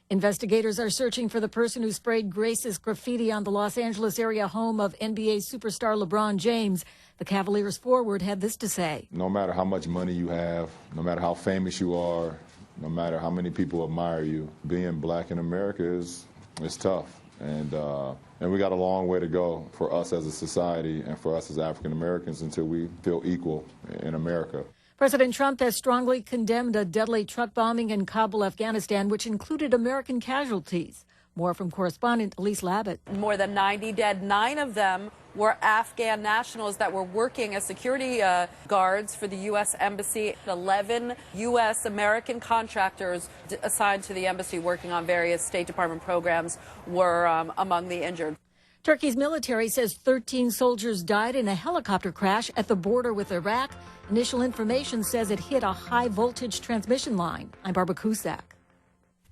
Speaker 23: Investigators are searching for the person who sprayed racist graffiti on the Los Angeles area home of NBA superstar LeBron James. The Cavaliers forward had this to say.
Speaker 26: No matter how much money you have, no matter how famous you are, no matter how many people admire you, being black in America is tough. And we got a long way to go for us as a society and for us as African Americans until we feel equal in America.
Speaker 23: President Trump has strongly condemned a deadly truck bombing in Kabul, Afghanistan, which included American casualties. More from correspondent Elise Labott.
Speaker 27: More than 90 dead. 9 of them were Afghan nationals that were working as security guards for the U.S. Embassy. 11 U.S. American contractors assigned to the embassy working on various State Department programs were among the injured.
Speaker 23: Turkey's military says 13 soldiers died in a helicopter crash at the border with Iraq. Initial information says it hit a high-voltage transmission line. I'm Barbara Cusack.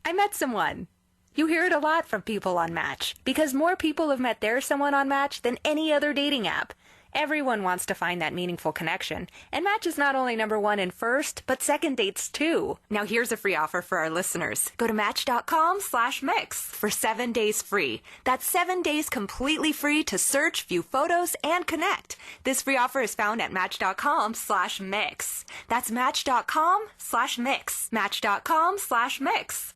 Speaker 28: I met someone. You hear it a lot from people on Match, because more people have met their someone on Match than any other dating app. Everyone wants to find that meaningful connection, and Match is not only #1 in first, but second dates too. Now here's a free offer for our listeners. Go to Match.com/mix for 7 days free. That's 7 days completely free to search, view photos, and connect. This free offer is found at Match.com/mix. That's Match.com/mix. Match.com/mix.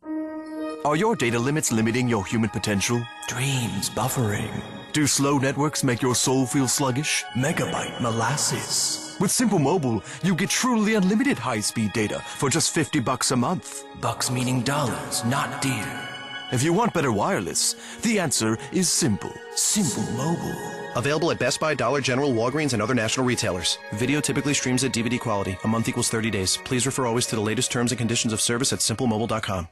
Speaker 29: Are your data limits limiting your human potential? Dreams buffering. Do slow networks make your soul feel sluggish? Megabyte molasses. With Simple Mobile, you get truly unlimited high-speed data for just $50 a month. Bucks meaning dollars, not dear. If you want better wireless, the answer is simple. Simple Mobile.
Speaker 30: Available at Best Buy, Dollar General, Walgreens, and other national retailers. Video typically streams at DVD quality. A month equals 30 days. Please refer always to the latest terms and conditions of service at simplemobile.com.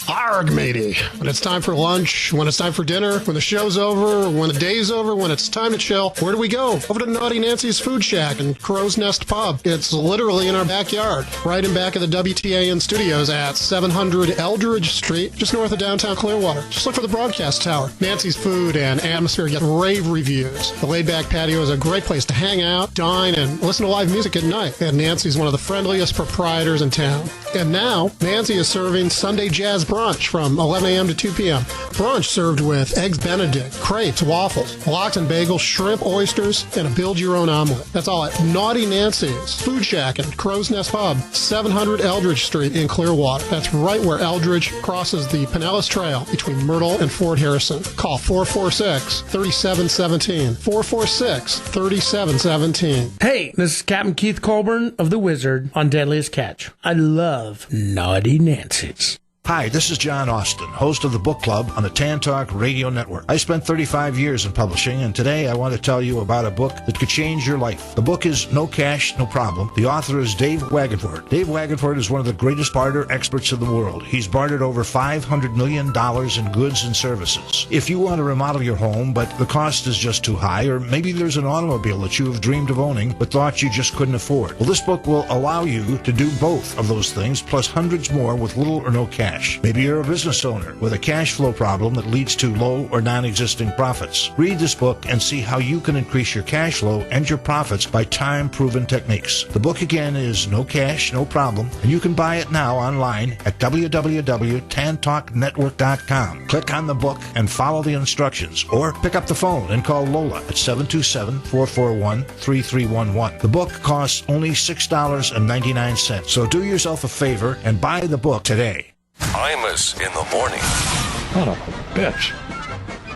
Speaker 31: Arg, matey. When it's time for lunch, when it's time for dinner, when the show's over, when the day's over, when it's time to chill, where do we go? Over to Naughty Nancy's Food Shack and Crow's Nest Pub. It's literally in our backyard, right in back of the WTAN studios at 700 Eldridge Street, just north of downtown Clearwater. Just look for the broadcast tower. Nancy's food and atmosphere get rave reviews. The laid-back patio is a great place to hang out, dine, and listen to live music at night. And Nancy's one of the friendliest proprietors in town. And now, Nancy is serving Sunday Jazz Brunch from 11 a.m. to 2 p.m. Brunch served with Eggs Benedict, crepes, waffles, lox and bagels, shrimp, oysters, and a build-your-own omelet. That's all at Naughty Nancy's Food Shack and Crow's Nest Pub, 700 Eldridge Street in Clearwater. That's right where Eldridge crosses the Pinellas Trail between Myrtle and Fort Harrison. Call 446-3717. 446-3717.
Speaker 32: Hey, this is Captain Keith Colburn of The Wizard on Deadliest Catch. I love Naughty Nancy's.
Speaker 9: Hi, this is John Austin, host of the Book Club on the Tan Talk Radio Network. I spent 35 years in publishing, and today I want to tell you about a book that could change your life. The book is No Cash, No Problem. The author is Dave Wagenford. Dave Wagenford is one of the greatest barter experts in the world. He's bartered over $500 million in goods and services. If you want to remodel your home, but the cost is just too high, or maybe there's an automobile that you have dreamed of owning but thought you just couldn't afford, well, this book will allow you to do both of those things, plus hundreds more with little or no cash. Maybe you're a business owner with a cash flow problem that leads to low or non-existing profits. Read this book and see how you can increase your cash flow and your profits by time-proven techniques. The book again is No Cash, No Problem, and you can buy it now online at www.tantalknetwork.com. Click on the book and follow the instructions, or pick up the phone and call Lola at 727-441-3311. The book costs only $6.99, so do yourself a favor and buy the book today.
Speaker 10: Imus in the morning.
Speaker 7: Son of a bitch.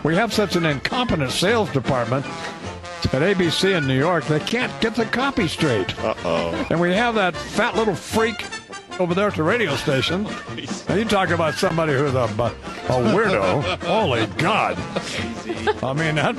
Speaker 7: We have such an incompetent sales department at ABC in New York, they can't get the copy straight.
Speaker 10: Uh-oh.
Speaker 7: And we have that fat little freak over there at the radio station. And you talk about somebody who's a weirdo. Holy God. I mean, that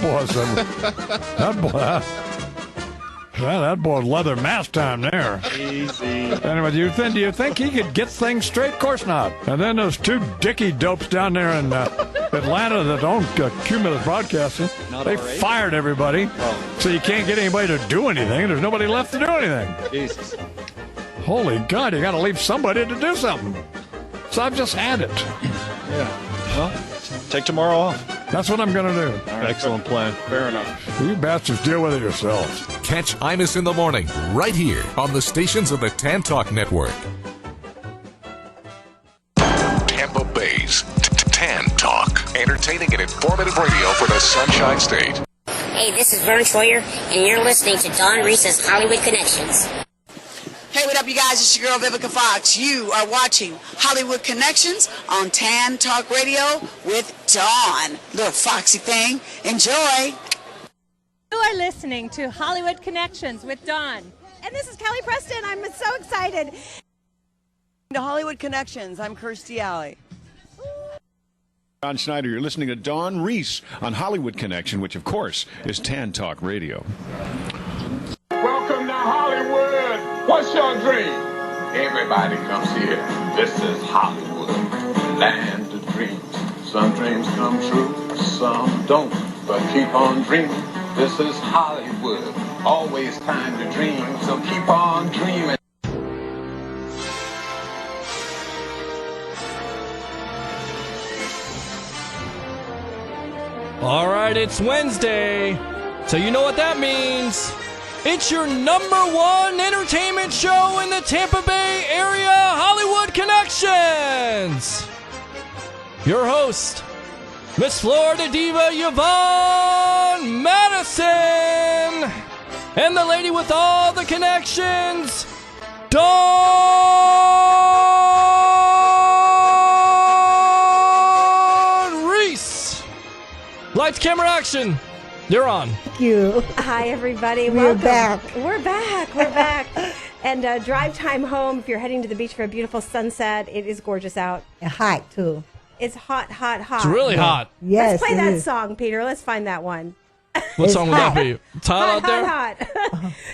Speaker 7: boy leather mask time there.
Speaker 10: Easy.
Speaker 7: Anyway, do you think he could get things straight? Of course not. And then those two dicky dopes down there in Atlanta that own Cumulus Broadcasting, they fired everybody. So you can't get anybody to do anything. There's nobody left to do anything.
Speaker 10: Jesus.
Speaker 7: Holy God, you got to leave somebody to do something. So I've just had it.
Speaker 10: Yeah. Well, take tomorrow off.
Speaker 7: That's what I'm going to do.
Speaker 10: All right. Excellent plan. Fair enough.
Speaker 7: You bastards deal with it yourselves.
Speaker 11: Catch Imus in the morning right here on the stations of the Tan Talk Network.
Speaker 10: Tampa Bay's Tan Talk. Entertaining and informative radio for the Sunshine State.
Speaker 12: Hey, this is Vern Troyer, and you're listening to Don Reese's Hollywood Connections.
Speaker 13: Hey, what up, you guys? It's your girl, Vivica Fox. You are watching Hollywood Connections on Tan Talk Radio with Dawn. Little foxy thing. Enjoy.
Speaker 14: You are listening to Hollywood Connections with Dawn. And this is Kelly Preston. I'm so excited.
Speaker 13: To Hollywood Connections, I'm Kirstie Alley.
Speaker 15: John Schneider, you're listening to Dawn Reese on Hollywood Connection, which, of course, is Tan Talk Radio.
Speaker 16: Welcome to Hollywood. What's your dream? Everybody comes here. This is Hollywood, land of dreams. Some dreams come true, some don't. But keep on dreaming. This is Hollywood. Always time to dream, so keep on dreaming.
Speaker 20: All right, it's Wednesday, so you know what that means. It's your #1 entertainment show in the Tampa Bay area, Hollywood Connections. Your host, Miss Florida Diva Yvonne Madison, and the lady with all the connections, Dawn Reese. Lights, camera, action. You're on.
Speaker 21: Thank you.
Speaker 17: Hi, everybody.
Speaker 21: We're
Speaker 17: Welcome.
Speaker 21: back.
Speaker 17: We're back. We're back. And drive time home, if you're heading to the beach for a beautiful sunset, it is gorgeous out.
Speaker 21: And hot, too.
Speaker 17: It's hot, hot, hot.
Speaker 20: It's really hot.
Speaker 21: Yes,
Speaker 17: Let's play
Speaker 21: it
Speaker 17: that
Speaker 21: is.
Speaker 17: song, Peter. Let's find that one.
Speaker 20: What song would that be? It's hot out there?
Speaker 17: Hot.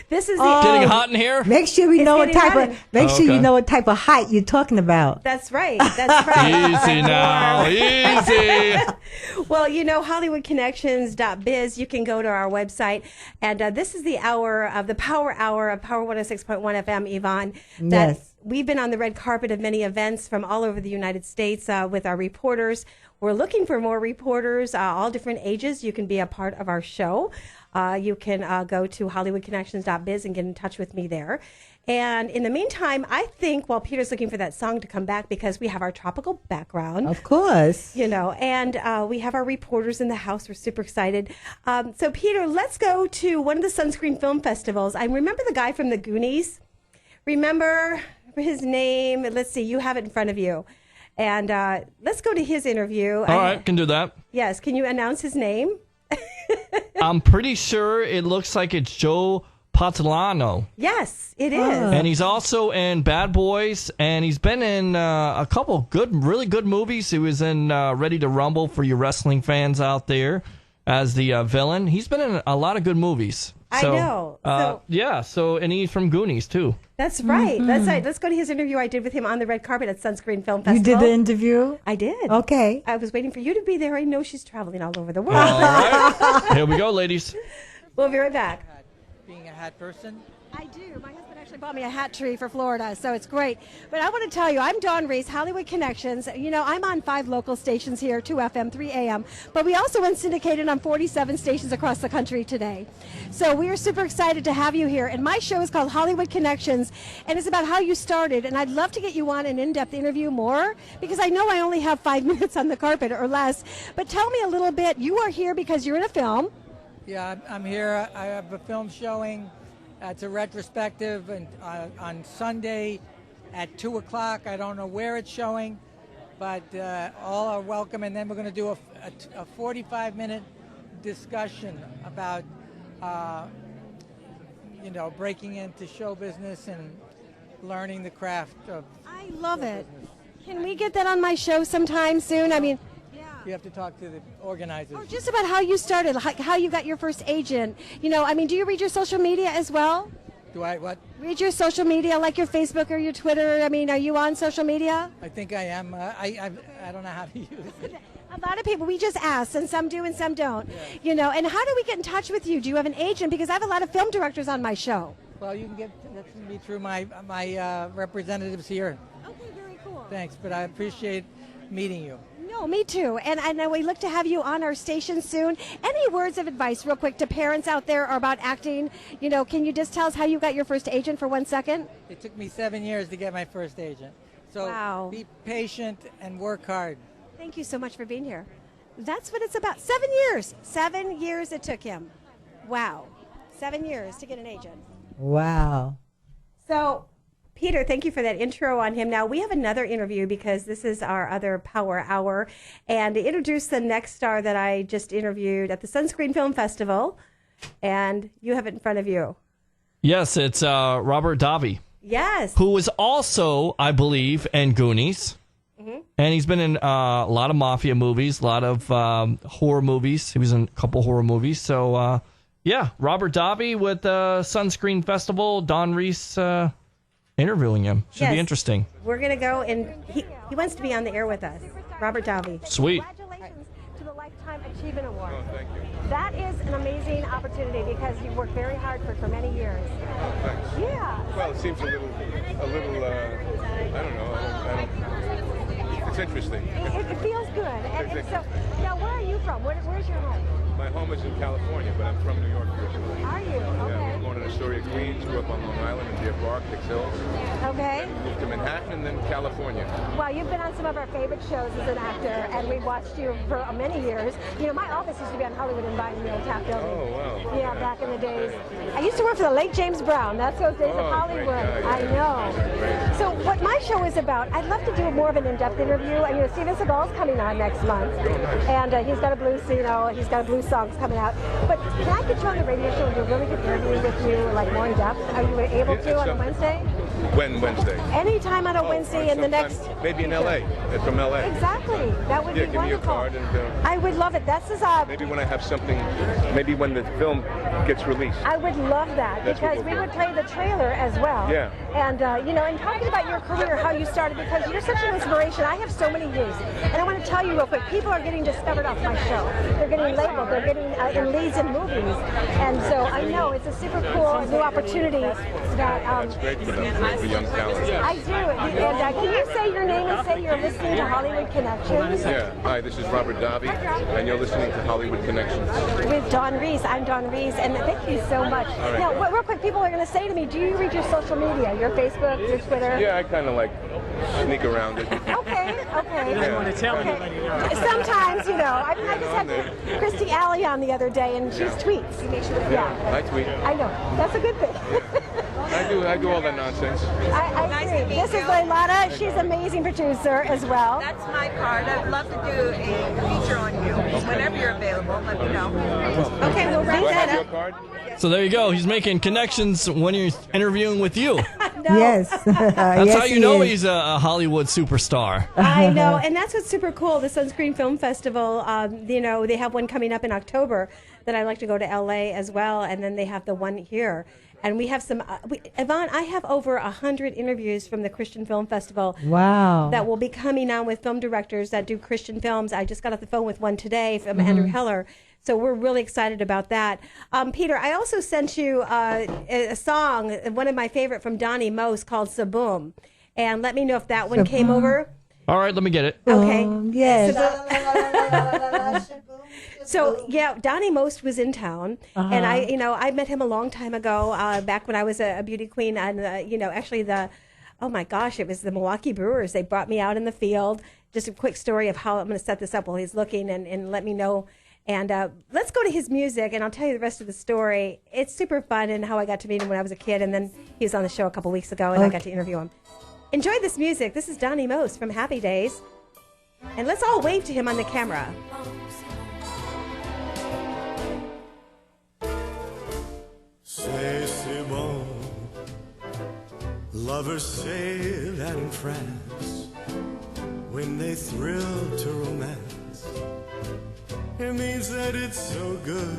Speaker 17: This is
Speaker 20: Getting hot in here?
Speaker 21: Make sure we know what
Speaker 17: getting
Speaker 21: type
Speaker 17: hot
Speaker 21: of. Make sure you
Speaker 20: okay.
Speaker 21: know what type of height you're talking about.
Speaker 17: That's right. That's right.
Speaker 20: Easy now. Easy.
Speaker 17: Well, HollywoodConnections.biz. You can go to our website. And this is the hour of the Power Hour of Power 106.1 FM, Yvonne.
Speaker 21: Yes.
Speaker 17: We've been on the red carpet of many events from all over the United States with our reporters. We're looking for more reporters, all different ages. You can be a part of our show. You can go to HollywoodConnections.biz and get in touch with me there. And in the meantime, I think while Peter's looking for that song to come back, because we have our tropical background.
Speaker 21: Of course.
Speaker 17: You know, and we have our reporters in the house. We're super excited. So, Peter, let's go to one of the Sunscreen Film Festivals. I remember the guy from the Goonies. Remember his name? Let's see. You have it in front of you. And let's go to his interview.
Speaker 20: All right, can do that.
Speaker 17: Yes. Can you announce his name?
Speaker 20: I'm pretty sure it looks like it's Joe Patalano.
Speaker 17: Yes, it is.
Speaker 20: And he's also in Bad Boys, and he's been in a couple really good movies. He was in Ready to Rumble for you wrestling fans out there as the villain. He's been in a lot of good movies.
Speaker 17: I know.
Speaker 20: And he's from Goonies, too.
Speaker 17: That's right.
Speaker 21: Mm-hmm.
Speaker 17: That's right. Let's go to his interview I did with him on the red carpet at Sunscreen Film Festival.
Speaker 21: You did the interview?
Speaker 17: I did.
Speaker 21: Okay.
Speaker 17: I was waiting for you to be there. I know she's traveling all over the world.
Speaker 20: All right. Here we go, ladies.
Speaker 17: We'll be right back.
Speaker 1: Being a hat person?
Speaker 14: I do. My husband actually bought me a hat tree for Florida, so it's great. But I want to tell you, I'm Dawn Reese, Hollywood Connections. You know, I'm on 5 local stations here, 2 FM, 3 AM. But we also went syndicated on 47 stations across the country today. So we are super excited to have you here. And my show is called Hollywood Connections, and it's about how you started. And I'd love to get you on an in-depth interview more, because I know I only have 5 minutes on the carpet or less. But tell me a little bit. You are here because you're in a film.
Speaker 1: Yeah, I'm here. I have a film showing. It's a retrospective, and on Sunday at 2 o'clock. I don't know where it's showing, but all are welcome. And then we're going to do a 45-minute discussion about, breaking into show business and learning the craft of.
Speaker 14: I love it. Can we get that on my show sometime soon? I mean,
Speaker 1: you have to talk to the organizers.
Speaker 14: or just about how you started, how you got your first agent. You know, I mean, do you read your social media as well?
Speaker 1: Do I what?
Speaker 14: Read your social media, like your Facebook or your Twitter. I mean, are you on social media?
Speaker 1: I think I am. I don't know how to use it.
Speaker 14: A lot of people, we just ask, and some do and some don't. Yeah. You know, and how do we get in touch with you? Do you have an agent? Because I have a lot of film directors on my show.
Speaker 1: Well, you can get me through my representatives here.
Speaker 14: Okay, very cool.
Speaker 1: Thanks, but I appreciate meeting you.
Speaker 14: No, me too. And I know we look to have you on our station soon. Any words of advice, real quick, to parents out there about acting? You know, can you just tell us how you got your first agent for 1 second?
Speaker 1: It took me 7 years to get my first agent. So be patient and work hard.
Speaker 14: Thank you so much for being here. That's what it's about. 7 years. 7 years it took him. Wow. 7 years to get an agent.
Speaker 21: Wow.
Speaker 17: So, Peter, thank you for that intro on him. Now, we have another interview because this is our other Power Hour. And to introduce the next star that I just interviewed at the Sunscreen Film Festival, and you have it in front of you.
Speaker 20: Yes, it's Robert Davi.
Speaker 17: Yes.
Speaker 20: Who was also, I believe, in Goonies.
Speaker 17: Mm-hmm.
Speaker 20: And he's been in a lot of mafia movies, a lot of horror movies. He was in a couple horror movies. So, Robert Davi with Sunscreen Festival, Dawn Reese interviewing him. Should be interesting.
Speaker 17: We're going to go, and he wants to be on the air with us. Robert Davi.
Speaker 20: Sweet.
Speaker 14: Congratulations to the Lifetime Achievement Award.
Speaker 26: Oh, thank you.
Speaker 14: That is an amazing opportunity because you've worked very hard for many years.
Speaker 26: Oh, thanks.
Speaker 14: Yeah.
Speaker 26: Well, it seems a little, I don't know. It's interesting.
Speaker 14: It feels good. And so, now where are you from? Where's your home?
Speaker 26: My home is in California, but I'm from New York originally.
Speaker 14: Are you?
Speaker 26: Yeah,
Speaker 14: Okay.
Speaker 26: I was born in Astoria, Queens, grew up on Long Island in Deer Park, Dix Hills.
Speaker 14: Okay.
Speaker 26: Moved to Manhattan and then California.
Speaker 14: Well, you've been on some of our favorite shows as an actor, and we've watched you for many years. You know, my office used to be on Hollywood and Vine, the old Tap Building.
Speaker 26: Oh, wow.
Speaker 14: Yeah, back in the days. I used to work for the late James Brown. That's those days of Hollywood. I know. So what my show is about, I'd love to do more of an in-depth interview. And, you know, Steven Seagal's coming on next month. And he's got a blues, he's got a blues songs coming out. But can I get you on the radio show and do a really good interview with you, like more in depth? Are you able to on a Wednesday?
Speaker 26: When Wednesday?
Speaker 14: Anytime on a Wednesday in the next.
Speaker 26: Maybe in L.A. From L.A.
Speaker 14: Exactly. That would be
Speaker 26: give me your
Speaker 14: wonderful.
Speaker 26: card and.
Speaker 14: I would love it. That's his.
Speaker 26: Maybe when I have something. Maybe when the film gets released.
Speaker 14: I would love that because we would play the trailer as well.
Speaker 26: Yeah.
Speaker 14: And and talking about your career, how you started, because you're such an inspiration. I have so many years, and I want to tell you real quick. People are getting discovered off my show. They're getting labeled. They're getting in leads in movies, and so I know it's a super cool new opportunity.
Speaker 26: That's great for young talent.
Speaker 14: I do. And can you say your name and say you're listening to Hollywood Connections?
Speaker 26: Yeah. Hi, this is Robert Davi, and you're listening to Hollywood Connections.
Speaker 14: With Dawn Reese. I'm Dawn Reese, and thank you so much.
Speaker 26: All right.
Speaker 14: Now, real quick, people are going to say to me, do you read your social media, your Facebook, your Twitter?
Speaker 26: Yeah, I kind of like sneak around it.
Speaker 14: Okay.
Speaker 26: You don't want to tell anybody.
Speaker 14: Sometimes, I just had Christy Alley on the other day, and she's tweets.
Speaker 26: Yeah, I tweet.
Speaker 14: I know. That's a good thing.
Speaker 26: I do all that nonsense.
Speaker 14: I agree. This is Leilata. She's an amazing producer as well.
Speaker 2: That's my card. I'd love to do a feature on you whenever you're available.
Speaker 17: let me know. Okay, we'll wrap that up.
Speaker 20: So there you go. He's making connections when he's interviewing with you.
Speaker 21: Yes.
Speaker 20: That's how you know he's a Hollywood superstar.
Speaker 17: I know, and that's what's super cool. The Sunscreen Film Festival, they have one coming up in October that I like to go to LA as well, and then they have the one here. And we have some, Yvonne, I have over 100 interviews from the Christian Film Festival.
Speaker 21: Wow.
Speaker 17: That will be coming on with film directors that do Christian films. I just got off the phone with one today from Andrew Heller. So we're really excited about that. Peter, I also sent you a song, one of my favorite from Donny Most called Saboom. And let me know if that one came over.
Speaker 20: All right, let me get it.
Speaker 17: Okay.
Speaker 21: Yes.
Speaker 17: So yeah, Donny Most was in town, and I met him a long time ago, back when I was a beauty queen, and actually oh my gosh, it was the Milwaukee Brewers. They brought me out in the field. Just a quick story of how I'm going to set this up while he's looking, and let me know. And let's go to his music, and I'll tell you the rest of the story. It's super fun, and how I got to meet him when I was a kid, and then he was on the show a couple weeks ago, and I got to interview him. Enjoy this music. This is Donny Most from Happy Days, and let's all wave to him on the camera.
Speaker 2: C'est bon. Lovers say that in France, when they thrill to romance, it means that it's so good.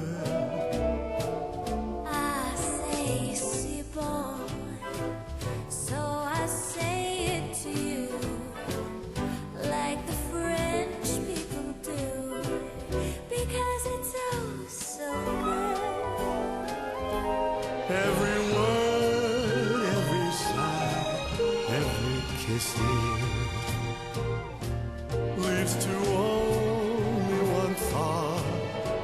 Speaker 3: I say c'est bon, so I say it to you, like the French people do, because it's oh so good.
Speaker 2: Every word, every sigh, every kiss, dear, leads to only one thought,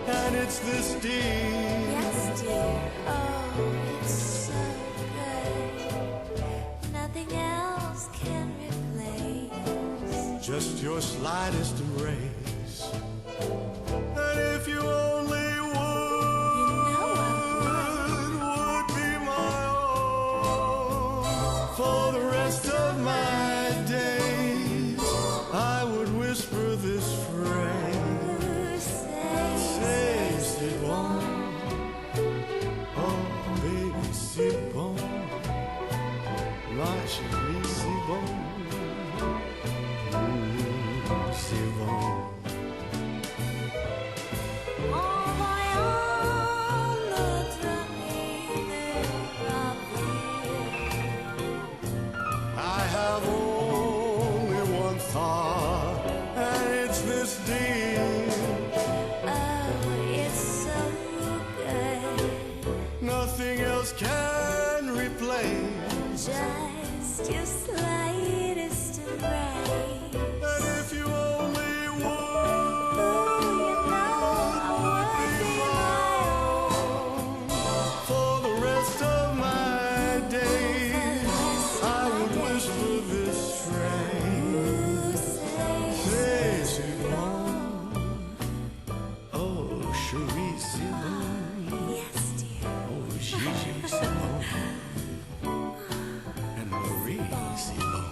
Speaker 2: and it's this, dear.
Speaker 3: Yes, dear. Oh, it's so good. Nothing else can replace
Speaker 2: just your slightest embrace. And if you only would be my own for the rest of my days, I would whisper this phrase. Say, c'est bon. Oh, baby, c'est bon. Ma chérie, c'est bon. C'est bon. I have only one thought, and it's this, dear.
Speaker 3: Oh, it's so good.
Speaker 2: Nothing else can replace.
Speaker 3: Just your slightest embrace.
Speaker 2: And if you only would, for the rest of my days, I would whisper this phrase. Say, c'est bon. Oh, chérie, c'est bon.
Speaker 3: Yes, dear.
Speaker 2: Oh, Gigi, c'est bon. And Marie, c'est bon.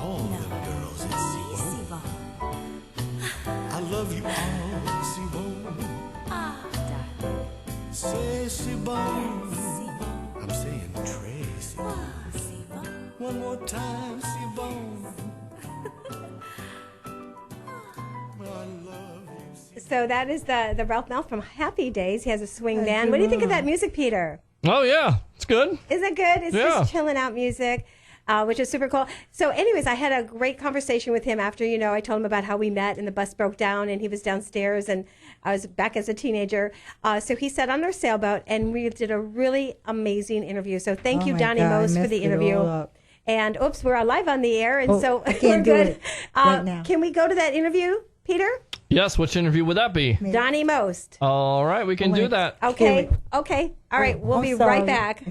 Speaker 2: All them girls, it's c'est bon. I love you all, c'est bon. Say, c'est bon. I'm saying Trey, c'est bon. One more time, c'est bon. I love you.
Speaker 17: So that is the Ralph Mouth from Happy Days. He has a swing band. What do you think of that music, Peter?
Speaker 20: Oh, yeah. It's good.
Speaker 17: Isn't it good? It's
Speaker 20: Yeah.
Speaker 17: just chilling out music, which is super cool. So anyways, I had a great conversation with him after, I told him about how we met and the bus broke down and he was downstairs and I was back as a teenager. So he sat on our sailboat and we did a really amazing interview. So thank you,
Speaker 21: my
Speaker 17: Donny
Speaker 21: God, I
Speaker 17: Most, for
Speaker 21: messed
Speaker 17: the
Speaker 21: it
Speaker 17: interview.
Speaker 21: all up.
Speaker 17: And oops, we're live on the air. And so
Speaker 21: I
Speaker 17: we're
Speaker 21: can't do
Speaker 17: good.
Speaker 21: it right now.
Speaker 17: Can we go to that interview, Peter?
Speaker 20: Yes, which interview would that be?
Speaker 17: Donny Most.
Speaker 20: All right, we can do that.
Speaker 17: Okay. Okay. All right. We'll be right back.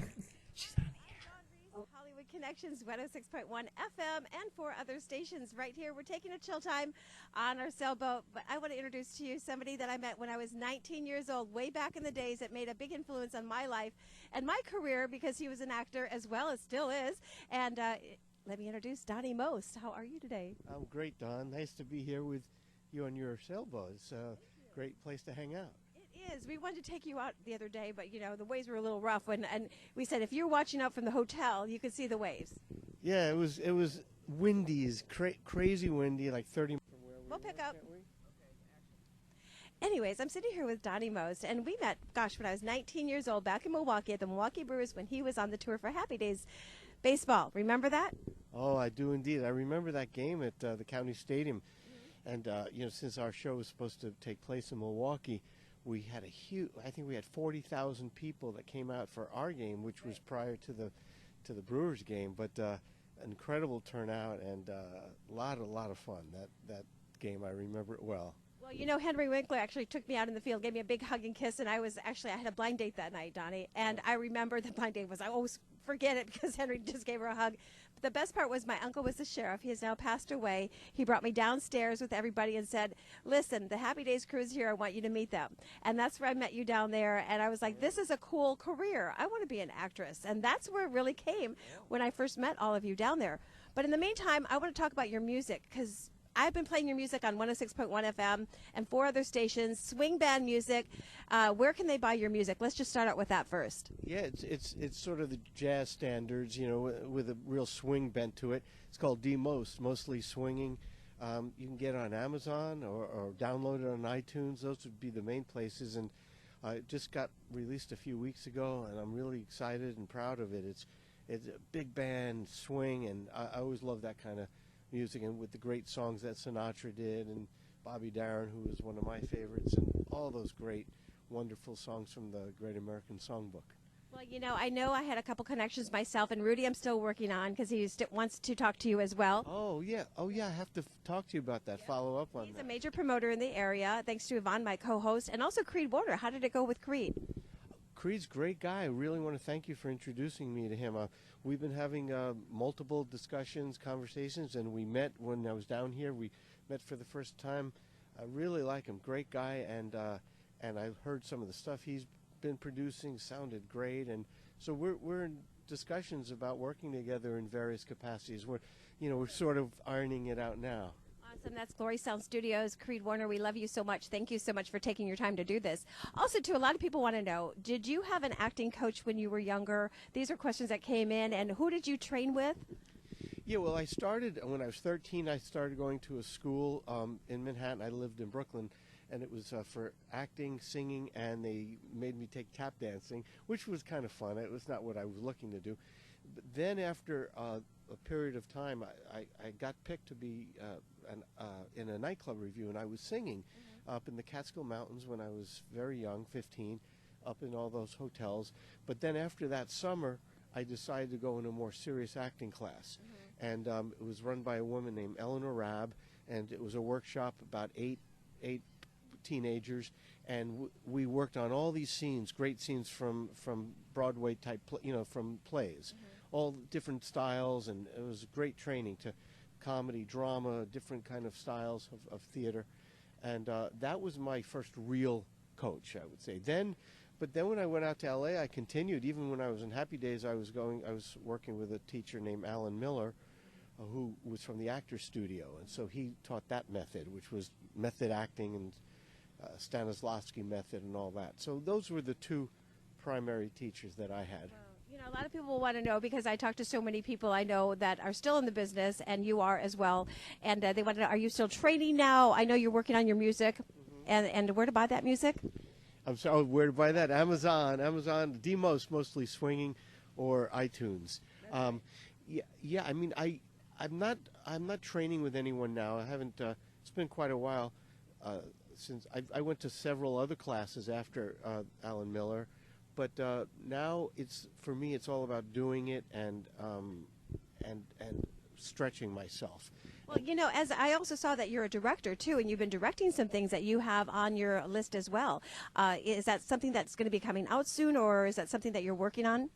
Speaker 17: Hollywood Connections, 106.1 FM, and 4 other stations right here. We're taking a chill time on our sailboat, but I want to introduce to you somebody that I met when I was 19 years old, way back in the days, that made a big influence on my life and my career because he was an actor as well as still is. And let me introduce Donny Most. How are you today?
Speaker 4: I'm great, Don. Nice to be here with you on your sailboat. It's a great place to hang out.
Speaker 14: It is. We wanted to take you out the other day, but the waves were a little rough. And we said if you're watching out from the hotel, you could see the waves.
Speaker 4: Yeah, it was windy, crazy windy, like 30.
Speaker 14: We'll pick up. Anyways, I'm sitting here with Donny Most, and we met, when I was 19 years old, back in Milwaukee at the Milwaukee Brewers when he was on the tour for Happy Days baseball. Remember that?
Speaker 4: Oh, I do indeed. I remember that game at the county stadium. And, since our show was supposed to take place in Milwaukee, we had I think we had 40,000 people that came out for our game, which was prior to the Brewers game. But incredible turnout and a lot of fun. That game, I remember it well.
Speaker 14: Well, Henry Winkler actually took me out in the field, gave me a big hug and kiss, and I had a blind date that night, Donny. And I remember the blind date I always forget it because Henry just gave her a hug. But the best part was my uncle was the sheriff. He has now passed away. He brought me downstairs with everybody and said, listen, the Happy Days crew is here. I want you to meet them. And that's where I met you down there. And I was like, this is a cool career. I want to be an actress. And that's where it really came when I first met all of you down there. But in the meantime, I want to talk about your music because I've been playing your music on 106.1 FM and 4 other stations, swing band music. Where can they buy your music? Let's just start out with that first.
Speaker 4: Yeah, it's sort of the jazz standards, with a real swing bent to it. It's called Most, mostly swinging. You can get it on Amazon or download it on iTunes. Those would be the main places. And it just got released a few weeks ago, and I'm really excited and proud of it. It's a big band swing, and I always love that kind of music, and with the great songs that Sinatra did and Bobby Darin, who is one of my favorites, and all those great, wonderful songs from the Great American Songbook.
Speaker 14: Well, I know I had a couple connections myself, and Rudy I'm still working on because he wants to talk to you as well.
Speaker 4: Oh, yeah. I have to talk to you about that, follow up on that.
Speaker 14: He's a major promoter in the area, thanks to Yvonne, my co-host, and also Creed Warner. How did it go with Creed?
Speaker 4: Creed's a great guy. I really want to thank you for introducing me to him. We've been having multiple discussions, conversations, and we met when I was down here. We met for the first time. I really like him. Great guy, and I've heard some of the stuff he's been producing. Sounded great, and so we're in discussions about working together in various capacities. We're sort of ironing it out now.
Speaker 14: Awesome. That's Glory Sound Studios. Creed Warner, we love you so much. Thank you so much for taking your time to do this. Also, too, a lot of people want to know, did you have an acting coach when you were younger? These are questions that came in. And who did you train with?
Speaker 4: Yeah, well, I started when I was 13. I started going to a school in Manhattan. I lived in Brooklyn, and it was for acting, singing, and they made me take tap dancing, which was kind of fun. It was not what I was looking to do. But then after a period of time, I got picked to be in a nightclub review, and I was singing up in the Catskill Mountains when I was very young, 15, up in all those hotels. But then after that summer, I decided to go in a more serious acting class. And it was run by a woman named Eleanor Rabb, and it was a workshop, about eight teenagers, and we worked on all these scenes, great scenes from Broadway type, from plays, all different styles, and it was great training to comedy, drama, different kind of styles of theater, and that was my first real coach, I would say. But then when I went out to L.A., I continued. Even when I was in Happy Days, I was working with a teacher named Alan Miller, who was from the Actors Studio, and so he taught that method, which was method acting and Stanislavski method and all that. So those were the two primary teachers that I had.
Speaker 14: A lot of people want to know, because I talk to so many people I know that are still in the business, and you are as well, and they want to know, are you still training now? I know you're working on your music, and where to buy that music?
Speaker 4: I'm sorry, where to buy that? Amazon, Most, mostly swinging, or iTunes. Yeah. I mean, I'm not training with anyone now. I haven't. It's been quite a while since I went to several other classes after Alan Miller, but now for me it's all about doing it and stretching myself.
Speaker 14: Well, as I also saw that you're a director too, and you've been directing some things that you have on your list as well. Is that something that's going to be coming out soon, or is that something that you're working on?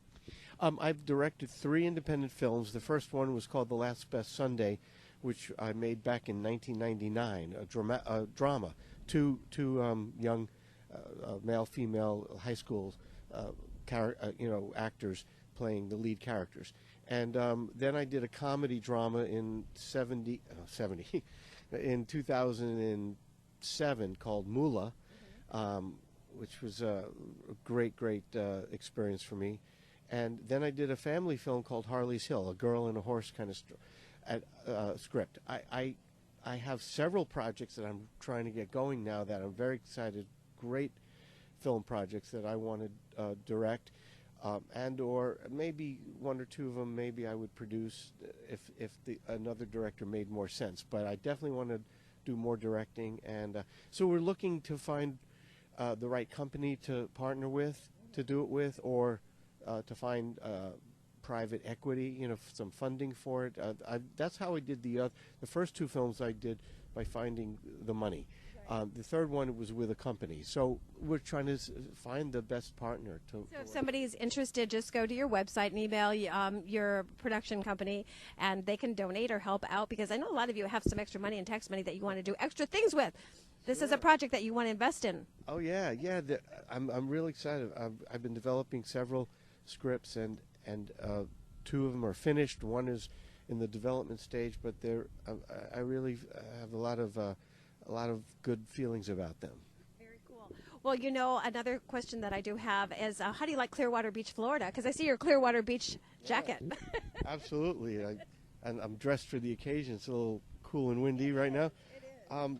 Speaker 4: I've directed 3 independent films. The first one was called The Last Best Sunday, which I made back in 1999, a drama. Two young male-female high school actors playing the lead characters. And then I did a comedy drama in in 2007 called Mula, which was a great experience for me. And then I did a family film called Harley's Hill, a girl and a horse kind of script. I have several projects that I'm trying to get going now that I'm very excited, great film projects that I want to direct, and or maybe one or two of them maybe I would produce if another director made more sense. But I definitely want to do more directing, and so we're looking to find the right company to partner with, to do it with, or to find private equity, some funding for it. That's how I did the first two films I did, by finding the money. The third one was with a company. So we're trying to find the best partner. So
Speaker 14: if somebody's interested, just go to your website and email your production company, and they can donate or help out, because I know a lot of you have some extra money and tax money that you want to do extra things with. This is a project that you want to invest in.
Speaker 4: Oh, yeah. I'm really excited. I've been developing several scripts, and two of them are finished. One is in the development stage, but I really have a lot of good feelings about them.
Speaker 14: Very cool. Well, another question that I do have is, how do you like Clearwater Beach, Florida? Because I see your Clearwater Beach jacket.
Speaker 4: Absolutely. I'm dressed for the occasion. It's a little cool and windy right now. It is.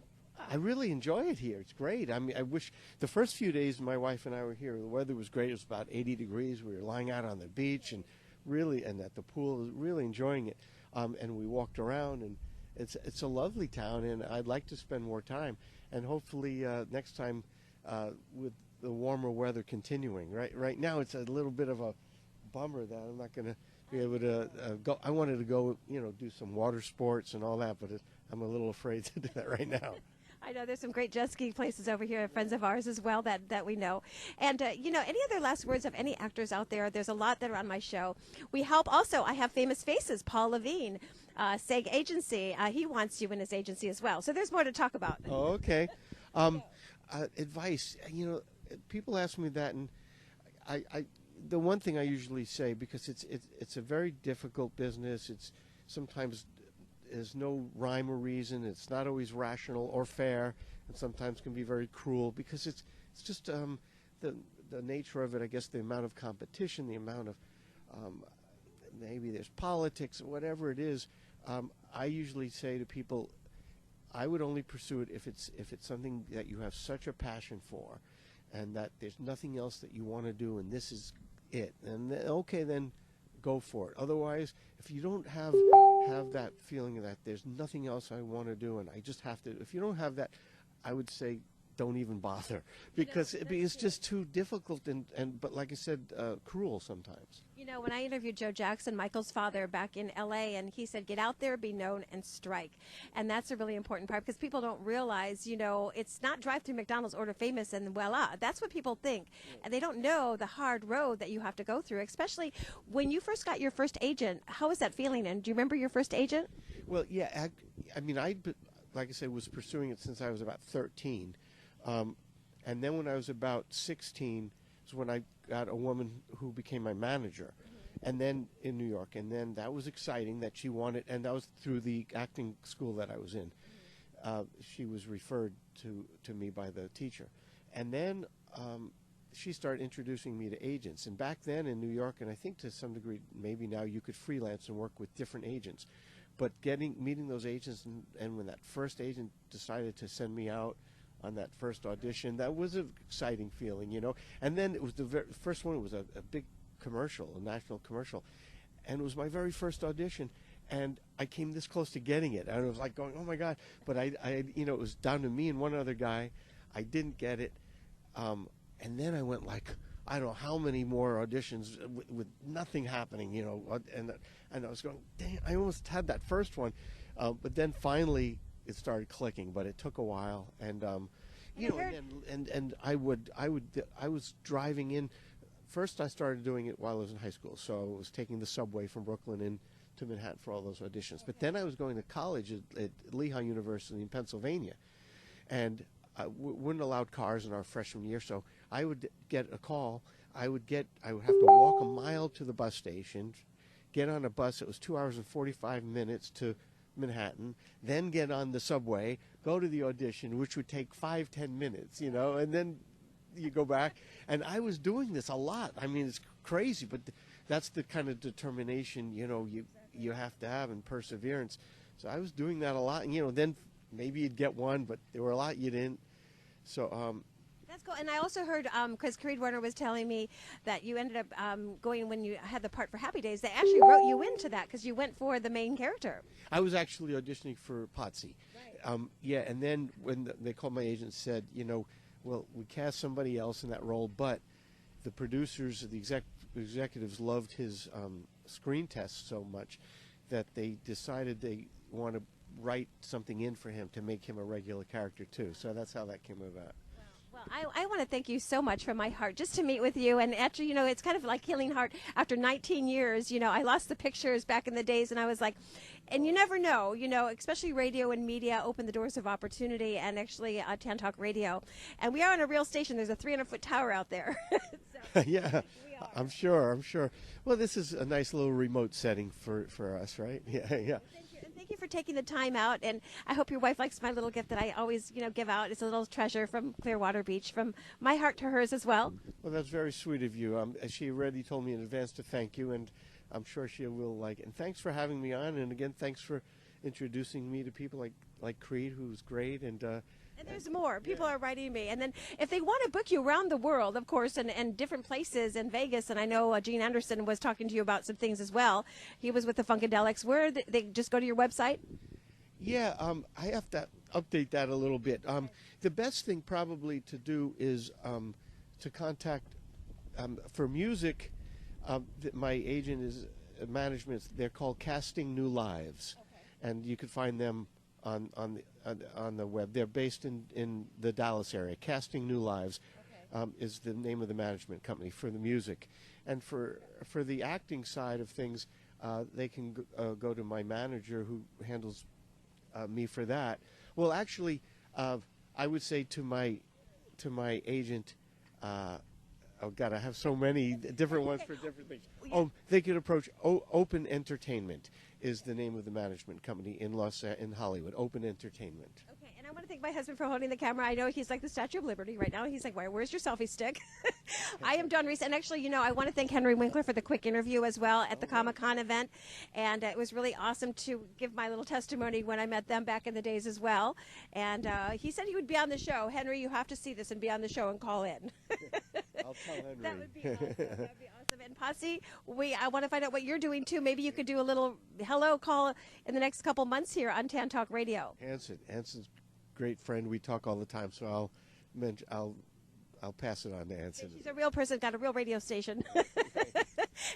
Speaker 4: I really enjoy it here. It's great. I mean, I wish the first few days my wife and I were here, the weather was great. It was about 80 degrees. We were lying out on the beach and at the pool, really enjoying it. And we walked around, and it's a lovely town, and I'd like to spend more time. And hopefully next time with the warmer weather continuing. Right now it's a little bit of a bummer that I'm not going to be able to go. I wanted to go, do some water sports and all that, but I'm a little afraid to do that right now.
Speaker 14: I know there's some great jet ski places over here, friends of ours as well that we know. And, any other last words of any actors out there? There's a lot that are on my show. We help also, I have famous faces, Paul Levine, Seg Agency. He wants you in his agency as well. So there's more to talk about.
Speaker 4: Oh, okay. Advice, people ask me that, and I the one thing I usually say, because it's a very difficult business, it's sometimes there's no rhyme or reason. It's not always rational or fair, and sometimes can be very cruel, because it's just the nature of it. I guess the amount of competition, the amount of maybe there's politics or whatever it is. I usually say to people, I would only pursue it if it's something that you have such a passion for, and that there's nothing else that you want to do, and this is it. And then go for it. Otherwise, if you don't have that feeling that there's nothing else I want to do, and I just have to, if you don't have that, I would say don't even bother, because it's just too difficult but like I said, cruel sometimes.
Speaker 14: When I interviewed Joe Jackson, Michael's father, back in L.A., and he said, get out there, be known, and strike. And that's a really important part, because people don't realize, it's not drive through McDonald's, order famous, and voila. That's what people think. And they don't know the hard road that you have to go through, especially when you first got your first agent. How was that feeling? And do you remember your first agent?
Speaker 4: Well, yeah. I mean, like I said, was pursuing it since I was about 13. And then when I was about 16 is when I got a woman who became my manager, and then in New York, and then that was exciting that she wanted, and that was through the acting school that I was in. She was referred to me by the teacher, and then she started introducing me to agents. And back then in New York, and I think to some degree maybe now, you could freelance and work with different agents, but meeting those agents, and when that first agent decided to send me out on that first audition, that was an exciting feeling, And then it was the first one. It was a big commercial, a national commercial, and it was my very first audition, and I came this close to getting it, and I was like going, oh my God! But I it was down to me and one other guy. I didn't get it, and then I went like, I don't know how many more auditions with nothing happening, and I was going, dang, I almost had that first one, but then finally it started clicking, but it took a while, and and I was driving in. First, I started doing it while I was in high school, so I was taking the subway from Brooklyn in to Manhattan for all those auditions. But then I was going to college at Lehigh University in Pennsylvania, and we weren't allowed cars in our freshman year, so I would get a call. I would have to walk a mile to the bus station, get on a bus. It was 2 hours and 45 minutes to Manhattan, then get on the subway, go to the audition, which would take 5-10 minutes, and then you go back. And I was doing this a lot. I mean, it's crazy, but that's the kind of determination, you have to have, and perseverance. So I was doing that a lot. And, then maybe you'd get one, but there were a lot you didn't. So,
Speaker 14: that's cool. And I also heard, because Creed Warner was telling me that you ended up going when you had the part for Happy Days. They actually wrote you into that because you went for the main character.
Speaker 4: I was actually auditioning for Potsy. Right. And then when they called my agent and said, well, we cast somebody else in that role, but the producers, the executives loved his screen test so much that they decided they want to write something in for him to make him a regular character, too. So that's how that came about.
Speaker 14: Well, I want to thank you so much from my heart just to meet with you. And after, it's kind of like healing heart. After 19 years, I lost the pictures back in the days, and I was like, and you never know, especially radio and media open the doors of opportunity, and actually Tan Talk Radio. And we are on a real station. There's a 300-foot tower out there. So,
Speaker 4: yeah, I'm sure. Well, this is a nice little remote setting for us, right? Yeah.
Speaker 14: Thank you for taking the time out, and I hope your wife likes my little gift that I always, give out. It's a little treasure from Clearwater Beach, from my heart to hers as well.
Speaker 4: Well, that's very sweet of you. She already told me in advance to thank you, and I'm sure she will like it. And thanks for having me on, and again, thanks for introducing me to people like Creed, who's great, and
Speaker 14: there's more. People are writing me. And then if they want to book you around the world, of course, and different places in Vegas, and I know Gene Anderson was talking to you about some things as well. He was with the Funkadelics. Where they just go to your website?
Speaker 4: Yeah, I have to update that a little bit. The best thing probably to do is to contact, for music, my agent is management. They're called Casting New Lives. Okay. And you can find them on the web. They're based in the Dallas area. Casting New Lives is the name of the management company for the music. And for the acting side of things, they can go to my manager who handles me for that. Well, actually, I would say to my agent, oh God, I have so many different ones for different things. Oh, they could approach Open Entertainment is the name of the management company in Hollywood. Open Entertainment.
Speaker 14: Okay, and I want to thank my husband for holding the camera. I know he's like the Statue of Liberty right now. He's like, where's your selfie stick? I am Dawn Reese, and actually, I want to thank Henry Winkler for the quick interview as well at the Comic-Con event, and it was really awesome to give my little testimony when I met them back in the days as well. And he said he would be on the show. Henry, you have to see this and be on the show and call in.
Speaker 4: I'll tell Henry.
Speaker 14: That would be awesome. That would be awesome. And Posse, I want to find out what you're doing too. Maybe you could do a little hello call in the next couple months here on Tan Talk Radio.
Speaker 4: Anson's a great friend. We talk all the time, so I'll pass it on to Anson.
Speaker 14: She's a real person, got a real radio station.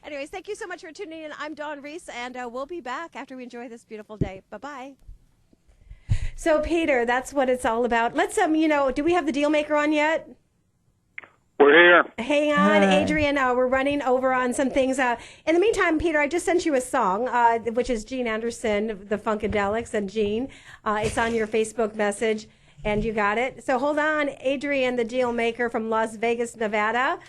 Speaker 14: Anyways, thank you so much for tuning in. I'm Dawn Reese, and we'll be back after we enjoy this beautiful day. Bye-bye. So, Peter, that's what it's all about. Let's, do we have the deal maker on yet?
Speaker 5: We're here.
Speaker 14: Hang on, Adrian. We're running over on some things. In the meantime, Peter, I just sent you a song, which is Gene Anderson, the Funkadelics, and Gene. It's on your Facebook message, and you got it. So hold on, Adrian, the deal maker from Las Vegas, Nevada.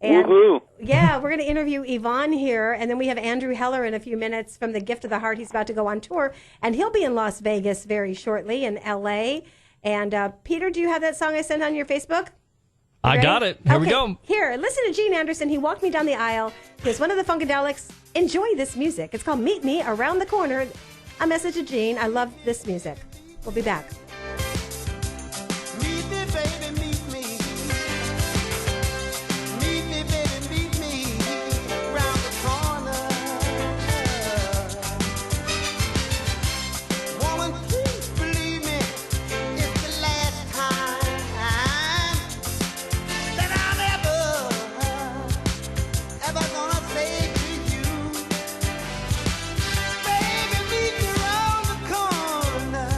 Speaker 14: And
Speaker 5: woohoo.
Speaker 14: Yeah, we're going to interview Yvonne here, and then we have Andrew Heller in a few minutes from the Gift of the Heart. He's about to go on tour, and he'll be in Las Vegas very shortly, in L.A. And Peter, do you have that song I sent on your Facebook?
Speaker 20: I got it. Here we go.
Speaker 14: Here, listen to Gene Anderson. He walked me down the aisle. He's one of the Funkadelics. Enjoy this music. It's called Meet Me Around the Corner. A message to Gene. I love this music. We'll be back.
Speaker 2: Meet me, baby, meet me. Meet me, baby, meet me around the corner. Woman, please believe me, it's the last time that I'm ever gonna say to you, baby, meet me around the corner.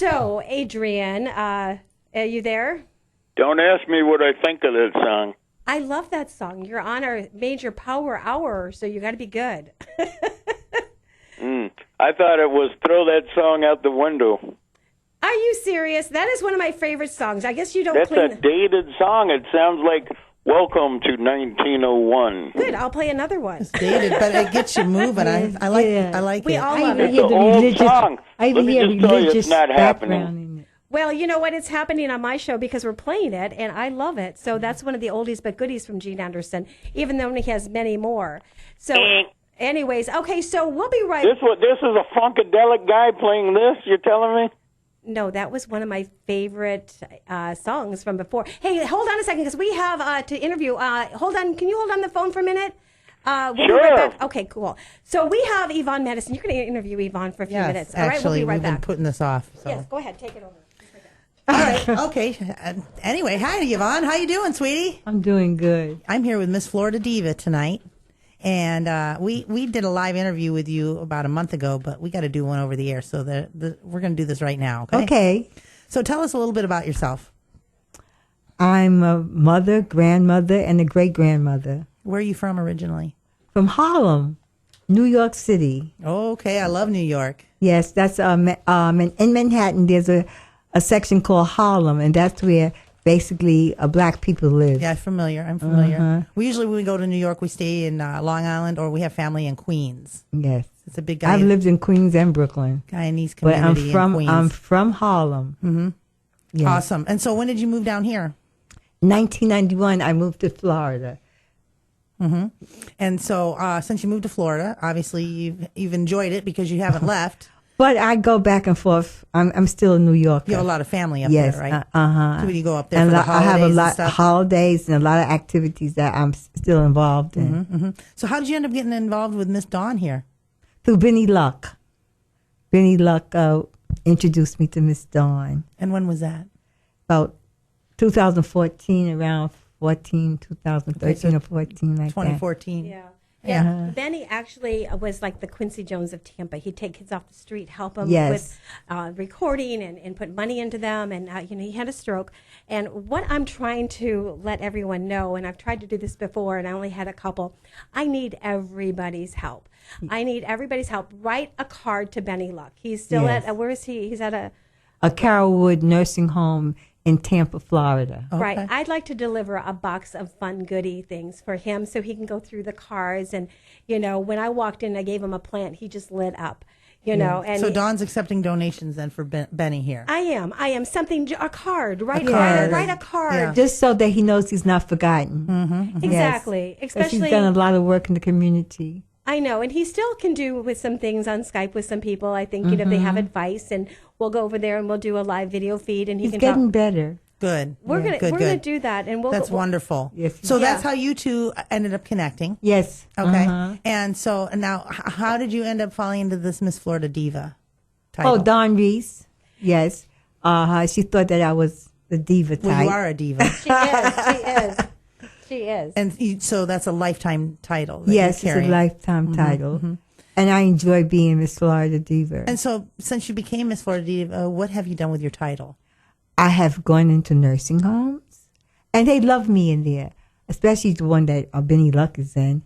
Speaker 17: So, Adrian, are you there?
Speaker 5: Don't ask me what I think of that song.
Speaker 17: I love that song. You're on our major power hour, so you got to be good.
Speaker 5: I thought it was throw that song out the window.
Speaker 17: Are you serious? That is one of my favorite songs. I guess you don't
Speaker 5: That's
Speaker 17: clean.
Speaker 5: a dated song. It sounds like Welcome to 1901.
Speaker 17: Good. I'll play another one.
Speaker 6: It's dated, but it gets you moving. I like
Speaker 17: We
Speaker 6: it.
Speaker 17: all love
Speaker 5: It's
Speaker 17: it.
Speaker 5: an old song. Let me just tell you, it's not happening.
Speaker 17: Well, you know what? It's happening on my show because we're playing it, and I love it. So that's one of the oldies but goodies from Gene Anderson, even though he has many more. So, anyways, okay, so we'll be right
Speaker 5: This is a funkadelic guy playing this, you're telling me?
Speaker 17: No, that was one of my favorite songs from before. Hey, hold on a second, because we have to interview. Hold on. Can you hold on the phone for a minute? We'll be right back. Okay, cool. So we have Yvonne Madison. You're going to interview Yvonne for a few minutes. All right,
Speaker 6: actually,
Speaker 17: we'll be right
Speaker 6: we've
Speaker 17: back.
Speaker 6: been putting this off. So.
Speaker 17: Yes, go ahead. Take it over.
Speaker 6: All right. Okay. Anyway, hi, Yvonne. How you doing, sweetie?
Speaker 21: I'm doing good.
Speaker 6: I'm here with Miss Florida Diva tonight. And we did a live interview with you about a month ago, but we got to do one over the air. So we're going to do this right now. Okay.
Speaker 21: Okay.
Speaker 6: So tell us a little bit about yourself.
Speaker 21: I'm a mother, grandmother, and a great-grandmother.
Speaker 6: Where are you from originally?
Speaker 21: From Harlem, New York City.
Speaker 6: Okay. I love New York.
Speaker 21: Yes, that's in Manhattan. There's a section called Harlem, and that's where basically black people live.
Speaker 6: Yeah, I'm familiar.
Speaker 21: Uh-huh.
Speaker 6: We usually, when we go to New York, we stay in Long Island, or we have family in Queens.
Speaker 21: Yes.
Speaker 6: It's a big guy.
Speaker 21: I've lived in Queens and Brooklyn.
Speaker 6: Guyanese community in Queens.
Speaker 21: I'm from Harlem.
Speaker 6: Mm-hmm.
Speaker 21: Yes.
Speaker 6: Awesome. And so when did you move down here?
Speaker 21: 1991, I moved to Florida.
Speaker 6: Mm-hmm. And so since you moved to Florida, obviously you've enjoyed it because you haven't left.
Speaker 21: But I go back and forth. I'm still in New York.
Speaker 6: You have a lot of family up
Speaker 21: yes,
Speaker 6: there, right?
Speaker 21: Uh-huh.
Speaker 6: So when you go up there
Speaker 21: and
Speaker 6: for the holidays
Speaker 21: I have a lot
Speaker 6: and stuff?
Speaker 21: holidays and a lot of activities that I'm still involved in.
Speaker 6: Mm-hmm, mm-hmm. So how did you end up getting involved with Miss Dawn here?
Speaker 21: Through Benny Luck. Benny Luck introduced me to Miss Dawn.
Speaker 6: And when was that?
Speaker 21: About 2014, around 2013 or 14, like
Speaker 6: 2014.
Speaker 17: Yeah. Yeah, Benny actually was like the Quincy Jones of Tampa. He'd take kids off the street, help them with recording and put money into them. And, he had a stroke. And what I'm trying to let everyone know, and I've tried to do this before, and I only had a couple, I need everybody's help. I need everybody's help. Write a card to Benny Luck. He's still at, where is he? He's at a
Speaker 21: Carrollwood nursing home in Tampa, Florida.
Speaker 17: Okay. Right. I'd like to deliver a box of fun goodie things for him so he can go through the cards. And, when I walked in, I gave him a plant. He just lit up, know. And
Speaker 6: so Dawn's accepting donations then for Benny here.
Speaker 17: I am. A card. Write a card.
Speaker 21: Yeah. Just so that he knows he's not forgotten.
Speaker 6: Mm-hmm.
Speaker 17: Exactly.
Speaker 21: Yes.
Speaker 17: Especially
Speaker 21: he's done a lot of work in the community.
Speaker 17: I know, and he still can do with some things on Skype with some people. I think if they have advice, and we'll go over there and we'll do a live video feed, and
Speaker 21: he's getting better.
Speaker 6: Good.
Speaker 17: We're gonna do that, and
Speaker 6: that's wonderful.
Speaker 21: Yes.
Speaker 6: So that's how you two ended up connecting.
Speaker 21: Yes.
Speaker 6: Okay. And so now, how did you end up falling into this Miss Florida Diva title?
Speaker 21: Oh, Dawn Reese. Yes. She thought that I was the diva type.
Speaker 6: Well, you are a diva.
Speaker 17: She is. She is.
Speaker 6: And so that's a lifetime title.
Speaker 21: Yes, it's a lifetime title. Mm-hmm. And I enjoy being Miss Florida Diva.
Speaker 6: And so since you became Miss Florida Diva, what have you done with your title?
Speaker 21: I have gone into nursing homes, and they love me in there, especially the one that Benny Luck is in.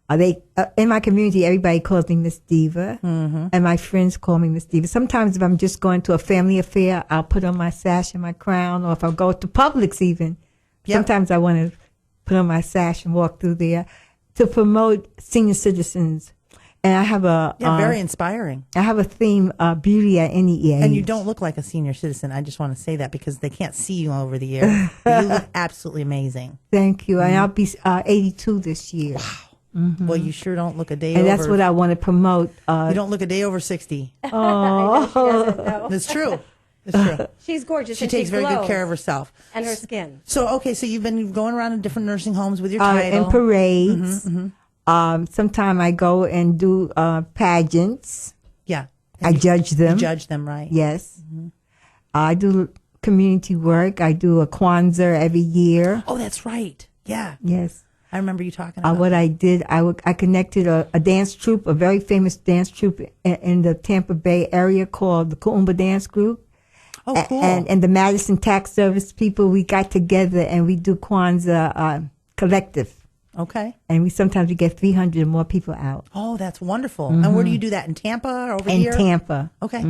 Speaker 21: In my community, everybody calls me Miss Diva, and my friends call me Miss Diva. Sometimes if I'm just going to a family affair, I'll put on my sash and my crown, or if I go to Publix even. Yep. Sometimes I want to put on my sash and walk through there to promote senior citizens. And I have
Speaker 6: very inspiring.
Speaker 21: I have a theme, beauty at any age.
Speaker 6: And you don't look like a senior citizen. I just want to say that because they can't see you over the air. You look absolutely amazing.
Speaker 21: Thank you. And I'll be 82 this year.
Speaker 6: Wow. Mm-hmm. Well, you sure don't look a day
Speaker 21: over.
Speaker 6: over.
Speaker 21: And that's what I want to promote.
Speaker 6: You don't look a day over 60.
Speaker 21: Oh.
Speaker 6: That's true. It's true.
Speaker 17: She's gorgeous.
Speaker 6: She takes very good care of herself.
Speaker 17: And her skin.
Speaker 6: So you've been going around in different nursing homes with your title.
Speaker 21: And parades. Sometimes I go and do pageants.
Speaker 6: Yeah.
Speaker 21: I judge them.
Speaker 6: You judge them, right?
Speaker 21: Yes. Mm-hmm. I do community work. I do a Kwanzaa every year.
Speaker 6: Oh, that's right. Yeah.
Speaker 21: Yes.
Speaker 6: I remember you talking about
Speaker 21: what I did. I connected a dance troupe, a very famous dance troupe in the Tampa Bay area called the Kuumba Dance Group.
Speaker 6: Oh, cool.
Speaker 21: And the Madison Tax Service people, we got together and we do Kwanzaa collective.
Speaker 6: Okay.
Speaker 21: And we sometimes get 300 or more people out.
Speaker 6: Oh, that's wonderful. And where do you do that? In Tampa or over here?
Speaker 21: In Tampa.
Speaker 6: Okay.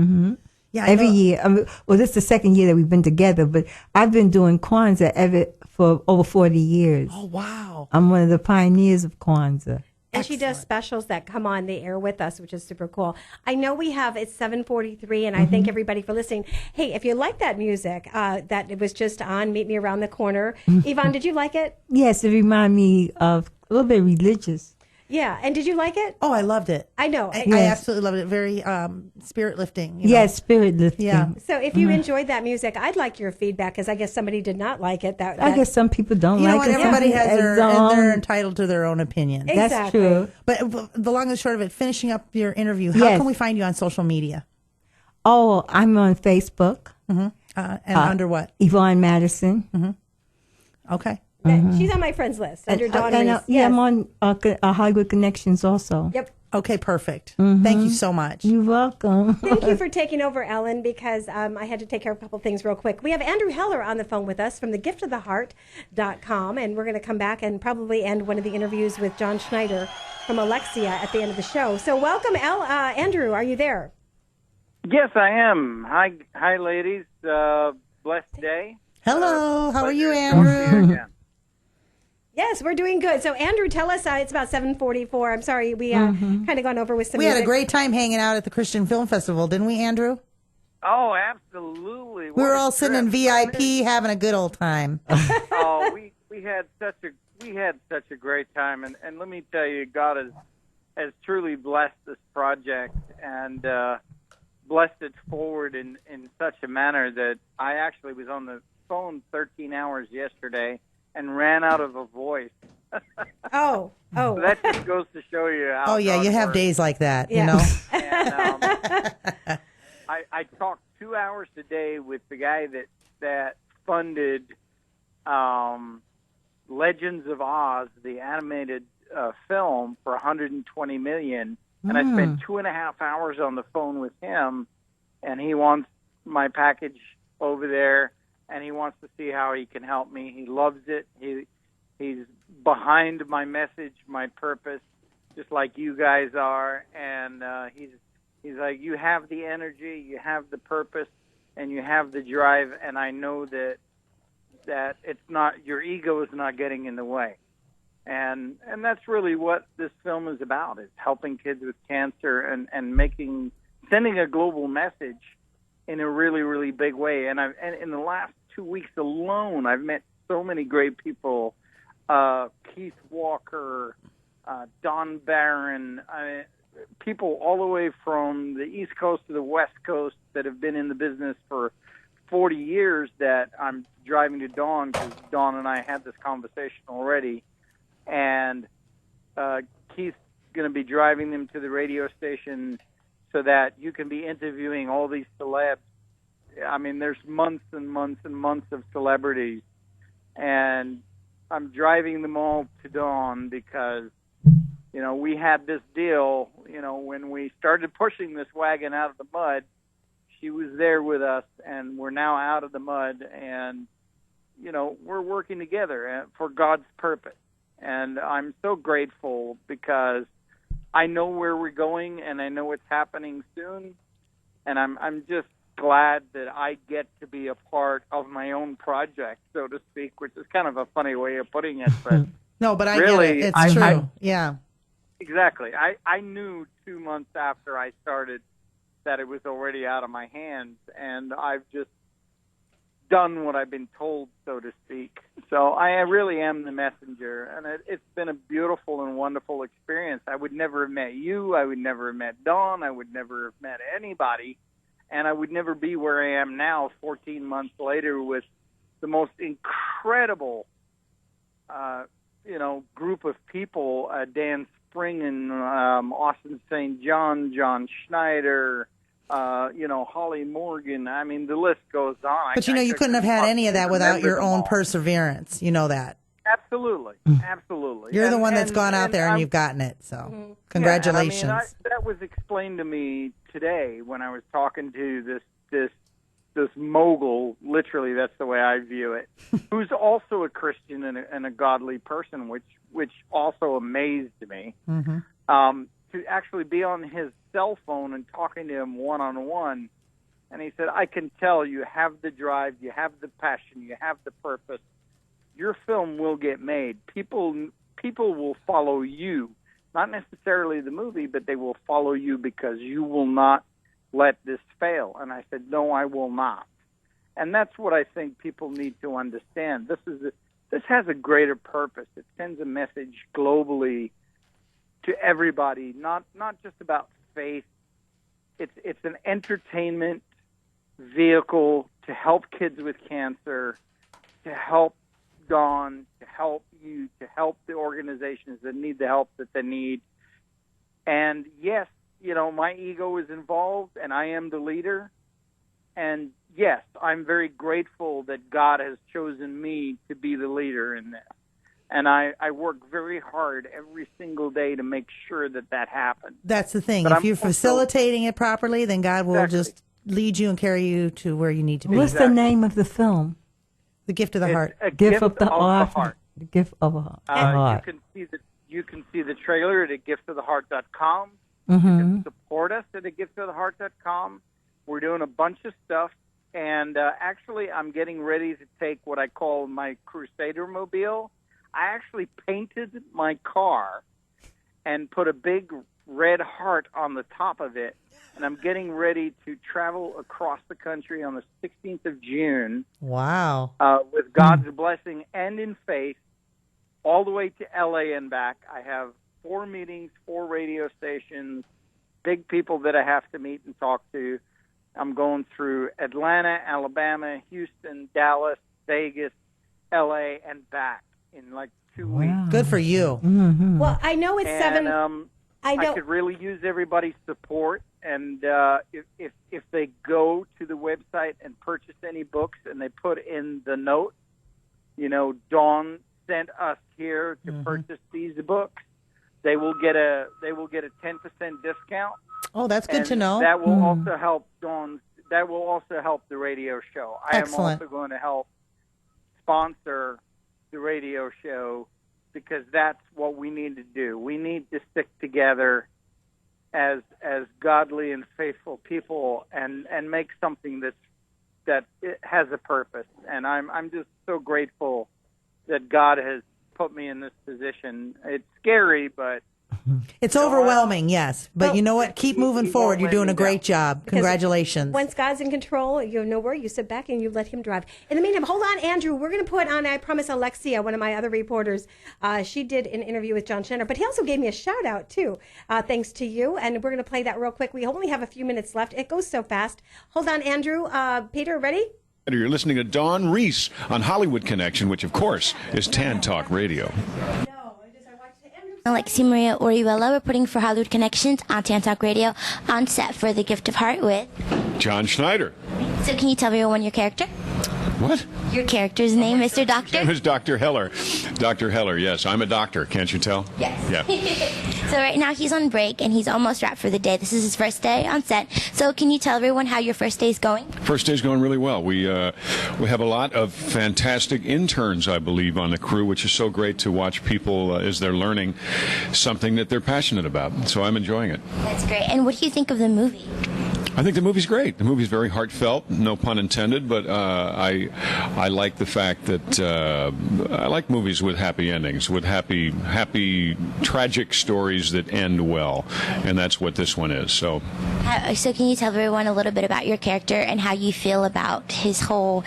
Speaker 6: Yeah.
Speaker 21: Every year. Well, this is the second year that we've been together, but I've been doing Kwanzaa for over 40 years.
Speaker 6: Oh, wow.
Speaker 21: I'm one of the pioneers of Kwanzaa.
Speaker 17: And she does specials that come on the air with us, which is super cool. I know it's 7:43, and I thank everybody for listening. Hey, if you like that music that it was just on, Meet Me Around the Corner. Yvonne, did you like it?
Speaker 21: Yes, it reminded me of a little bit religious.
Speaker 17: Yeah, and did you like it?
Speaker 6: Oh, I loved it.
Speaker 17: I know.
Speaker 6: I absolutely loved it. Very spirit lifting.
Speaker 21: Yes, spirit lifting.
Speaker 6: Yeah.
Speaker 17: So if you enjoyed that music, I'd like your feedback, because I guess somebody did not like it.
Speaker 21: I guess some people don't
Speaker 6: You know
Speaker 21: like
Speaker 6: what?
Speaker 21: it.
Speaker 6: Everybody has
Speaker 21: Some-
Speaker 6: their, and they're entitled to their own opinion.
Speaker 17: Exactly.
Speaker 21: That's true.
Speaker 6: But the long and short of it, finishing up your interview, how can we find you on social media?
Speaker 21: Oh, I'm on Facebook.
Speaker 6: And under what?
Speaker 21: Yvonne Madison.
Speaker 6: Okay.
Speaker 17: She's on my friends list under Dawn Reese.
Speaker 21: Yeah, I'm on Hollywood Connections also.
Speaker 17: Yep.
Speaker 6: Okay, perfect. Thank you so much.
Speaker 21: You're welcome.
Speaker 17: Thank you for taking over, Ellen, because I had to take care of a couple things real quick. We have Andrew Heller on the phone with us from thegiftoftheheart.com, and we're going to come back and probably end one of the interviews with John Schneider from Alexia at the end of the show. So welcome, Andrew. Are you there?
Speaker 8: Yes, I am. Hi, ladies. Blessed day.
Speaker 6: Hello. How are you, Andrew?
Speaker 17: Yes, we're doing good. So, Andrew, tell us, it's about 7:44. I'm sorry, we kind of gone over with some
Speaker 6: We had a
Speaker 17: music.
Speaker 6: great time hanging out at the Christian Film Festival, didn't we, Andrew?
Speaker 8: Oh, absolutely.
Speaker 6: We were all sitting in VIP having a good old time.
Speaker 8: Oh, we had such a great time, and let me tell you, God has truly blessed this project and blessed it forward in such a manner that I actually was on the phone 13 hours yesterday and ran out of a voice.
Speaker 17: Oh.
Speaker 8: So that just goes to show you how.
Speaker 6: Oh, yeah,
Speaker 8: God
Speaker 6: you have
Speaker 8: works.
Speaker 6: days like that, you know.
Speaker 8: And, I talked 2 hours a day with the guy that funded Legends of Oz, the animated film, for $120 million. And I spent 2.5 hours on the phone with him, and he wants my package over there, and he wants to see how he can help me. He loves it. He's behind my message, my purpose, just like you guys are. And he's like, you have the energy, you have the purpose, and you have the drive. And I know that it's not, your ego is not getting in the way. And that's really what this film is about, is helping kids with cancer and sending a global message in a really, really big way. And in the last 2 weeks alone, I've met so many great people, Keith Walker, Don Barron, people all the way from the East Coast to the West Coast that have been in the business for 40 years that I'm driving to Dawn, because Dawn and I had this conversation already. And Keith's going to be driving them to the radio station so that you can be interviewing all these celebs. I mean, there's months and months and months of celebrities. And I'm driving them all to Dawn because, you know, we had this deal, you know, when we started pushing this wagon out of the mud, she was there with us, and we're now out of the mud, and, you know, we're working together for God's purpose. And I'm so grateful because I know where we're going, and I know what's happening soon, and I'm just glad that I get to be a part of my own project, so to speak, which is kind of a funny way of putting it, but
Speaker 6: no, but I
Speaker 8: really,
Speaker 6: get it. It's true. Yeah.
Speaker 8: Exactly. I knew 2 months after I started that it was already out of my hands, and I've just done what I've been told, so to speak. So I really am the messenger, and it's been a beautiful and wonderful experience. I would never have met you. I would never have met Dawn. I would never have met anybody, and I would never be where I am now 14 months later with the most incredible, group of people, Dan Spring and Austin St. John, John Schneider, Holly Morgan. I mean, the list goes on.
Speaker 6: But, you couldn't have had any of that without your own perseverance. You know that.
Speaker 8: Absolutely. Absolutely.
Speaker 6: You're the one that's gone out there and you've gotten it. So congratulations.
Speaker 8: That was explained to me today when I was talking to this this mogul, literally that's the way I view it, who's also a Christian and a godly person, which also amazed me.
Speaker 6: Mm-hmm.
Speaker 8: To actually be on his cell phone and talking to him one-on-one. And he said, I can tell you have the drive, you have the passion, you have the purpose. Your film will get made. People will follow you, not necessarily the movie, but they will follow you because you will not let this fail. And I said, no, I will not. And that's what I think people need to understand. This has a greater purpose. It sends a message globally to everybody, not just about faith. It's an entertainment vehicle to help kids with cancer, to help Dawn, to help you, to help the organizations that need the help that they need. And yes, my ego is involved, and I am the leader. And yes, I'm very grateful that God has chosen me to be the leader in this. And I work very hard every single day to make sure that happens.
Speaker 6: That's the thing.
Speaker 8: But
Speaker 6: If you're facilitating it properly, then God will just lead you and carry you to where you need to be.
Speaker 21: What's the name of the film?
Speaker 6: The Gift of the Heart.
Speaker 8: A
Speaker 21: Gift of the Heart. The Gift of the Heart.
Speaker 8: You can see the trailer at giftoftheheart.com.
Speaker 21: Mm-hmm.
Speaker 8: You can support us at giftoftheheart.com. We're doing a bunch of stuff. And actually, I'm getting ready to take what I call my Crusader Mobile. I actually painted my car and put a big red heart on the top of it. And I'm getting ready to travel across the country on the 16th of June.
Speaker 6: Wow.
Speaker 8: With God's blessing and in faith, all the way to L.A. and back. I have 4 meetings, 4 radio stations, big people that I have to meet and talk to. I'm going through Atlanta, Alabama, Houston, Dallas, Vegas, L.A., and back in like 2 weeks.
Speaker 6: Good for you.
Speaker 21: Mm-hmm.
Speaker 17: Well, I know it's
Speaker 8: And,
Speaker 17: 7.
Speaker 8: I could really use everybody's support. And if they go to the website and purchase any books and they put in the note, Dawn sent us here to purchase these books, they will get a 10% discount.
Speaker 6: Oh, that's good to know.
Speaker 8: That will also help Dawn's. That will also help the radio show.
Speaker 6: Excellent.
Speaker 8: I am also going to help sponsor the radio show because that's what we need to do. We need to stick together as godly and faithful people and make something that it has a purpose. And I'm just so grateful that God has put me in this position. It's scary, but
Speaker 6: it's overwhelming, yes. But you know what? Keep moving forward. You're doing a great job. Congratulations.
Speaker 17: Once God's in control, you know where you sit back and you let him drive. In the meantime, hold on, Andrew. We're going to put on, I promise, Alexia, one of my other reporters. She did an interview with John Schneider, but he also gave me a shout out, too, thanks to you. And we're going to play that real quick. We only have a few minutes left. It goes so fast. Hold on, Andrew. Peter, ready?
Speaker 15: You're listening to Dawn Reese on Hollywood Connection, which, of course, is Tan Talk Radio.
Speaker 18: Alexia Maria Orihuela reporting for Hollywood Connections on Tan Talk Radio on set for The Gift of Heart with
Speaker 15: John Schneider.
Speaker 18: So can you tell everyone your character?
Speaker 15: What?
Speaker 18: Your character's name, Mr. Doctor?
Speaker 15: His name is Dr. Heller. Dr. Heller, yes. I'm a doctor, can't you tell?
Speaker 18: Yes.
Speaker 15: Yeah.
Speaker 18: So right now he's on break and he's almost wrapped for the day. This is his first day on set. So can you tell everyone how your first day is going?
Speaker 15: First day's going really well. We have a lot of fantastic interns, I believe, on the crew, which is so great to watch people as they're learning something that they're passionate about. So I'm enjoying it.
Speaker 18: That's great. And what do you think of the movie?
Speaker 15: I think the movie's great. The movie's very heartfelt, no pun intended, but I like the fact that I like movies with happy endings, with happy, tragic stories that end well, and that's what this one is. So
Speaker 18: can you tell everyone a little bit about your character and how you feel about his whole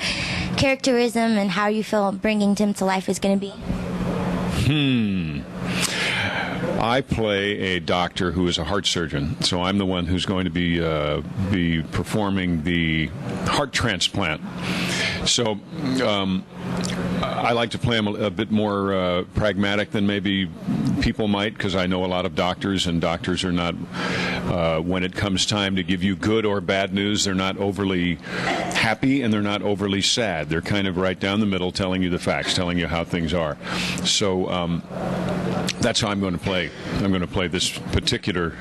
Speaker 18: characterism and how you feel bringing him to life is going to be?
Speaker 15: I play a doctor who is a heart surgeon, so I'm the one who's going to be performing the heart transplant. So I like to play them a bit more pragmatic than maybe people might, because I know a lot of doctors, and doctors are not, when it comes time to give you good or bad news, they're not overly happy and they're not overly sad. They're kind of right down the middle, telling you the facts, telling you how things are. So that's how I'm going to play. I'm going to play this particular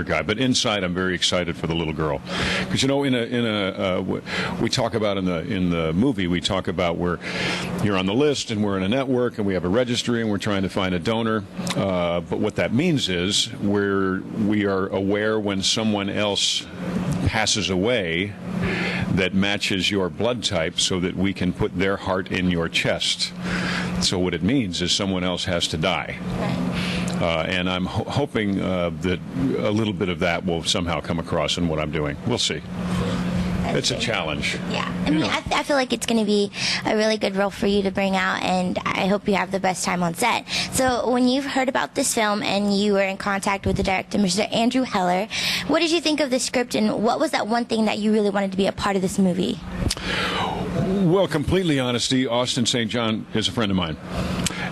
Speaker 15: guy. But inside, I'm very excited for the little girl, because we talk about in the movie, we talk about where you're on the list and we're in a network and we have a registry and we're trying to find a donor. But what that means is we are aware when someone else passes away that matches your blood type, so that we can put their heart in your chest. So what it means is someone else has to die. And I'm hoping that a little bit of that will somehow come across in what I'm doing. We'll see. It's a challenge.
Speaker 18: Yeah. I mean, I feel like it's going to be a really good role for you to bring out, and I hope you have the best time on set. So when you've heard about this film and you were in contact with the director, Mr. Andrew Heller, what did you think of the script, and what was that one thing that you really wanted to be a part of this movie?
Speaker 15: Well, completely honesty, Austin St. John is a friend of mine.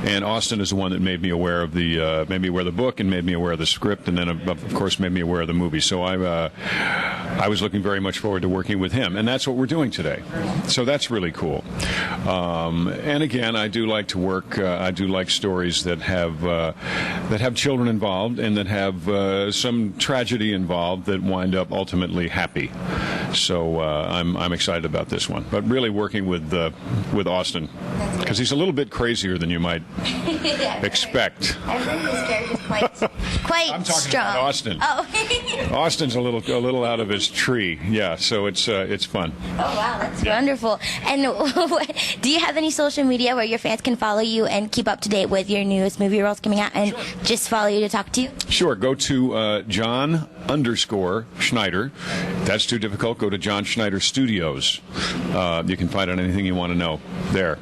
Speaker 15: And Austin is the one that made me aware of the book, and made me aware of the script, and then of course made me aware of the movie. So I was looking very much forward to working with him, and that's what we're doing today. So that's really cool. And again, I do like to work. I do like stories that have children involved, and that have some tragedy involved that wind up ultimately happy. So I'm excited about this one. But really working with Austin, because he's a little bit crazier than you might expect.
Speaker 18: I think his character's quite
Speaker 15: I'm talking
Speaker 18: strong.
Speaker 15: about Austin.
Speaker 18: Oh.
Speaker 15: Austin's a little out of his tree. Yeah, so it's fun.
Speaker 18: Oh wow, that's wonderful. And do you have any social media where your fans can follow you and keep up to date with your newest movie roles coming out, and just follow you to talk to you?
Speaker 15: Sure. Go to John_Schneider. If that's too difficult, go to John Schneider Studios. You can find out anything you want to know there.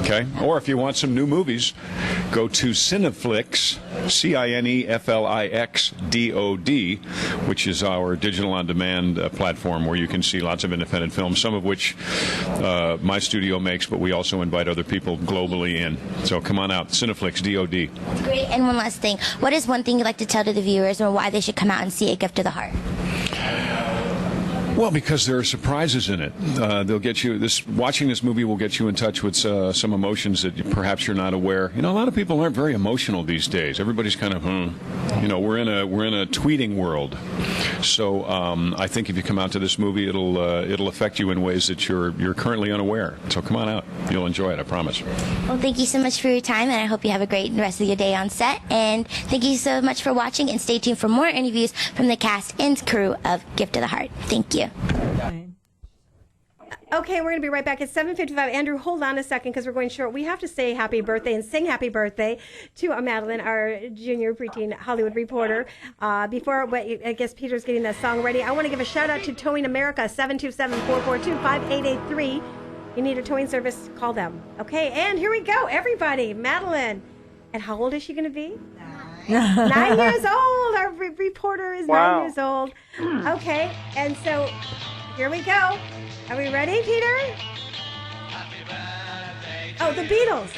Speaker 15: Okay? Or if you want some new movies, go to Cineflix, CINEFLIXDOD, which is our digital on-demand platform where you can see lots of independent films, some of which my studio makes, but we also invite other people globally in. So come on out, Cineflix, DOD.
Speaker 18: Great. And one last thing. What is one thing you'd like to tell to the viewers, or why they should come out and see A Gift of the Heart?
Speaker 15: Well, because there are surprises in it. They'll get you. Watching this movie will get you in touch with some emotions that perhaps you're not aware. You know, a lot of people aren't very emotional these days. Everybody's kind of, we're in a tweeting world. So I think if you come out to this movie, it'll affect you in ways that you're currently unaware. So come on out. You'll enjoy it, I promise.
Speaker 18: Well, thank you so much for your time, and I hope you have a great rest of your day on set. And thank you so much for watching, and stay tuned for more interviews from the cast and crew of Gift of the Heart. Thank you.
Speaker 14: Okay, we're going to be right back at 7:55. Andrew, hold on a second, because we're going short. We have to say happy birthday and sing happy birthday to Madeline, our junior preteen Hollywood reporter. Before, I guess Peter's getting that song ready, I want to give a shout out to Towing America, 727-442-5883. You need a towing service, call them. Okay, and here we go, everybody. Madeline. And how old is she going to be? 9 years old. Our reporter is 9 years old. Okay, and so here we go. Are we ready, Peter? Oh, the Beatles.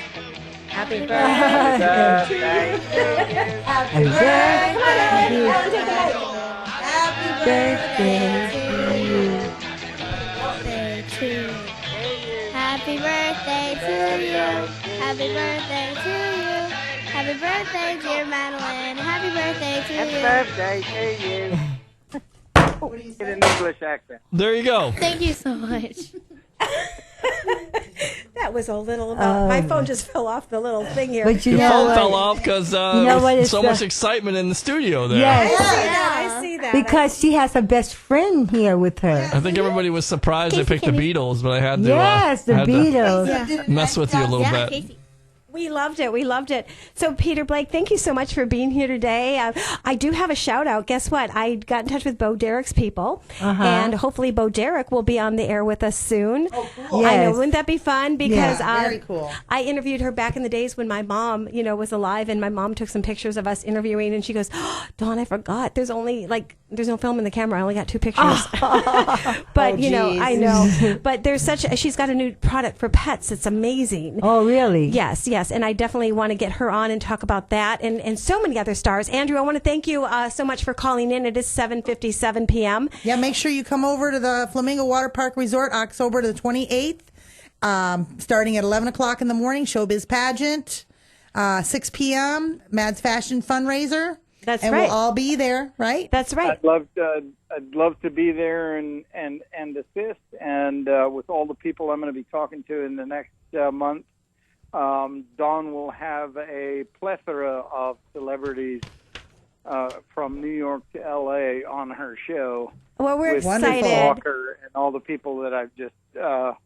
Speaker 14: Happy birthday to you. Happy birthday to you. Happy birthday to you.
Speaker 3: Happy birthday to you. Happy birthday to you. Happy birthday, dear Madeline. Happy birthday to you.
Speaker 8: Happy birthday to you. What do you say? In an English accent.
Speaker 20: There you go.
Speaker 3: Thank you so much.
Speaker 14: That was a little. My phone just fell off the little thing here.
Speaker 21: But
Speaker 20: Your phone fell off because so much excitement in the studio there.
Speaker 21: Yes.
Speaker 14: I see that.
Speaker 21: Because she has a best friend here with her.
Speaker 20: I think everybody was surprised they picked the Beatles, but I had to.
Speaker 21: Yes, the Beatles.
Speaker 20: Mess with you a little bit.
Speaker 3: Casey.
Speaker 14: We loved it. We loved it. So, Peter Blake, thank you so much for being here today. I do have a shout out. Guess what? I got in touch with Bo Derek's people, and hopefully Bo Derek will be on the air with us soon.
Speaker 21: Oh, cool.
Speaker 14: I know. Wouldn't that be fun? Because
Speaker 21: very cool.
Speaker 14: I interviewed her back in the days when my mom, was alive, and my mom took some pictures of us interviewing, and she goes, "Oh, Dawn, I forgot. There's only like
Speaker 17: there's no film in the camera. I only got 2 pictures. But, you know, I know. But she's got a new product for pets. It's amazing.
Speaker 21: Oh, really?
Speaker 17: Yes, yes. And I definitely want to get her on and talk about that and so many other stars. Andrew, I want to thank you so much for calling in. It is 7:57 p.m.
Speaker 6: Yeah, make sure you come over to the Flamingo Water Park Resort October the 28th, starting at 11 o'clock in the morning, Showbiz Pageant, 6 p.m., Mad's Fashion Fundraiser.
Speaker 17: That's
Speaker 6: and
Speaker 17: right.
Speaker 6: We'll all be there, right?
Speaker 17: That's right.
Speaker 8: I'd love to be there and assist, and with all the people I'm going to be talking to in the next month. Dawn will have a plethora of celebrities from New York to L.A. on her show.
Speaker 17: Well, we're
Speaker 8: with
Speaker 17: excited.
Speaker 8: Walker and all the people that I've just that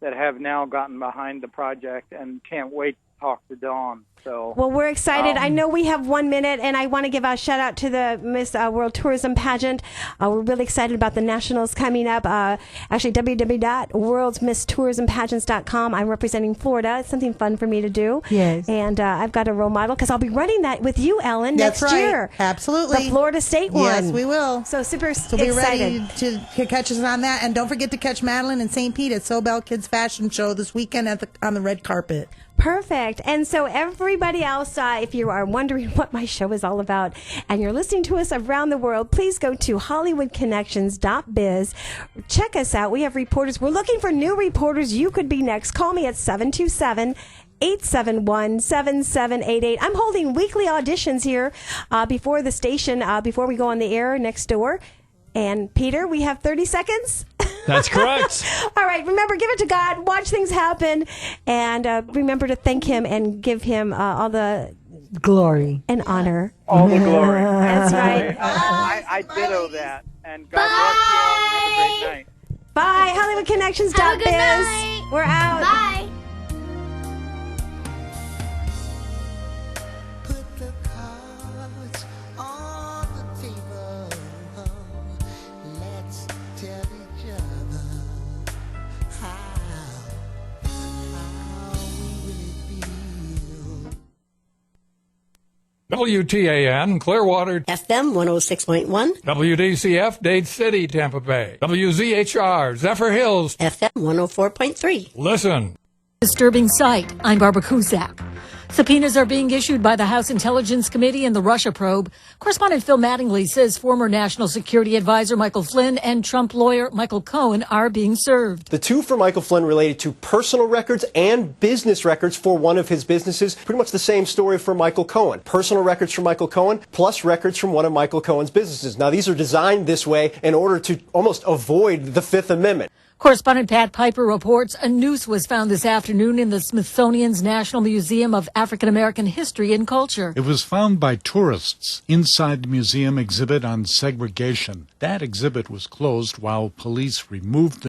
Speaker 8: have now gotten behind the project and can't wait to talk to Dawn. So,
Speaker 17: well, we're excited. I know we have 1 minute, and I want to give a shout out to the Miss World Tourism Pageant. We're really excited about the nationals coming up. Actually, www.worldsmisstourismpageants.com. I'm representing Florida. It's something fun for me to do.
Speaker 21: Yes.
Speaker 17: And I've got a role model because I'll be running that with you, Ellen,
Speaker 6: That's
Speaker 17: next
Speaker 6: right.
Speaker 17: year.
Speaker 6: Absolutely.
Speaker 17: The Florida State one.
Speaker 6: Yes, we will.
Speaker 17: So super
Speaker 6: So be
Speaker 17: excited.
Speaker 6: ready to catch us on that. And don't forget to catch Madeline and St. Pete at Sobel Kids Fashion Show this weekend on the red carpet.
Speaker 17: Perfect. And so everybody else, if you are wondering what my show is all about and you're listening to us around the world, please go to HollywoodConnections.biz. Check us out. We have reporters. We're looking for new reporters. You could be next. Call me at 727-871-7788. I'm holding weekly auditions here before the station, before we go on the air next door. And Peter, we have 30 seconds.
Speaker 20: That's correct.
Speaker 17: All right. Remember, give it to God. Watch things happen. And remember to thank him and give him all the
Speaker 21: glory
Speaker 17: and honor.
Speaker 8: All the glory.
Speaker 17: That's right.
Speaker 8: I ditto that. And God bless you all. Have a great night.
Speaker 17: Bye. HollywoodConnections.biz.
Speaker 3: Have a good night.
Speaker 17: We're out.
Speaker 3: Bye.
Speaker 7: WTAN, Clearwater,
Speaker 9: FM 106.1,
Speaker 7: WDCF, Dade City, Tampa Bay, WZHR, Zephyr Hills,
Speaker 9: FM 104.3.
Speaker 7: Listen.
Speaker 19: Disturbing sight. I'm Barbara Cusack. Subpoenas are being issued by the House Intelligence Committee in the Russia probe. Correspondent Phil Mattingly says former National Security Advisor Michael Flynn and Trump lawyer Michael Cohen are being served.
Speaker 22: The two for Michael Flynn related to personal records and business records for one of his businesses. Pretty much the same story for Michael Cohen. Personal records from Michael Cohen plus records from one of Michael Cohen's businesses. Now, these are designed this way in order to almost avoid the Fifth Amendment.
Speaker 19: Correspondent Pat Piper reports a noose was found this afternoon in the Smithsonian's National Museum of African American History and Culture.
Speaker 23: It was found by tourists inside the museum exhibit on segregation. That exhibit was closed while police removed the